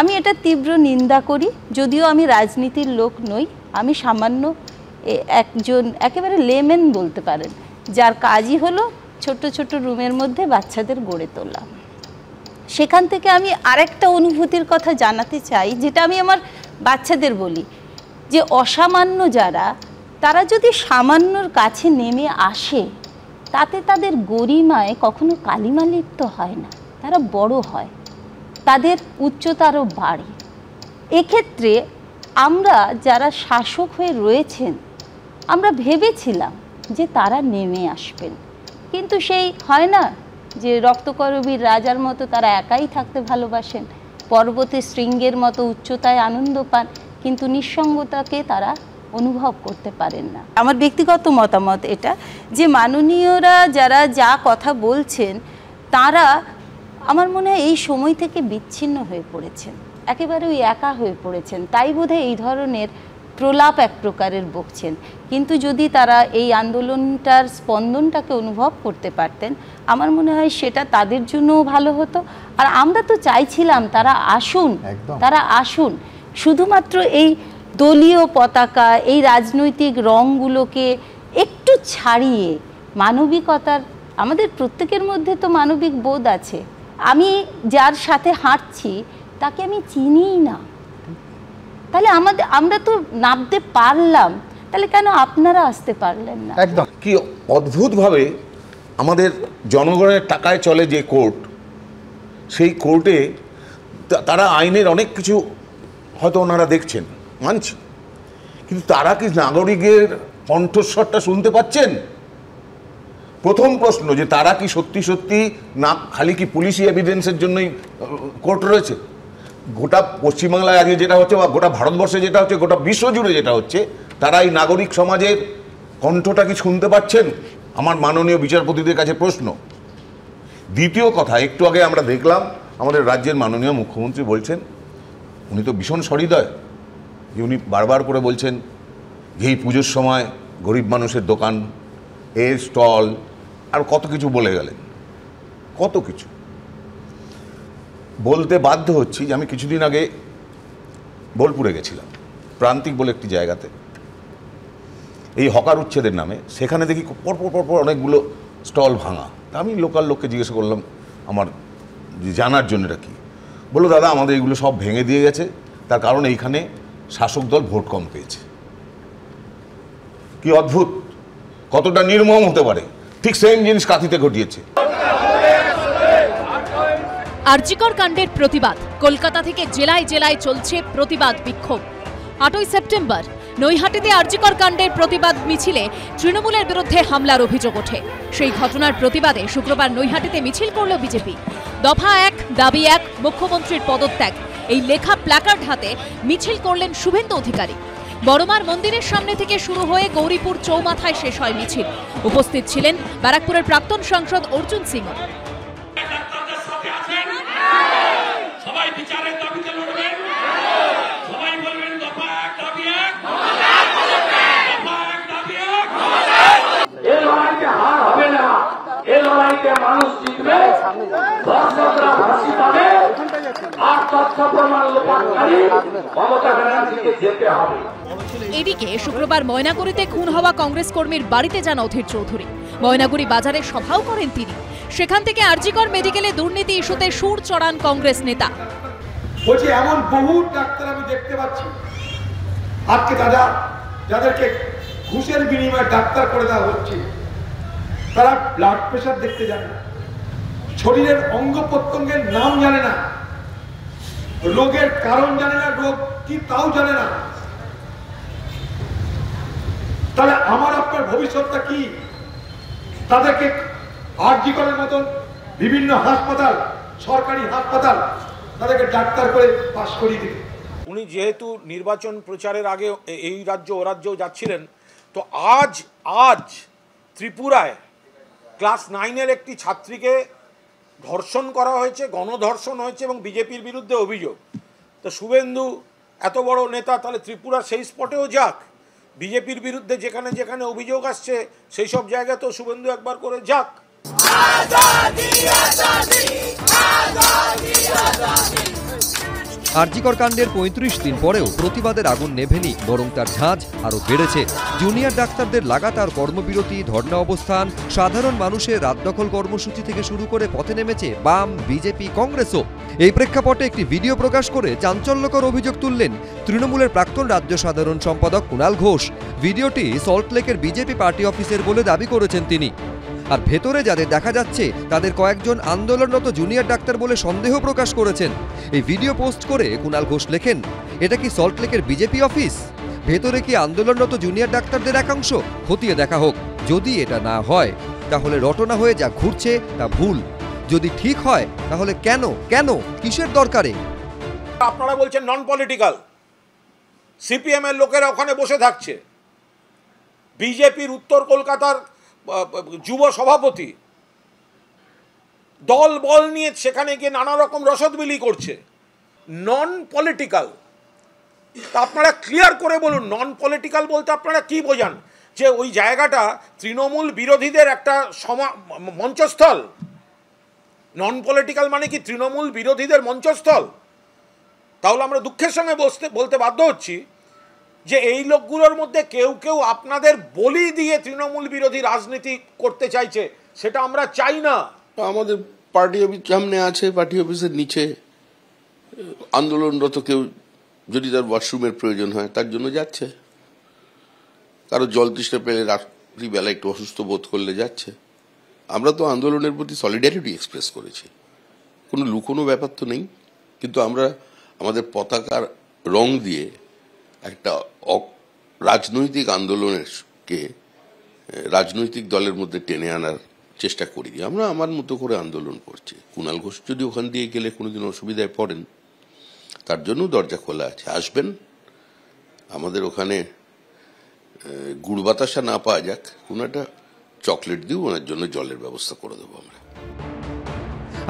আমি এটা তীব্র নিন্দা করি, যদিও আমি রাজনীতির লোক নই, আমি সামান্য একজন একেবারে লেমেন বলতে পারেন, যার কাজই হলো ছোট ছোট রুমের মধ্যে বাচ্চাদের গড়ে তোলা। সেখান থেকে আমি আরেকটা অনুভূতির কথা জানাতে চাই, যেটা আমি আমার বাচ্চাদের বলি, যে অসামান্য যারা, তারা যদি সামান্যর কাছে নেমে আসে তাতে তাদের গরিমায় কখনো কালিমা লিপ্ত হয় না, তারা বড় হয়, তাদের উচ্চতা আরও বাড়ে। এক্ষেত্রে আমরা যারা শাসক হয়ে রয়েছেন, আমরা ভেবেছিলাম যে তারা নেমে আসবেন, কিন্তু সেই হয় না যে রক্তকরবীর রাজার মতো তারা একাই থাকতে ভালোবাসেন, পর্বতে শৃঙ্গের মতো উচ্চতায় আনন্দ পান, কিন্তু নিঃসঙ্গতাকে তারা অনুভব করতে পারেন না। আমার ব্যক্তিগত মতামত এটা, যে মাননীয়রা যারা যা কথা বলছেন তারা আমার মনে হয় এই সময় থেকে বিচ্ছিন্ন হয়ে পড়েছেন, একেবারে ওই একা হয়ে পড়েছেন, তাই বোধহয় এই ধরনের প্রলাপ এক প্রকারের বকছেন। কিন্তু যদি তারা এই আন্দোলনটার স্পন্দনটাকে অনুভব করতে পারতেন, আমার মনে হয় সেটা তাদের জন্যও ভালো হতো। আর আমরা তো চাইছিলাম তারা আসুন, তারা আসুন, শুধুমাত্র এই দলীয় পতাকা, এই রাজনৈতিক রঙগুলোকে একটু ছাড়িয়ে মানবিকতার, আমাদের প্রত্যেকের মধ্যে তো মানবিক বোধ আছে। আমি যার সাথে হাঁটছি তাকে আমি চিনিই না, তাহলে আমরা তো নামতে পারলাম, তাহলে কেন আপনারা আসতে পারলেন না? একদম কি অদ্ভুতভাবে আমাদের জনগণের টাকায় চলে যে কোর্ট, সেই কোর্টে তারা আইনের অনেক কিছু হয়তো ওনারা দেখছেন, মানছি, কিন্তু তারা কি নাগরিকের কণ্ঠস্বরটা শুনতে পাচ্ছেন? প্রথম প্রশ্ন, যে তারা কি সত্যি সত্যি না খালি কি পুলিশি এভিডেন্সের জন্যই কোর্ট রয়েছে? গোটা পশ্চিমবাংলায় আজকে যেটা হচ্ছে বা গোটা ভারতবর্ষে যেটা হচ্ছে, গোটা বিশ্বজুড়ে যেটা হচ্ছে, তারা এই নাগরিক সমাজের কণ্ঠটা কি শুনতে পাচ্ছেন? আমার মাননীয় বিচারপতিদের কাছে প্রশ্ন। দ্বিতীয় কথা, একটু আগে আমরা দেখলাম আমাদের রাজ্যের মাননীয় মুখ্যমন্ত্রী বলছেন, উনি তো ভীষণ সহৃদয়, যে উনি বারবার করে বলছেন যে এই পুজোর সময় গরিব মানুষের দোকান, এর স্টল, আর কত কিছু বলে গেলেন, কত কিছু বলতে বাধ্য হচ্ছি। যে আমি কিছুদিন আগে বোলপুরে গেছিলাম, প্রান্তিক বলে একটি জায়গাতে, এই হকার উচ্ছেদের নামে। সেখানে দেখি পরপর অনেকগুলো স্টল ভাঙা। তা আমি লোকাল লোককে জিজ্ঞেস করলাম আমার জানার জন্য এটা কি, বললো দাদা আমাদের এগুলো সব ভেঙে দিয়ে গেছে, তার কারণ এইখানে শাসক দল ভোট কম পেয়েছে। কি অদ্ভুত, কতটা নির্মম হতে পারে। ঠিক সেম জিনিস কাঁথিতে ঘটিয়েছে। আরজিকর কাণ্ডের প্রতিবাদ, কলকাতা থেকে জেলায় জেলায় চলছে প্রতিবাদ বিক্ষোভ। 8ই সেপ্টেম্বর নৈহাটিতে আরজিকর কাণ্ডের প্রতিবাদ মিছিলে তৃণমূলের বিরুদ্ধে হামলার অভিযোগ ওঠে। সেই ঘটনার প্রতিবাদে শুক্রবার নৈহাটিতে মিছিল করল বিজেপি। দফা 1, দাবি 1, মুখ্যমন্ত্রীর পদত্যাগ, এই লেখা প্ল্যাকার্ড হাতে মিছিল করলেন শুভেন্দু অধিকারী। বড়মার মন্দিরের সামনে থেকে শুরু হয়ে গৌরীপুর চৌমাথায় শেষ হয় মিছিল। উপস্থিত ছিলেন ব্যারাকপুরের প্রাক্তন সাংসদ অর্জুন সিং। সবাই বিচারের দাবিতে লড়বেন, সবাই বলবেন দফা 1 দাবি 1, দফা 1 দাবি 1। এই লড়াইতে হার হবে না, এই লড়াইতে মানুষ জিতবে, দর্শকরা ফাঁসি পাবে, আর তথ্য প্রমাণ লোপাটকারী মমতা ব্যানার্জিকে যেতে হবে। এদিকে শুক্রবার ময়নাগুড়িতে খুন হওয়া কংগ্রেস কর্মীর বাড়িতে যান অধীর চৌধুরী। ময়নাগুড়ি বাজারে সভাও করেন তিনি। সেখান থেকে আরজিকর মেডিকেলে দুর্নীতি ইস্যুতে সুর চড়ান কংগ্রেস নেতা। বলছি এমন বহু ডাক্তার আমি দেখতে পাচ্ছি আজকে যাদেরকে ঘুষের বিনিময়ে ডাক্তার করে দেওয়া হচ্ছে, তারা ব্লাড প্রেশার দেখতে জানে না, শরীরের অঙ্গ প্রত্যঙ্গের নাম জানে না, রোগের কারণ জানে না, রোগ কি তাও জানে না। তাহলে আমার আপনার ভবিষ্যৎটা কি? তাদেরকে আরজিকরের মতন বিভিন্ন হাসপাতাল, সরকারি হাসপাতাল, তাদেরকে ডাক্তার করে পাশ করিয়ে দিবে। উনি যেহেতু নির্বাচন প্রচারের আগে এই রাজ্য ও রাজ্যেও যাচ্ছিলেন, তো আজ ত্রিপুরায় ক্লাস 9-এর একটি ছাত্রীকে ধর্ষণ করা হয়েছে, গণধর্ষণ হয়েছে এবং বিজেপির বিরুদ্ধে অভিযোগ। তো শুভেন্দু এত বড় নেতা, তাহলে ত্রিপুরা সেই স্পটেও যাক, বিজেপির বিরুদ্ধে যেখানে যেখানে অভিযোগ আসছে সেই সব জায়গায় তো শুভেন্দু একবার করে যাক। আরজিকর কাণ্ডের 35 দিন পরেও প্রতিবাদের আগুন নেভেনি, বরং তার ঝাঁজ আরও বেড়েছে। জুনিয়র ডাক্তারদের লাগাতার কর্মবিরতি, ধর্ণা অবস্থান, সাধারণ মানুষের রাত দখল কর্মসূচি থেকে শুরু করে পথে নেমেছে বাম, বিজেপি, কংগ্রেসও। এই প্রেক্ষাপটে একটি ভিডিও প্রকাশ করে চাঞ্চল্যকর অভিযোগ তুললেন তৃণমূলের প্রাক্তন রাজ্য সাধারণ সম্পাদক কুণাল ঘোষ। ভিডিওটি সল্টলেকের বিজেপি পার্টি অফিসের বলে দাবি করেছেন তিনি। আর ভেতরে যাদের দেখা যাচ্ছে তাদের কয়েকজন আন্দোলনরত জুনিয়র ডাক্তার বলে সন্দেহ প্রকাশ করেছেন। এই ভিডিও পোস্ট করে কুণাল ঘোষ লেখেন, এটা কি সল্টলেকের বিজেপি অফিস? ভেতরে কি আন্দোলনরত জুনিয়র ডাক্তারদের একাংশ? খতিয়ে দেখা হোক। যদি এটা না হয় তাহলে রটনা হয়ে যা ঘুরছে তা ভুল। যদি ঠিক হয় তাহলে কেন কিসের দরকারে? আপনারা বলছেন নন পলিটিক্যাল, সিপিএম এর লোকেরা ওখানে বসে থাকছে, বিজেপির উত্তর কলকাতার যুব সভাপতি দল বল নিয়ে সেখানে গিয়ে নানা রকম রসদ বিলি করছে। নন পলিটিক্যাল, তা আপনারা ক্লিয়ার করে বলুন, নন পলিটিক্যাল বলতে আপনারা কি বোঝান? যে ওই জায়গাটা তৃণমূল বিরোধীদের একটা মঞ্চস্থল? নন পলিটিক্যাল মানে কি তৃণমূল বিরোধীদের মঞ্চস্থল? তাহলে আমরা দুঃখের সঙ্গে বলতে বাধ্য হচ্ছি যে এই লোকগুলোর মধ্যে কেউ কেউ আপনাদের বলি দিয়ে তৃণমূল বিরোধী রাজনীতি করতে চাইছে, সেটা আমরা চাই না। আমাদের পার্টি অফিস সামনে আছে, পার্টি অফিসের নিচে আন্দোলনরত কেউ যদি তার ওয়াশরুমের প্রয়োজন হয় তার জন্য যাচ্ছে, কারো জল তৃষ্ণা পেলে রাত্রিবেলা একটু অসুস্থ বোধ করলে যাচ্ছে। আমরা তো আন্দোলনের প্রতি সলিডারিটি এক্সপ্রেস করেছি, কোনো লুকোনো ব্যাপার তো নেই, কিন্তু আমরা আমাদের পতাকার রং দিয়ে একটা রাজনৈতিক আন্দোলনকে রাজনৈতিক দলের মধ্যে টেনে আনার চেষ্টা করি। আমরা আমার মতো করে আন্দোলন করছি। কুণাল ঘোষ যদি ওখান দিয়ে গেলে কোনোদিন অসুবিধায় পড়েন, তার জন্য দরজা খোলা আছে, আসবেন। আমাদের ওখানে গুড় বাতাসা না পাওয়া যাক, কোনো একটা চকলেট দিও, ওনার জন্য জলের ব্যবস্থা করে দেবো আমরা।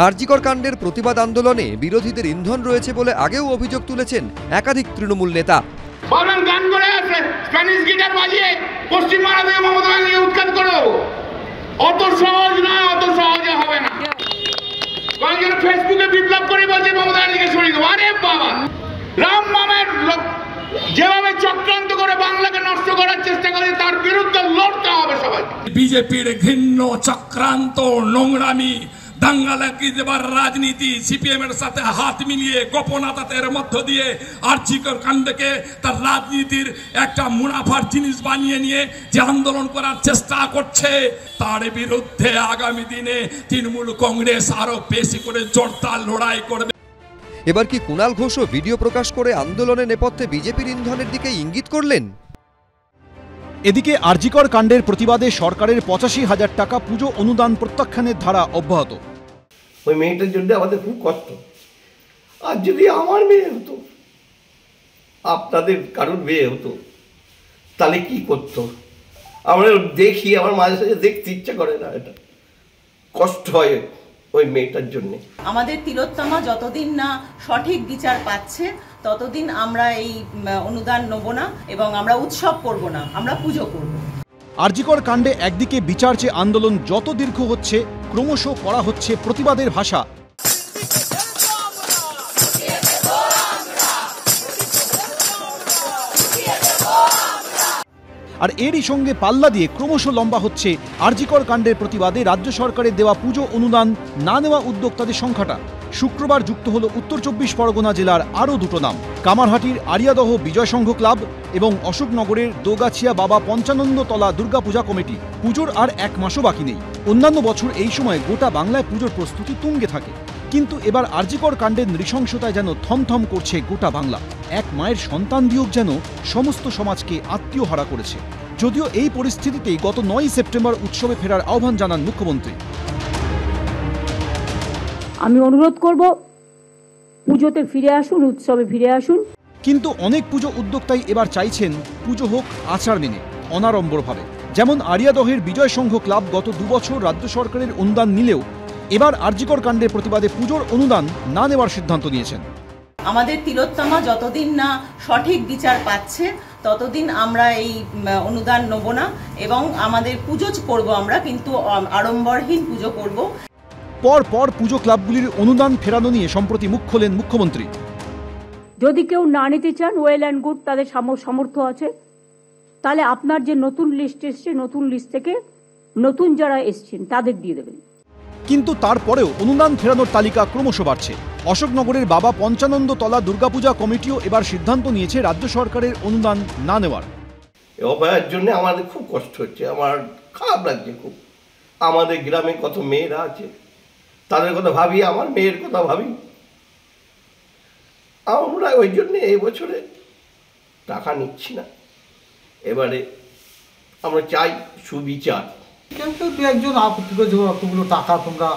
আরজিকর কাণ্ডের প্রতিবাদ আন্দোলনে বিরোধীদের ইন্ধন রয়েছে বলে আগেও অভিযোগ তুলেছেন একাধিক তৃণমূল নেতা। গান করে আছে, স্প্যানিশ গিটার বাজিয়ে পশ্চিমবাংলা থেকে মমতা ব্যানার্জিকে উৎখাত করে দেবো। অত সহজ না, অত সহজে হবে না। কয়েকজন ফেসবুকে বিপ্লব করে বলছে মমতা ব্যানার্জিকে সরিয়ে দেবো। আরে বাবা, রাম মামের যেভাবে চক্রান্ত করে বাংলাকে নষ্ট করার চেষ্টা করে, তার বিরুদ্ধে লড়তে হবে সবাই। বিজেপির ঘৃণ্য চক্রান্ত, নোংরামি, দাঙ্গা লাগিয়ে দেবার রাজনীতি, সিপিএম এর সাথে হাত মিলিয়ে গোপনতার মধ্য দিয়ে আরজিকর কাণ্ডকে তার রাজনীতির একটা মুনাফার জিনিস বানিয়ে নিয়ে যে আন্দোলন করার চেষ্টা করছে, তার বিরুদ্ধে আগামী দিনে তৃণমূল কংগ্রেস আরো বেশি করে জোরদার লড়াই করবে। এবার কি কুণাল ঘোষও ভিডিও প্রকাশ করে আন্দোলনের নেপথ্যে বিজেপির ইন্ধনের দিকে ইঙ্গিত করলেন? এদিকে আরজিকর কাণ্ডের প্রতিবাদে সরকারের 85,000 টাকা পুজো অনুদান প্রত্যাখ্যানের ধারা অব্যাহত। ওই মেয়েটার জন্য আমাদের খুব কষ্ট। আর যদি আমার মেয়ে হতো, আপনাদের কারোর মেয়ে হতো, তাহলে কি করতো? আমরা দেখি, আমার মাঝে সাঝে দেখতে ইচ্ছা করে না, এটা কষ্ট হয় ওই মেয়েটার জন্য। আমাদের তিলোত্তমা যতদিন না সঠিক বিচার পাচ্ছে ততদিন আমরা এই অনুদান নেব না এবং আমরা উৎসব করব না, আমরা পুজো করব। আরজিকর কাণ্ডে একদিকে বিচার চেয়ে আন্দোলন যত দীর্ঘ হচ্ছে, ক্রমশ করা হচ্ছে প্রতিবাদের ভাষা। আর এরই সঙ্গে পাল্লা দিয়ে ক্রমশ লম্বা হচ্ছে আরজিকর কাণ্ডের প্রতিবাদে রাজ্য সরকারের দেওয়া পুজো অনুদান না নেওয়া উদ্যোক্তাদের সংখ্যাটা। শুক্রবার যুক্ত হলো উত্তর 24 পরগনা জেলার আরও দুটো নাম, কামারহাটির আরিয়াদহ বিজয় সংঘ ক্লাব এবং অশোকনগরের দোগাছিয়া বাবা পঞ্চানন্দতলা দুর্গাপূজা কমিটি। পুজোর আর এক মাসও বাকি নেই। অন্যান্য বছর এই সময় গোটা বাংলায় পুজোর প্রস্তুতি তুঙ্গে থাকে, কিন্তু এবার আরজিকর কাণ্ডের নৃশংসতায় যেন থমথম করছে গোটা বাংলা। এক মায়ের সন্তান বিয়োগ যেন সমস্ত সমাজকে আত্মীয় হারা করেছে। যদিও এই পরিস্থিতিতেই গত 9 সেপ্টেম্বর উৎসবে ফেরার আহ্বান জানান মুখ্যমন্ত্রী। আমি অনুরোধ করব, পুজোতে ফিরে আসুন, উৎসবে ফিরে আসুন। কিন্তু অনেক পুজো উদ্যোক্তাই এবার চাইছেন পুজো হোক আচার মেনে, অনাড়ম্বরভাবে। যেমন আরিয়াদহের বিজয় সংঘ ক্লাব গত 2 বছর রাজ্য সরকারের অনুদান নিলেও এবার আরজিকর কাণ্ডের প্রতিবাদে পুজোর অনুদান না নেওয়ার সিদ্ধান্ত নিয়েছেন। আমাদের তিলোত্তমা যতদিন না সঠিক বিচার পাচ্ছে ততদিন আমরা এই অনুদান নেব না এবং আমাদের পুজো করব, আমরা কিন্তু আড়ম্বরহীন পুজো করব। পর পুজো ক্লাবগুলির অনুদান ফেরানো নিয়ে সম্প্রতি মুখ খোলেন মুখ্যমন্ত্রী। যদি কেউ না নিতে চান, ওয়েল অ্যান্ড গুড, তাদের সামর্থ্য আছে, তাহলে আপনার যে নতুন লিস্ট এসছে, নতুন লিস্ট থেকে নতুন যারা এসছেন তাদের দিয়ে দেবেন। কিন্তু তারপরেও অনুদান ফেরানোর তালিকা ক্রমশ বাড়ছে। অশোকনগরের বাবা পঞ্চানন্দতলা দুর্গাপূজা কমিটিও এবার সিদ্ধান্ত নিয়েছে রাজ্য সরকারের অনুদান না নেওয়ার। অভয়ের জন্য আমাদের খুব কষ্ট হচ্ছে, আমার খারাপ লাগছে খুব। আমাদের গ্রামে কত মেয়েরা আছে, তাদের কথা ভাবি, আমার মেয়ের কথা ভাবি। আমরা ওই জন্য এই বছরে টাকা নিচ্ছি না। এবারে আমরা চাই সুবিচার। কিন্তু দু একজন আপত্তি করছে, অতগুলো টাকা তোমরা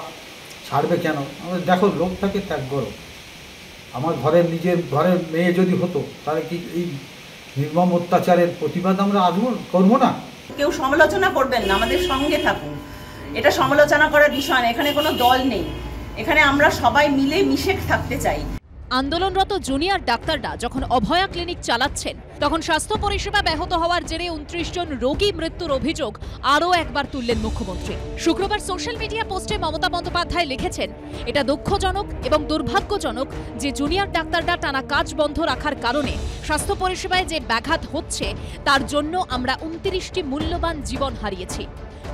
ছাড়বে কেন? আমরা দেখো, লোকটাকে ত্যাগ করো। আমার নিজের ঘরের মেয়ে যদি হতো, তাহলে কি এই নির্মম অত্যাচারের প্রতিবাদ আমরা করবো না? কেউ সমালোচনা করবেন না, আমাদের সঙ্গে থাকুন। এটা সমালোচনা করার বিষয় না, এখানে কোনো দল নেই, এখানে আমরা সবাই মিলে মিশে থাকতে চাই। আন্দোলনরত জুনিয়র ডাক্তাররা যখন অভয়া ক্লিনিক চালাচ্ছেন, তখন স্বাস্থ্য পরিষেবা ব্যাহত হওয়ার জেরে 29 জন রোগী মৃত্যুর অভিযোগ আরও একবার তুললেন মুখ্যমন্ত্রী। শুক্রবার সোশ্যাল মিডিয়া পোস্টে মমতা বন্দ্যোপাধ্যায় লিখেছেন, এটা দুঃখজনক এবং দুর্ভাগ্যজনক যে জুনিয়র ডাক্তাররা টানা কাজ বন্ধ রাখার কারণে স্বাস্থ্য পরিষেবায় যে ব্যাঘাত হচ্ছে, তার জন্য আমরা 29টি মূল্যবান জীবন হারিয়েছি।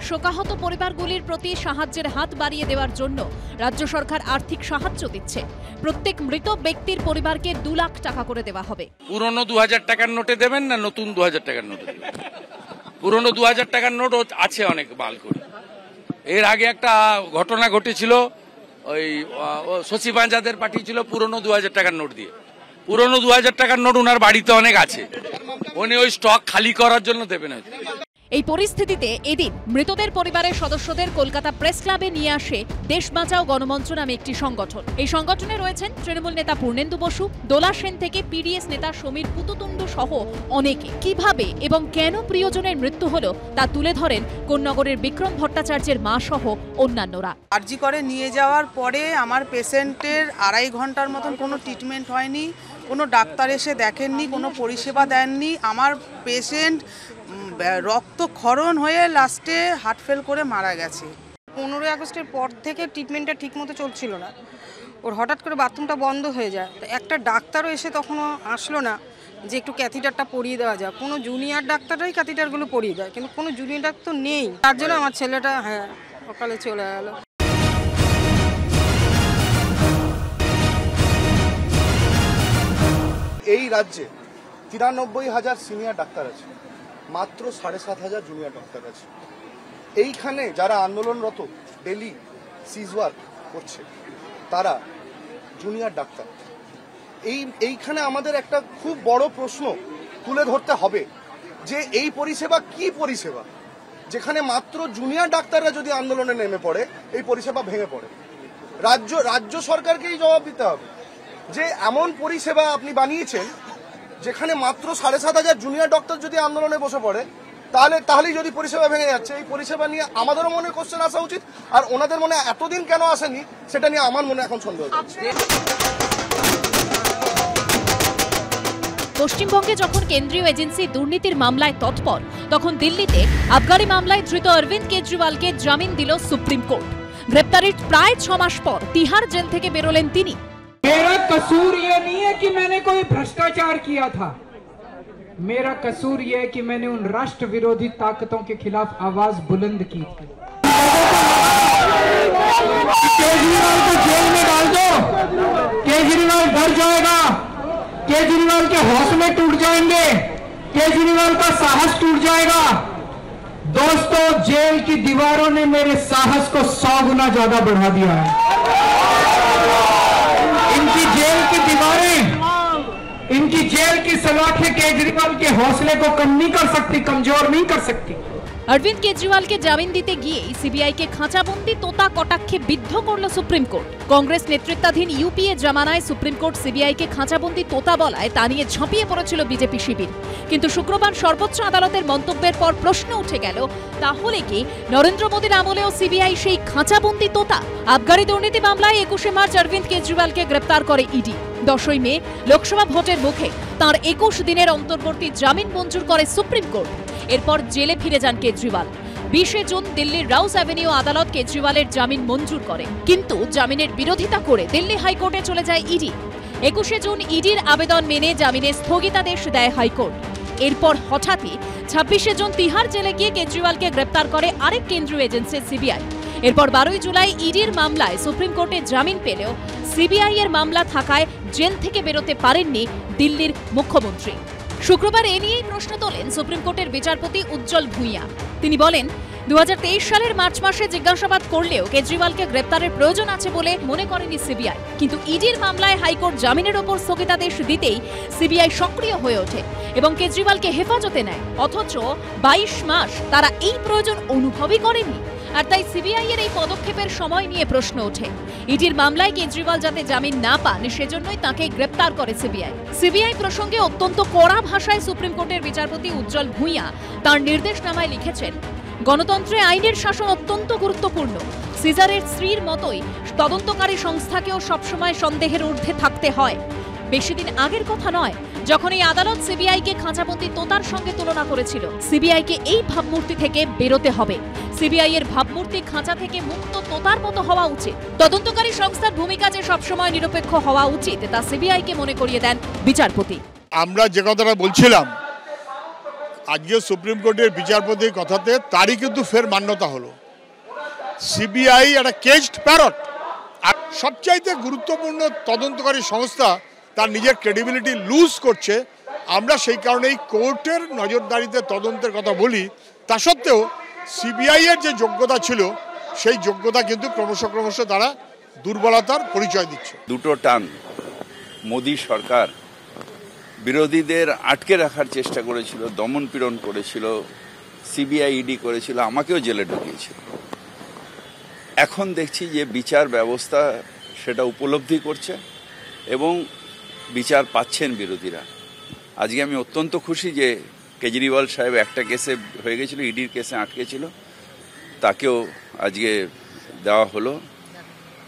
শোকাহত পরিবারগুলির প্রতি সাহায্যের হাত বাড়িয়ে দেওয়ার জন্য রাজ্য সরকার আর্থিক সাহায্য দিচ্ছে। প্রত্যেক মৃত ব্যক্তির পরিবারকে 2 লাখ টাকা করে দেওয়া হবে। পুরনো 2000 টাকার নোটে দেবেন না নতুন 2000 টাকার নোটে দেবেন? পুরনো 2000 টাকার নোট আছে অনেক বাল করে, এর আগে একটা ঘটনা ঘটেছিল, ওই শশী পাঞ্জাদের পাঠিয়েছিল পুরনো 2000 টাকার নোট দিয়ে। পুরনো 2000 টাকার নোট ওনার বাড়িতে অনেক আছে, উনি ওই স্টক খালি করার জন্য দেবেন। এই পরিস্থিতিতে এদিন মৃতদের পরিবারের সদস্যদের কলকাতা প্রেস ক্লাবে নিয়ে আসে দেশ বাঁচাও গণমঞ্চ নামে একটি সংগঠন। এই সংগঠনে রয়েছেন তৃণমূল নেতা পূর্ণেন্দু বসু, দোলা সেন থেকে পিডিএস নেতা সমীর পুততুণ্ড সহ অনেকে। কিভাবে এবং কেন প্রিয়জনের মৃত্যু হলো তা তুলে ধরেন কোন্নগরের বিক্রম ভট্টাচার্যের মা সহ অন্যান্যরা। আরজি করে নিয়ে যাওয়ার পরে আমার পেশেন্টের 2.5 ঘন্টার মতন কোনো ট্রিটমেন্ট হয়নি, কোনো ডাক্তার এসে দেখেননি, কোনো পরিষেবা দেননি। আমার পেশেন্ট রক্তক্ষরণ হয়ে লাস্টে হার্ট ফেল করে মারা গেছে। 15 আগস্টের পর থেকে ট্রিটমেন্টটা ঠিকমতো চলছিল না, ওর হঠাৎ করে বাথরুমটা বন্ধ হয়ে যায়। তো একটা ডাক্তারও এসে তখনও আসলো না যে একটু ক্যাথিটারটা পরিয়ে দেওয়া যায়। কোনো জুনিয়র ডাক্তাররাই ক্যাথিটারগুলো পরিয়ে দেয়, কিন্তু কোনো জুনিয়র ডাক্তার নেই। তার জন্য আমার ছেলেটা সকালে চলে গেল। এই রাজ্যে 93,000 সিনিয়র ডাক্তার আছে, মাত্র 7,500 জুনিয়র ডাক্তার আছে। এইখানে যারা আন্দোলনরত ডেলি সিজ ওয়ার্ক করছে তারা জুনিয়র ডাক্তার। এইখানে আমাদের একটা খুব বড় প্রশ্ন তুলে ধরতে হবে যে এই পরিষেবা কি পরিষেবা, যেখানে মাত্র জুনিয়র ডাক্তাররা যদি আন্দোলনে নেমে পড়ে এই পরিষেবা ভেঙে পড়ে। রাজ্য সরকারকেই জবাব দিতে হবে যে এমন পরিষেবা আপনি বানিয়েছেন যেখানে মাত্র 7,500 জুনিয়র ডক্টর যদি আন্দোলনে বসে পড়ে তাহলেই যদি পরিষেবা ভেঙে যাচ্ছে। এই পরিষেবা নিয়ে আমাদেরও মনে কোশ্চেন আসা উচিত, আর ওনাদের মনে এতদিন কেন আসেনি সেটা নিয়ে আমার মনে এখন সন্দেহ হচ্ছে। পশ্চিমবঙ্গে যখন কেন্দ্রীয় এজেন্সি দুর্নীতির মামলায় তৎপর, তখন দিল্লিতে আবগারি মামলায় ধৃত অরবিন্দ কেজরিওয়ালকে জামিন দিল সুপ্রিম কোর্ট। গ্রেপ্তারির প্রায় 6 মাস পর তিহার জেল থেকে বেরোলেন তিনি। मेरा कसूर ये नहीं है कि मैंने कोई भ्रष्टाचार किया था, मेरा कसूर ये है कि मैंने उन राष्ट्र विरोधी ताकतों के खिलाफ आवाज बुलंद की थी। केजरीवाल को जेल में डाल दो, केजरीवाल डर जाएगा, केजरीवाल के हौसले टूट जाएंगे, केजरीवाल का साहस टूट जाएगा। दोस्तों, जेल की दीवारों ने मेरे साहस को 100 गुना ज्यादा बढ़ा दिया है। इनकी जेल की दीवारें, इनकी जेल की सलाखें केजरीवाल के हौसले को कम नहीं कर सकती, कमजोर नहीं कर सकती। অরবিন্দ কেজরিওয়ালকে জামিন দিতে গিয়ে সিবিআইকে খাঁচাবন্দি তোতা কটাক্ষে বিদ্ধ করল সুপ্রিম কোর্ট। কংগ্রেস নেতৃত্বাধীন ইউপিএ জামানায় সুপ্রিম কোর্ট সিবিআইকে খাঁচাবন্দি তোতা বলায় তা নিয়ে ঝাঁপিয়ে পড়েছিল বিজেপি শিবির। কিন্তু শুক্রবার সর্বোচ্চ আদালতের মন্তব্যের পর প্রশ্ন উঠে গেল, তাহলে কি নরেন্দ্র মোদীর আমলেও সিবিআই সেই খাঁচাবন্দি তোতা? আবগারি দুর্নীতি মামলায় 21শে মার্চ অরবিন্দ কেজরিওয়ালকে গ্রেপ্তার করে ইডি। 10ই মে লোকসভা ভোটের মুখে তাঁর 21 দিনের অন্তর্বর্তী জামিন মঞ্জুর করে সুপ্রিম কোর্ট। এরপর জেলে ফিরে যান কেজরিওয়াল। 20শে জুন দিল্লির রাউস অ্যাভিনিউ আদালত কেজরিওয়ালের জামিন মঞ্জুর করে, কিন্তু জামিনের বিরোধিতা করে দিল্লি হাইকোর্টে চলে যায় ইডি। 21শে জুন ইডির আবেদন মেনে জামিনের স্থগিতাদেশ দেয় হাইকোর্ট। এরপর হঠাৎই 26শে জুন তিহার জেলে গিয়ে কেজরিওয়ালকে গ্রেপ্তার করে আরেক কেন্দ্রীয় এজেন্সি সিবিআই। এরপর 12ই জুলাই ইডির মামলায় সুপ্রিম কোর্টে জামিন পেলেও সিবিআই এর মামলা থাকায় জেল থেকে বেরোতে পারেননি দিল্লির মুখ্যমন্ত্রী। শুক্রবার এ নিয়েই প্রশ্ন তোলেন সুপ্রিম কোর্টের বিচারপতি উজ্জ্বল ভূঁইয়া। তিনি বলেন, 2023 সালের মার্চ মাসে জিজ্ঞাসাবাদ করলেও কেজরিওয়ালকে গ্রেপ্তারের প্রয়োজন আছে বলে মনে করেনি সিবিআই। কিন্তু ইডির মামলায় হাইকোর্ট জামিনের ওপর স্থগিতাদেশ দিতেই সিবিআই সক্রিয় হয়ে ওঠে এবং কেজরিওয়ালকে হেফাজতে নেয়। অথচ 22 মাস তারা এই প্রয়োজন অনুভবই করেনি। আর তাই সিবিআই এর এই পদক্ষেপের সময় নিয়ে প্রশ্ন ওঠে। ইডির মামলায় কেজরিওয়াল যাতে জামিন না পান সেজন্যই তাকে গ্রেপ্তার করে সিবিআই। সিবিআই প্রসঙ্গে অত্যন্ত কড়া ভাষায় সুপ্রিম কোর্টের বিচারপতি উজ্জ্বল ভূঁইয়া তার নির্দেশনামায় লিখেছেন, গণতন্ত্রে আইনের শাসন অত্যন্ত গুরুত্বপূর্ণ। সিজারের স্ত্রীর মতোই তদন্তকারী সংস্থাকেও সবসময় সন্দেহের ঊর্ধ্বে থাকতে হয়। বেশিদিন আগের কথা নয় যখন এই আদালত সিবিআইকে খাঁচাবন্দি তোতার সঙ্গে তুলনা করেছিল। সিবিআইকে এই ভাবমূর্তি থেকে বেরোতে হবে। সিবিআই এর ভাবমূর্তি খাঁচা থেকে মুক্ত তোতার মতো হওয়া উচিত। তদন্তকারী সংস্থার ভূমিকা যে সবসময় নিরপেক্ষ হওয়া উচিত তা সিবিআইকে মনে করিয়ে দেন বিচারপতি। আমরা যে কথাটা বলছিলাম আজকে সুপ্রিম কোর্টের বিচারপতির কথাতে তারই কিন্তু ফের মান্যতা হলো। সিবিআই একটা কেজড প্যারট, আর সবচাইতে গুরুত্বপূর্ণ তদন্তকারী সংস্থা তার নিজের ক্রেডিবিলিটি লুজ করছে। আমরা সেই কারণেই কোর্টের নজরদারিতে তদন্তের কথা বলি। তা সত্ত্বেও সিবিআই এর যে যোগ্যতা ছিল সেই যোগ্যতা কিন্তু ক্রমশ তারা দুর্বলতার পরিচয় দিচ্ছে। দুটো টান মোদী সরকার বিরোধীদের আটকে রাখার চেষ্টা করেছিল, দমন পীড়ন করেছিল, সিবিআই ইডি করেছিল, আমাকেও জেলে ঢুকিয়েছিল। এখন দেখছি যে বিচার ব্যবস্থা সেটা উপলব্ধি করছে এবং বিচার পাচ্ছেন বিরোধীরা। আজকে আমি অত্যন্ত খুশি যে কেজরিওয়াল সাহেব একটা কেসে হয়ে গেছিল, ইডির কেসে আটকে ছিল, তাকেও আজকে দেওয়া হলো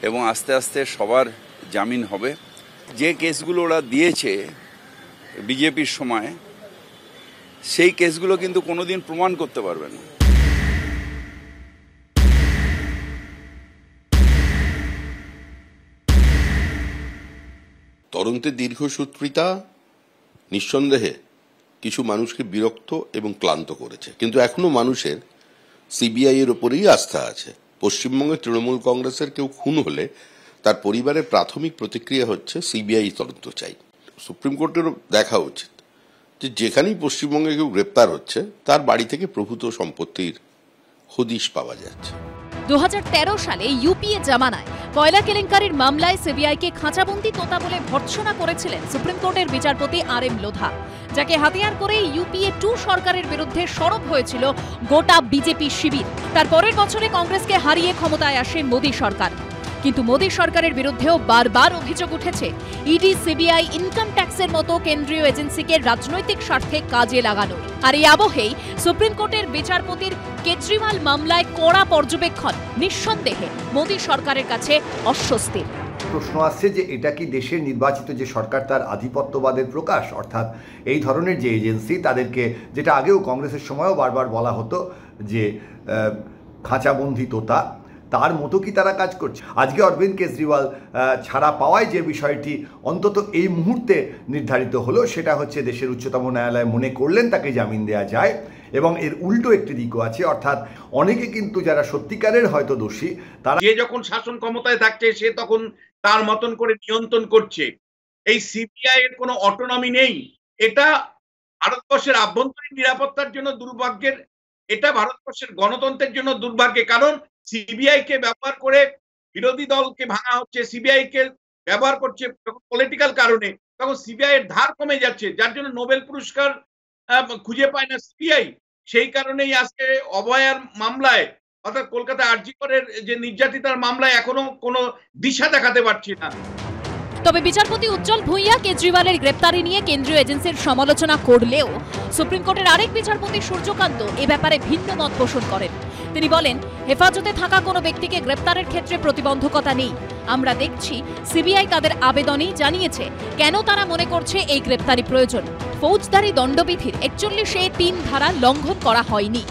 এবং আস্তে আস্তে সবার জামিন হবে। যে কেসগুলো ওরা দিয়েছে বিজেপির সময়, সেই কেসগুলো কিন্তু কোনোদিন প্রমাণ করতে পারবে না। তদন্তের দীর্ঘসূত্রিতা নিঃসন্দেহে কিছু মানুষকে বিরক্ত এবং ক্লান্ত করেছে, কিন্তু এখনো মানুষের সিবিআই এর উপরেই আস্থা আছে। পশ্চিমবঙ্গে তৃণমূল কংগ্রেসের কেউ খুন হলে তার পরিবারের প্রাথমিক প্রতিক্রিয়া হচ্ছে সিবিআই তদন্ত চাই। সুপ্রিম কোর্টেরও দেখা উচিত যে যেখানেই পশ্চিমবঙ্গে কেউ গ্রেপ্তার হচ্ছে তার বাড়ি থেকে প্রভূত সম্পত্তির হদিশ পাওয়া যাচ্ছে। 2013 সালে ইউপিএ জামানায় কয়লা কেলেঙ্কারির মামলায় সিবিআইকে খাঁচাবন্দি তোতা বলে ভর্ৎসনা করেছিলেন সুপ্রিম কোর্টের বিচারপতি RM লোধা, যাকে হাতিয়ার করে ইউপিএ 2 সরকারের বিরুদ্ধে সরব হয়েছিল গোটা বিজেপি শিবির। তার পরের বছরে কংগ্রেসকে হারিয়ে ক্ষমতায় আসে মোদী সরকার, কিন্তু মোদী সরকারের বিরুদ্ধেও বারবার অভিযোগ উঠেছে ইডি, সিবিআই, ইনকাম ট্যাক্সের মতো কেন্দ্রীয় এজেন্সিকে রাজনৈতিক স্বার্থে কাজে লাগানো। আর এই আবহেই সুপ্রিম কোর্টের বিচারপতির কেজরিওয়াল মামলায় কড়া পর্যবেক্ষণ নিঃসন্দেহে মোদী সরকারের কাছে অস্বস্তির। প্রশ্ন আসছে যে এটা কি দেশের নির্বাচিত যে সরকার তার আধিপত্যবাদের প্রকাশ, অর্থাৎ এই ধরনের যে এজেন্সি তাদেরকে, যেটা আগেও কংগ্রেসের সময়ও বারবার বলা হতো যে খাঁচাবন্দি তোতা, তার মতো কি তারা কাজ করছে? আজকে অরবিন্দ কেজরিওয়াল ছাড়া পাওয়ায় যে বিষয়টি অন্তত এই মুহূর্তে নির্ধারিত হলো, সেটা হচ্ছে দেশের উচ্চতম ন্যায়ালয় মনে করলেন তাকে জামিন দেওয়া যায়। এবং এর উল্টো একটি দিকও আছে, অর্থাৎ অনেকে কিন্তু যারা সত্যিকারের হয়তো দোষী, তারা যে যখন শাসন ক্ষমতায় থাকছে সে তখন তার মতন করে নিয়ন্ত্রণ করছে। এই সিবিআই এর কোনো অটোনমি নেই। এটা ভারতবর্ষের আভ্যন্তরীণ নিরাপত্তার জন্য দুর্ভাগ্যের, এটা ভারতবর্ষের গণতন্ত্রের জন্য দুর্ভাগ্যের। কারণ সিবিআই কে ব্যবহার করে বিরোধী দলকে ভাঙা হচ্ছে, সিবিআই কে ব্যবহার করছে পলিটিক্যাল কারণে, তখন সিবিআই এর ধার কমে যাচ্ছে, যার জন্য নোবেল পুরস্কার খুঁজে পায় না সিবিআই। সেই কারণেই আজকে অভয়ার মামলায়, অর্থাৎ কলকাতা আরজি করের যে নির্যাতিতার মামলায় এখনো কোনো দিশা দেখাতে পারছি না। তবে বিচারপতি উজ্জ্বল ভূঁইয়া কেজরিওয়ালের গ্রেপ্তারি নিয়ে কেন্দ্রীয় এজেন্সির সমালোচনা করলেও সুপ্রিম কোর্টের আরেক বিচারপতি সূর্যকান্ত এ ব্যাপারে ভিন্ন মত পোষণ করেন। তিনি বলেন, হেফাজতে থাকা কোনো ব্যক্তিকে গ্রেপ্তারের ক্ষেত্রে প্রতিবন্ধকতা নেই। আমরা দেখছি সিবিআই তাদের আবেদনেই জানিয়েছে কেন তারা মনে করছে এই গ্রেপ্তারি প্রয়োজন। ফৌজদারি দণ্ডবিধির 41(3) ধারা লঙ্ঘন করা হয়নি।